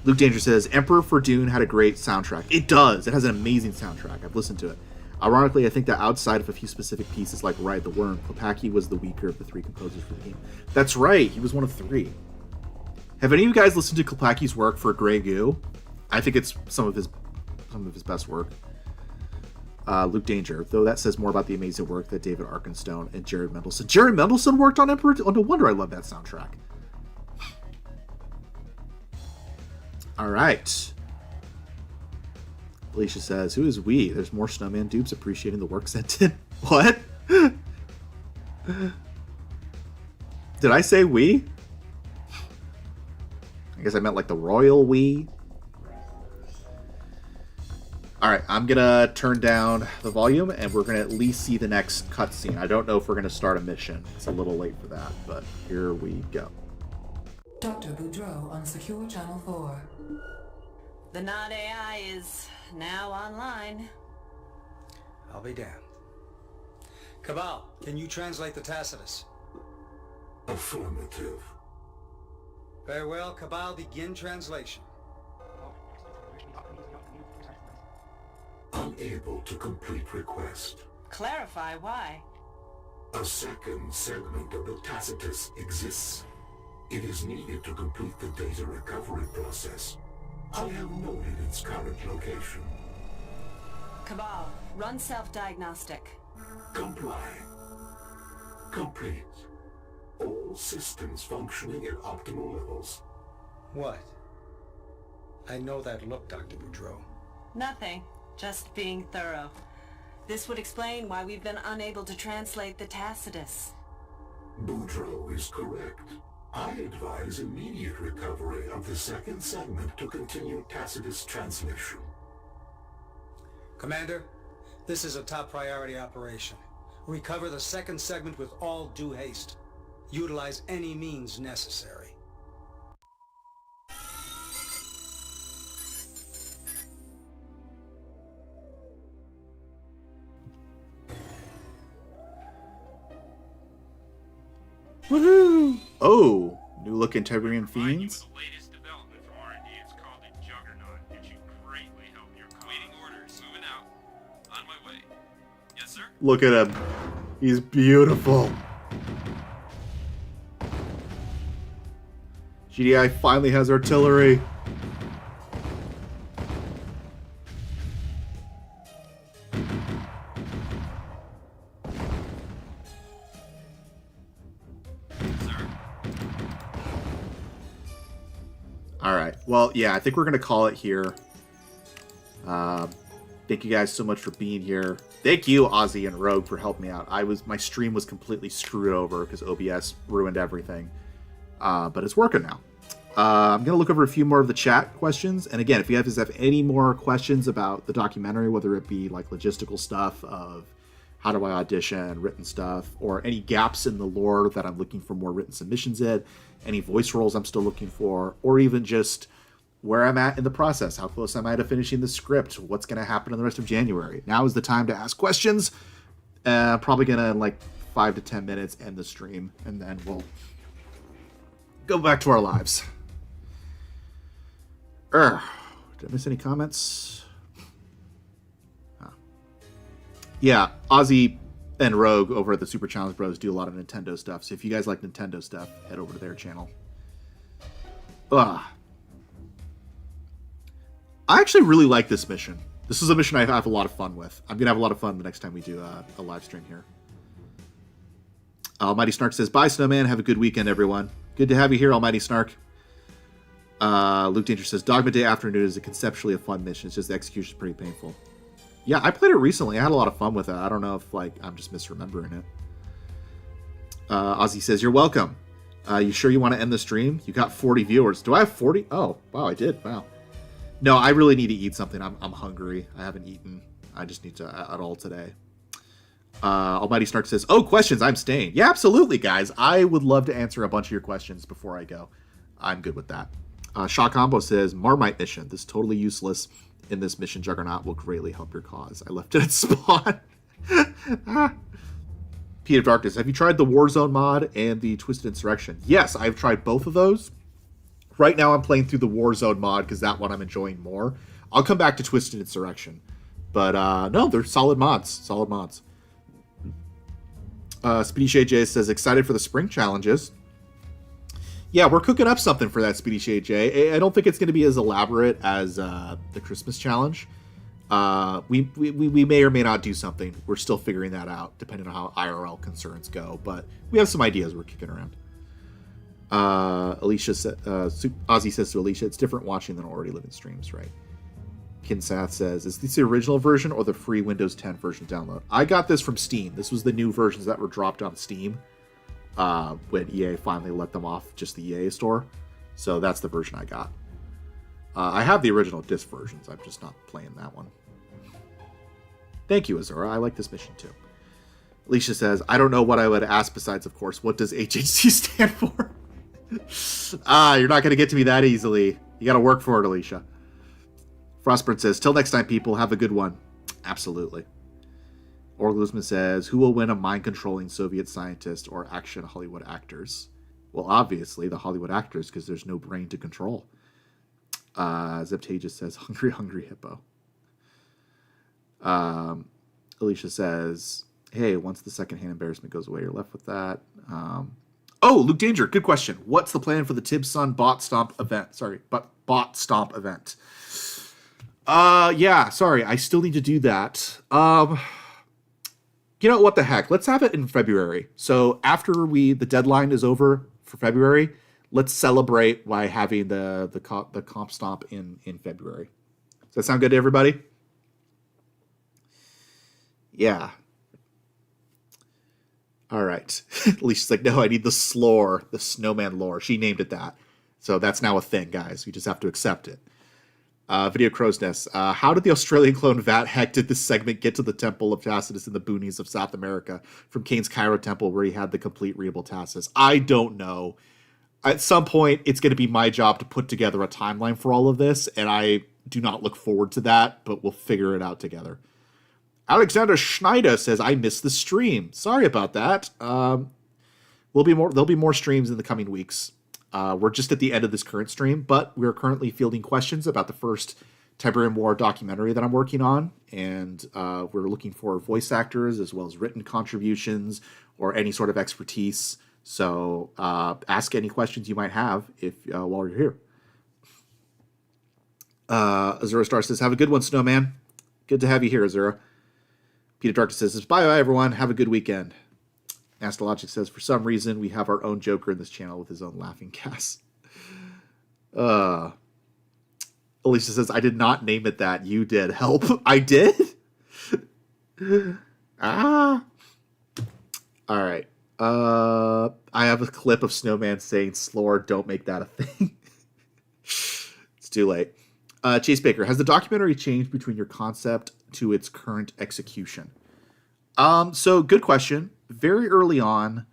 Luke Danger says, Emperor for Dune had a great soundtrack. It does. It has an amazing soundtrack. I've listened to it. Ironically, I think that outside of a few specific pieces like Ride the Worm, Klepacki was the weaker of the 3 composers for the game. That's right. He was one of 3. Have any of you guys listened to Klepacki's work for Grey Goo? I think it's some of his best work. Luke Danger, though that says more about the amazing work that David Arkenstone and Jared Mendelsohn. Jared Mendelsohn worked on Emperor? Oh, no wonder I love that soundtrack. Alright. Alicia says, who is we? There's more Snowman dupes appreciating the work sent in. What? Did I say we? I guess I meant like the royal we. Alright, I'm gonna turn down the volume and we're gonna at least see the next cutscene. I don't know if we're gonna start a mission. It's a little late for that, but here we go. Dr. Boudreaux on Secure Channel 4. The Nod AI is now online. I'll be damned. Cabal, can you translate the Tacitus? Affirmative. Very well, Cabal, begin translation. Unable to complete request. Clarify why. A second segment of the Tacitus exists. It is needed to complete the data recovery process. I have noted its current location. Cabal, run self-diagnostic. Comply. Complete. All systems functioning at optimal levels. What? I know that look, Dr. Boudreaux. Nothing. Just being thorough. This would explain why we've been unable to translate the Tacitus. Boudreaux is correct. I advise immediate recovery of the second segment to continue Tacitus translation. Commander, this is a top priority operation. Recover the second segment with all due haste. Utilize any means necessary. Woohoo! Oh, new looking Tiberian fiends. The latest development from R&D. It's called the Juggernaut. It should greatly help your waiting orders. Moving out. On my way. Yes, sir. Look at him. He's beautiful. GDI finally has artillery. All right. Well, yeah, I think we're going to call it here. Thank you guys so much for being here. Thank you, Aussie and Rogue, for helping me out. My stream was completely screwed over because OBS ruined everything. But it's working now. I'm going to look over a few more of the chat questions. And again, if you guys have any more questions about the documentary, whether it be like logistical stuff of how do I audition, written stuff, or any gaps in the lore that I'm looking for more written submissions in, any voice roles I'm still looking for, or even just where I'm at in the process, how close am I to finishing the script, what's going to happen in the rest of January. Now is the time to ask questions. Probably going to, in like 5 to 10 minutes, end the stream, and then we'll go back to our lives. Did I miss any comments? Yeah, Aussie and Rogue over at the Super Challenge Bros do a lot of Nintendo stuff. So if you guys like Nintendo stuff, head over to their channel. I actually really like this mission. This is a mission I have a lot of fun with. I'm going to have a lot of fun the next time we do a live stream here. Almighty Snark says, bye, Snowman. Have a good weekend, everyone. Good to have you here, Almighty Snark. Luke Danger says, Dogma Day Afternoon is conceptually a fun mission. It's just the execution is pretty painful. Yeah, I played it recently. I had a lot of fun with it. I don't know if I'm just misremembering it. Ozzy says, you're welcome. You sure you want to end the stream? You got 40 viewers. Do I have 40? Oh, wow, I did. Wow. No, I really need to eat something. I'm hungry. I haven't eaten. I just need to at all today. Almighty Snark says, oh, questions. I'm staying. Yeah, absolutely, guys. I would love to answer a bunch of your questions before I go. I'm good with that. Shaw Combo says, Marmite mission. This is totally useless. In this mission, Juggernaut will greatly help your cause. I left it at spawn. Pete of Darkness, have you tried the Warzone mod and the Twisted Insurrection? Yes, I've tried both of those. Right now I'm playing through the Warzone mod because that one I'm enjoying more. I'll come back to Twisted Insurrection. But no, they're solid mods. Solid mods. Speedy Shade J says, excited for the spring challenges. Yeah, we're cooking up something for that, Speedy Shade J. I don't think it's going to be as elaborate as the Christmas challenge. We may or may not do something. We're still figuring that out, depending on how IRL concerns go. But we have some ideas we're kicking around. Ozzy says to Alicia, it's different watching than already living streams, right? Kinsath says, is this the original version or the free Windows 10 version download? I got this from Steam. This was the new versions that were dropped on Steam. When EA finally let them off just the EA store. So that's the version I got. I have the original disc versions. I'm just not playing that one. Thank you, Azura. I like this mission too. Alicia says, I don't know what I would ask besides, of course, what does HHC stand for? You're not going to get to me that easily. You got to work for it, Alicia. Frostburn says, till next time, people. Have a good one. Absolutely. Orglusman says, who will win a mind-controlling Soviet scientist or action Hollywood actors? Well, obviously, the Hollywood actors, because there's no brain to control. Zeptages says, hungry, hungry hippo. Alicia says, hey, once the secondhand embarrassment goes away, you're left with that. Luke Danger, good question. What's the plan for the Tib Sun Bot Stomp event? Bot Stomp event. Yeah, sorry, I still need to do that. You know, what the heck? Let's have it in February. So after the deadline is over for February, let's celebrate by having the comp stomp in February. Does that sound good to everybody? Yeah. All right. Alicia's like, no, I need the slore, the Snowman lore. She named it that. So that's now a thing, guys. We just have to accept it. Video Crow's Nest. How did the Australian clone Vat Heck did this segment get to the Temple of Tacitus in the boonies of South America from Kane's Cairo Temple where he had the complete readable Tacitus? I don't know. At some point, it's going to be my job to put together a timeline for all of this, and I do not look forward to that, but we'll figure it out together. Alexander Schneider says, I missed the stream. Sorry about that. There'll be more streams in the coming weeks. We're just at the end of this current stream, but we're currently fielding questions about the first Tiberian War documentary that I'm working on, and we're looking for voice actors as well as written contributions or any sort of expertise. So ask any questions you might have while you're here. Azura Star says, have a good one, Snowman. Good to have you here, Azura. Peter Darkness says, bye everyone. Have a good weekend. Astrologic says, for some reason, we have our own Joker in this channel with his own laughing gas. Alicia says, I did not name it that. You did. Help. I did? Ah. All right. I have a clip of Snowman saying, Slore, don't make that a thing. It's too late. Chase Baker, has the documentary changed between your concept to its current execution? So good question. Very early on,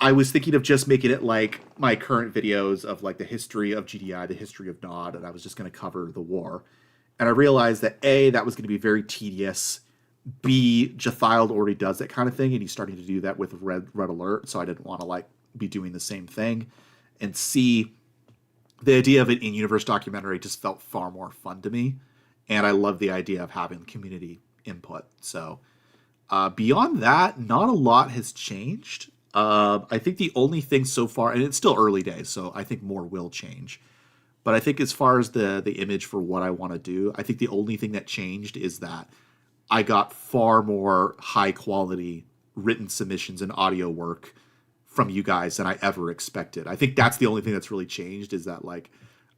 I was thinking of just making it like my current videos of like the history of GDI, the history of Nod, and I was just going to cover the war. And I realized that A, that was going to be very tedious. B, Jathild already does that kind of thing, and he's starting to do that with Red Alert, so I didn't want to like be doing the same thing. And C, the idea of an in-universe documentary just felt far more fun to me, and I love the idea of having community input. So beyond that, not a lot has changed. I think the only thing so far, and it's still early days, so I think more will change. But I think as far as the image for what I want to do, I think the only thing that changed is that I got far more high quality written submissions and audio work from you guys than I ever expected. I think that's the only thing that's really changed, is that like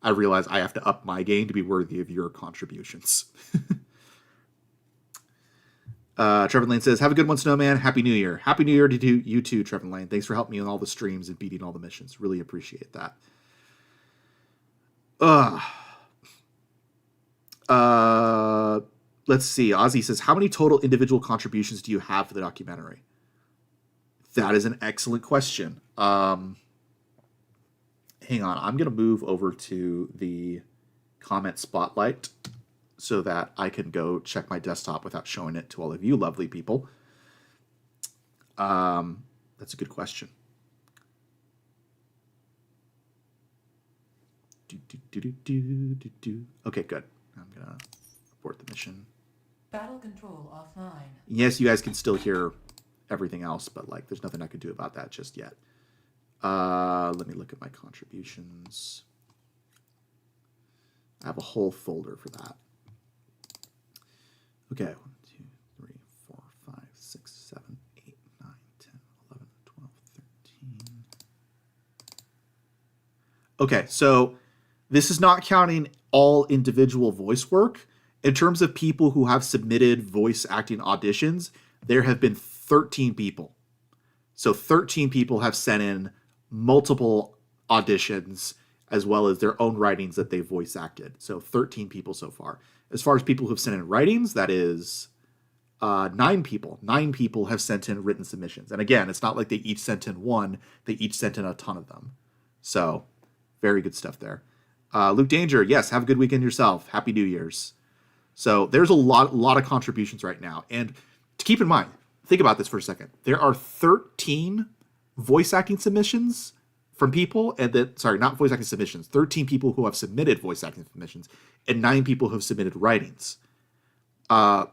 I realize I have to up my game to be worthy of your contributions. Trevor Lane says, have a good one, Snowman. Happy New Year. Happy New Year to you too, Trevor Lane. Thanks for helping me on all the streams and beating all the missions. Really appreciate that. Let's see. Aussie says, how many total individual contributions do you have for the documentary? That is an excellent question. Hang on. I'm going to move over to the comment spotlight so that I can go check my desktop without showing it to all of you lovely people. That's a good question. Okay, good. I'm going to report the mission. Battle control offline. Yes, you guys can still hear everything else, but like there's nothing I can do about that just yet. Let me look at my contributions. I have a whole folder for that. Okay, 1, 2, 3, 4, 5, 6, 7, 8, 9, 10, 11, 12, 13. Okay, so this is not counting all individual voice work. In terms of people who have submitted voice acting auditions, there have been 13 people. So 13 people have sent in multiple auditions as well as their own writings that they voice acted. So 13 people so far. As far as people who've sent in writings, that is 9 people. 9 people have sent in written submissions. And again, it's not like they each sent in one. They each sent in a ton of them. So very good stuff there. Luke Danger, yes, have a good weekend yourself. Happy New Year's. So there's a lot of contributions right now. And to keep in mind, think about this for a second. There are 13 voice acting submissions from people, and that, sorry, not voice acting submissions, 13 people who have submitted voice acting submissions, and 9 people who have submitted writings. Not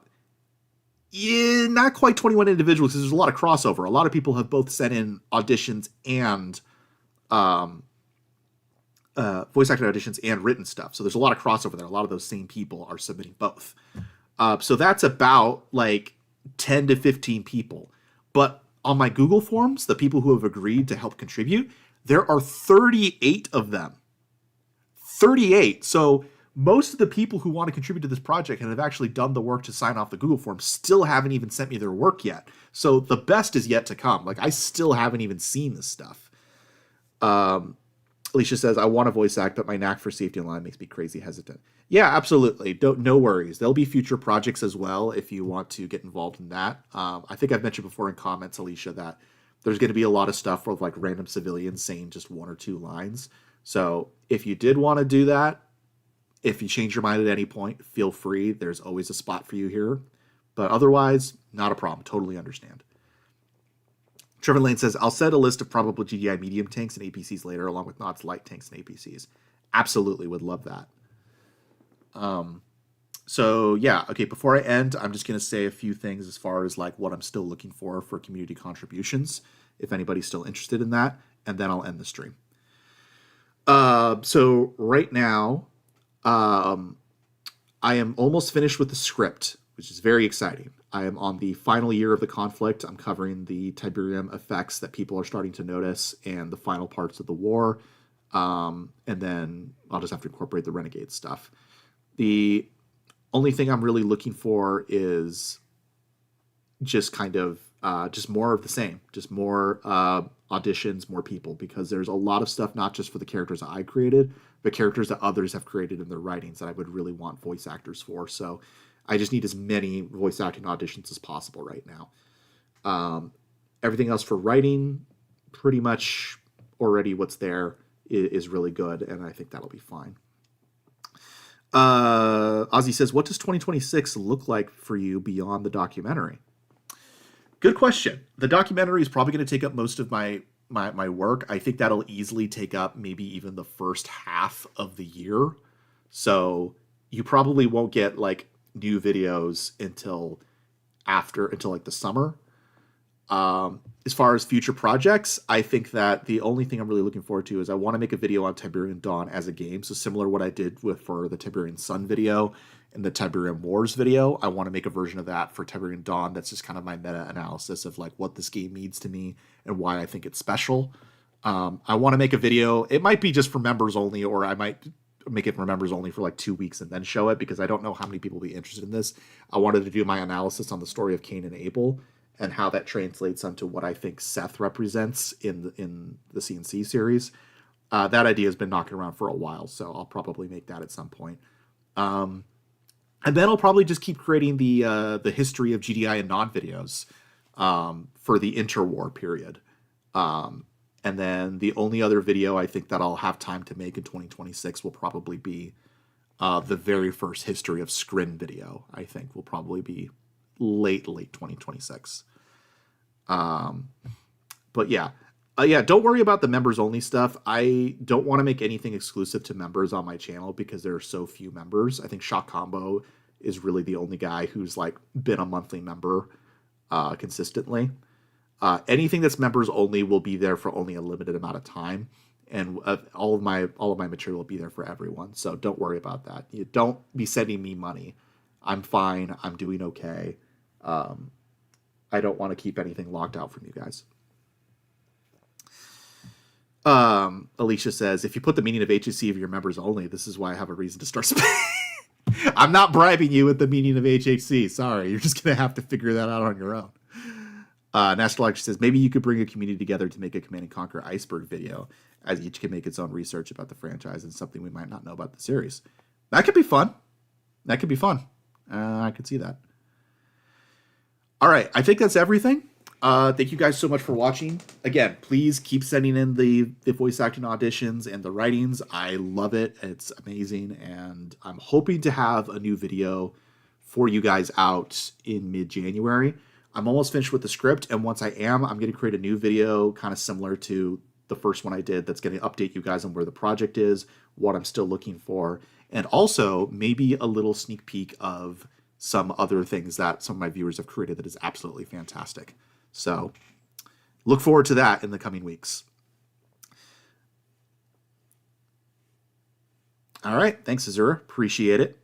quite 21 individuals, because there's a lot of crossover. A lot of people have both sent in auditions and voice acting auditions and written stuff. So there's a lot of crossover there. A lot of those same people are submitting both. So that's about like 10 to 15 people. But on my Google Forms, the people who have agreed to help contribute, there are 38 of them. 38. So most of the people who want to contribute to this project and have actually done the work to sign off the Google Forms still haven't even sent me their work yet. So the best is yet to come. Like I still haven't even seen this stuff. Alicia says, I want to voice act, but my knack for safety online makes me crazy hesitant. Yeah, absolutely. No worries. There'll be future projects as well if you want to get involved in that. I think I've mentioned before in comments, Alicia, that there's going to be a lot of stuff with like random civilians saying just 1 or 2 lines. So if you did want to do that, if you change your mind at any point, feel free. There's always a spot for you here. But otherwise, not a problem. Totally understand. Trevor Lane says, I'll set a list of probable GDI medium tanks and APCs later, along with Nod's light tanks and APCs. Absolutely would love that. So yeah, okay, before I end, I'm just going to say a few things as far as like what I'm still looking for community contributions, if anybody's still interested in that, and then I'll end the stream. So right now, I am almost finished with the script, which is very exciting. I am on the final year of the conflict. I'm covering the Tiberium effects that people are starting to notice and the final parts of the war. And then I'll just have to incorporate the Renegade stuff. The only thing I'm really looking for is just kind of just more of the same, just more auditions, more people, because there's a lot of stuff, not just for the characters I created, but characters that others have created in their writings that I would really want voice actors for. So I just need as many voice acting auditions as possible right now. Everything else for writing, pretty much already what's there is really good, and I think that'll be fine. Aussie says, what does 2026 look like for you beyond the documentary? Good question. The documentary is probably going to take up most of my work. I think that'll easily take up maybe even the first half of the year. So you probably won't get like new videos until like the summer. As far as future projects, I think that the only thing I'm really looking forward to is I want to make a video on Tiberian Dawn as a game. So similar to what I did for the Tiberian Sun video and the Tiberium Wars video, I want to make a version of that for Tiberian Dawn. That's just kind of my meta analysis of like what this game means to me and why I think it's special. I want to make a video. It might be just for members only, or I might make it for members only for like 2 weeks and then show it, because I don't know how many people will be interested in this. I wanted to do my analysis on the story of Cain and Abel and how that translates onto what I think Seth represents in the CNC series. That idea has been knocking around for a while, so I'll probably make that at some point. And then I'll probably just keep creating the history of GDI and Nod videos for the interwar period. And then the only other video I think that I'll have time to make in 2026 will probably be the very first history of Skrin video. I think will probably be late 2026. But yeah, don't worry about the members only stuff. I don't want to make anything exclusive to members on my channel because there are so few members. I think Shock Combo is really the only guy who's like been a monthly member consistently. Anything that's members only will be there for only a limited amount of time, and all of my material will be there for everyone. So don't worry about that. You don't be sending me money. I'm fine. I'm doing okay. I don't want to keep anything locked out from you guys. Alicia says, if you put the meaning of HAC of your members only, this is why I have a reason to start spending. I'm not bribing you with the meaning of HHC. Sorry, you're just going to have to figure that out on your own. Nastrology says, maybe you could bring a community together to make a Command & Conquer Iceberg video, as each can make its own research about the franchise and something we might not know about the series. That could be fun. I could see that. All right, I think that's everything. Thank you guys so much for watching. Again, please keep sending in the voice acting auditions and the writings. I love it. It's amazing. And I'm hoping to have a new video for you guys out in mid-January. I'm almost finished with the script. And once I am, I'm going to create a new video kind of similar to the first one I did that's going to update you guys on where the project is, what I'm still looking for, and also maybe a little sneak peek of some other things that some of my viewers have created that is absolutely fantastic. So look forward to that in the coming weeks. All right. Thanks, Azura. Appreciate it.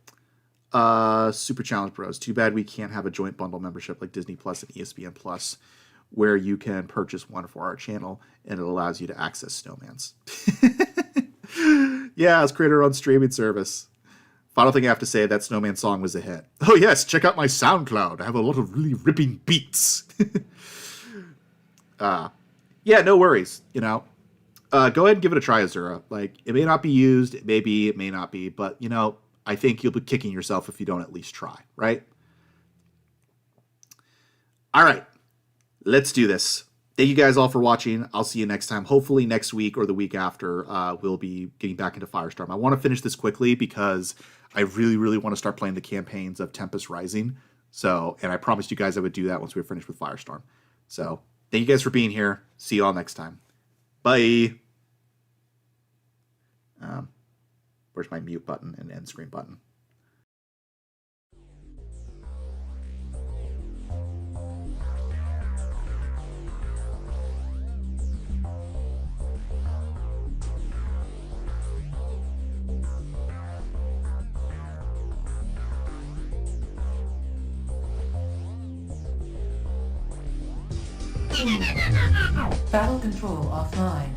Super Challenge Bros. Too bad we can't have a joint bundle membership like Disney Plus and ESPN Plus, where you can purchase one for our channel and it allows you to access Snowman's. Yeah, let's create our own streaming service. Final thing I have to say, that Snowman song was a hit. Oh yes, check out my SoundCloud. I have a lot of really ripping beats. Yeah, no worries. You know, go ahead and give it a try, Azura. Like, it may not be used, it may be, it may not be, but you know, I think you'll be kicking yourself if you don't at least try, right? All right, let's do this. Thank you guys all for watching. I'll see you next time. Hopefully next week or the week after, we'll be getting back into Firestorm. I want to finish this quickly because I really, really want to start playing the campaigns of Tempest Rising. So, and I promised you guys I would do that once we were finished with Firestorm. So, thank you guys for being here. See you all next time. Bye. Where's my mute button and end screen button? Battle control offline.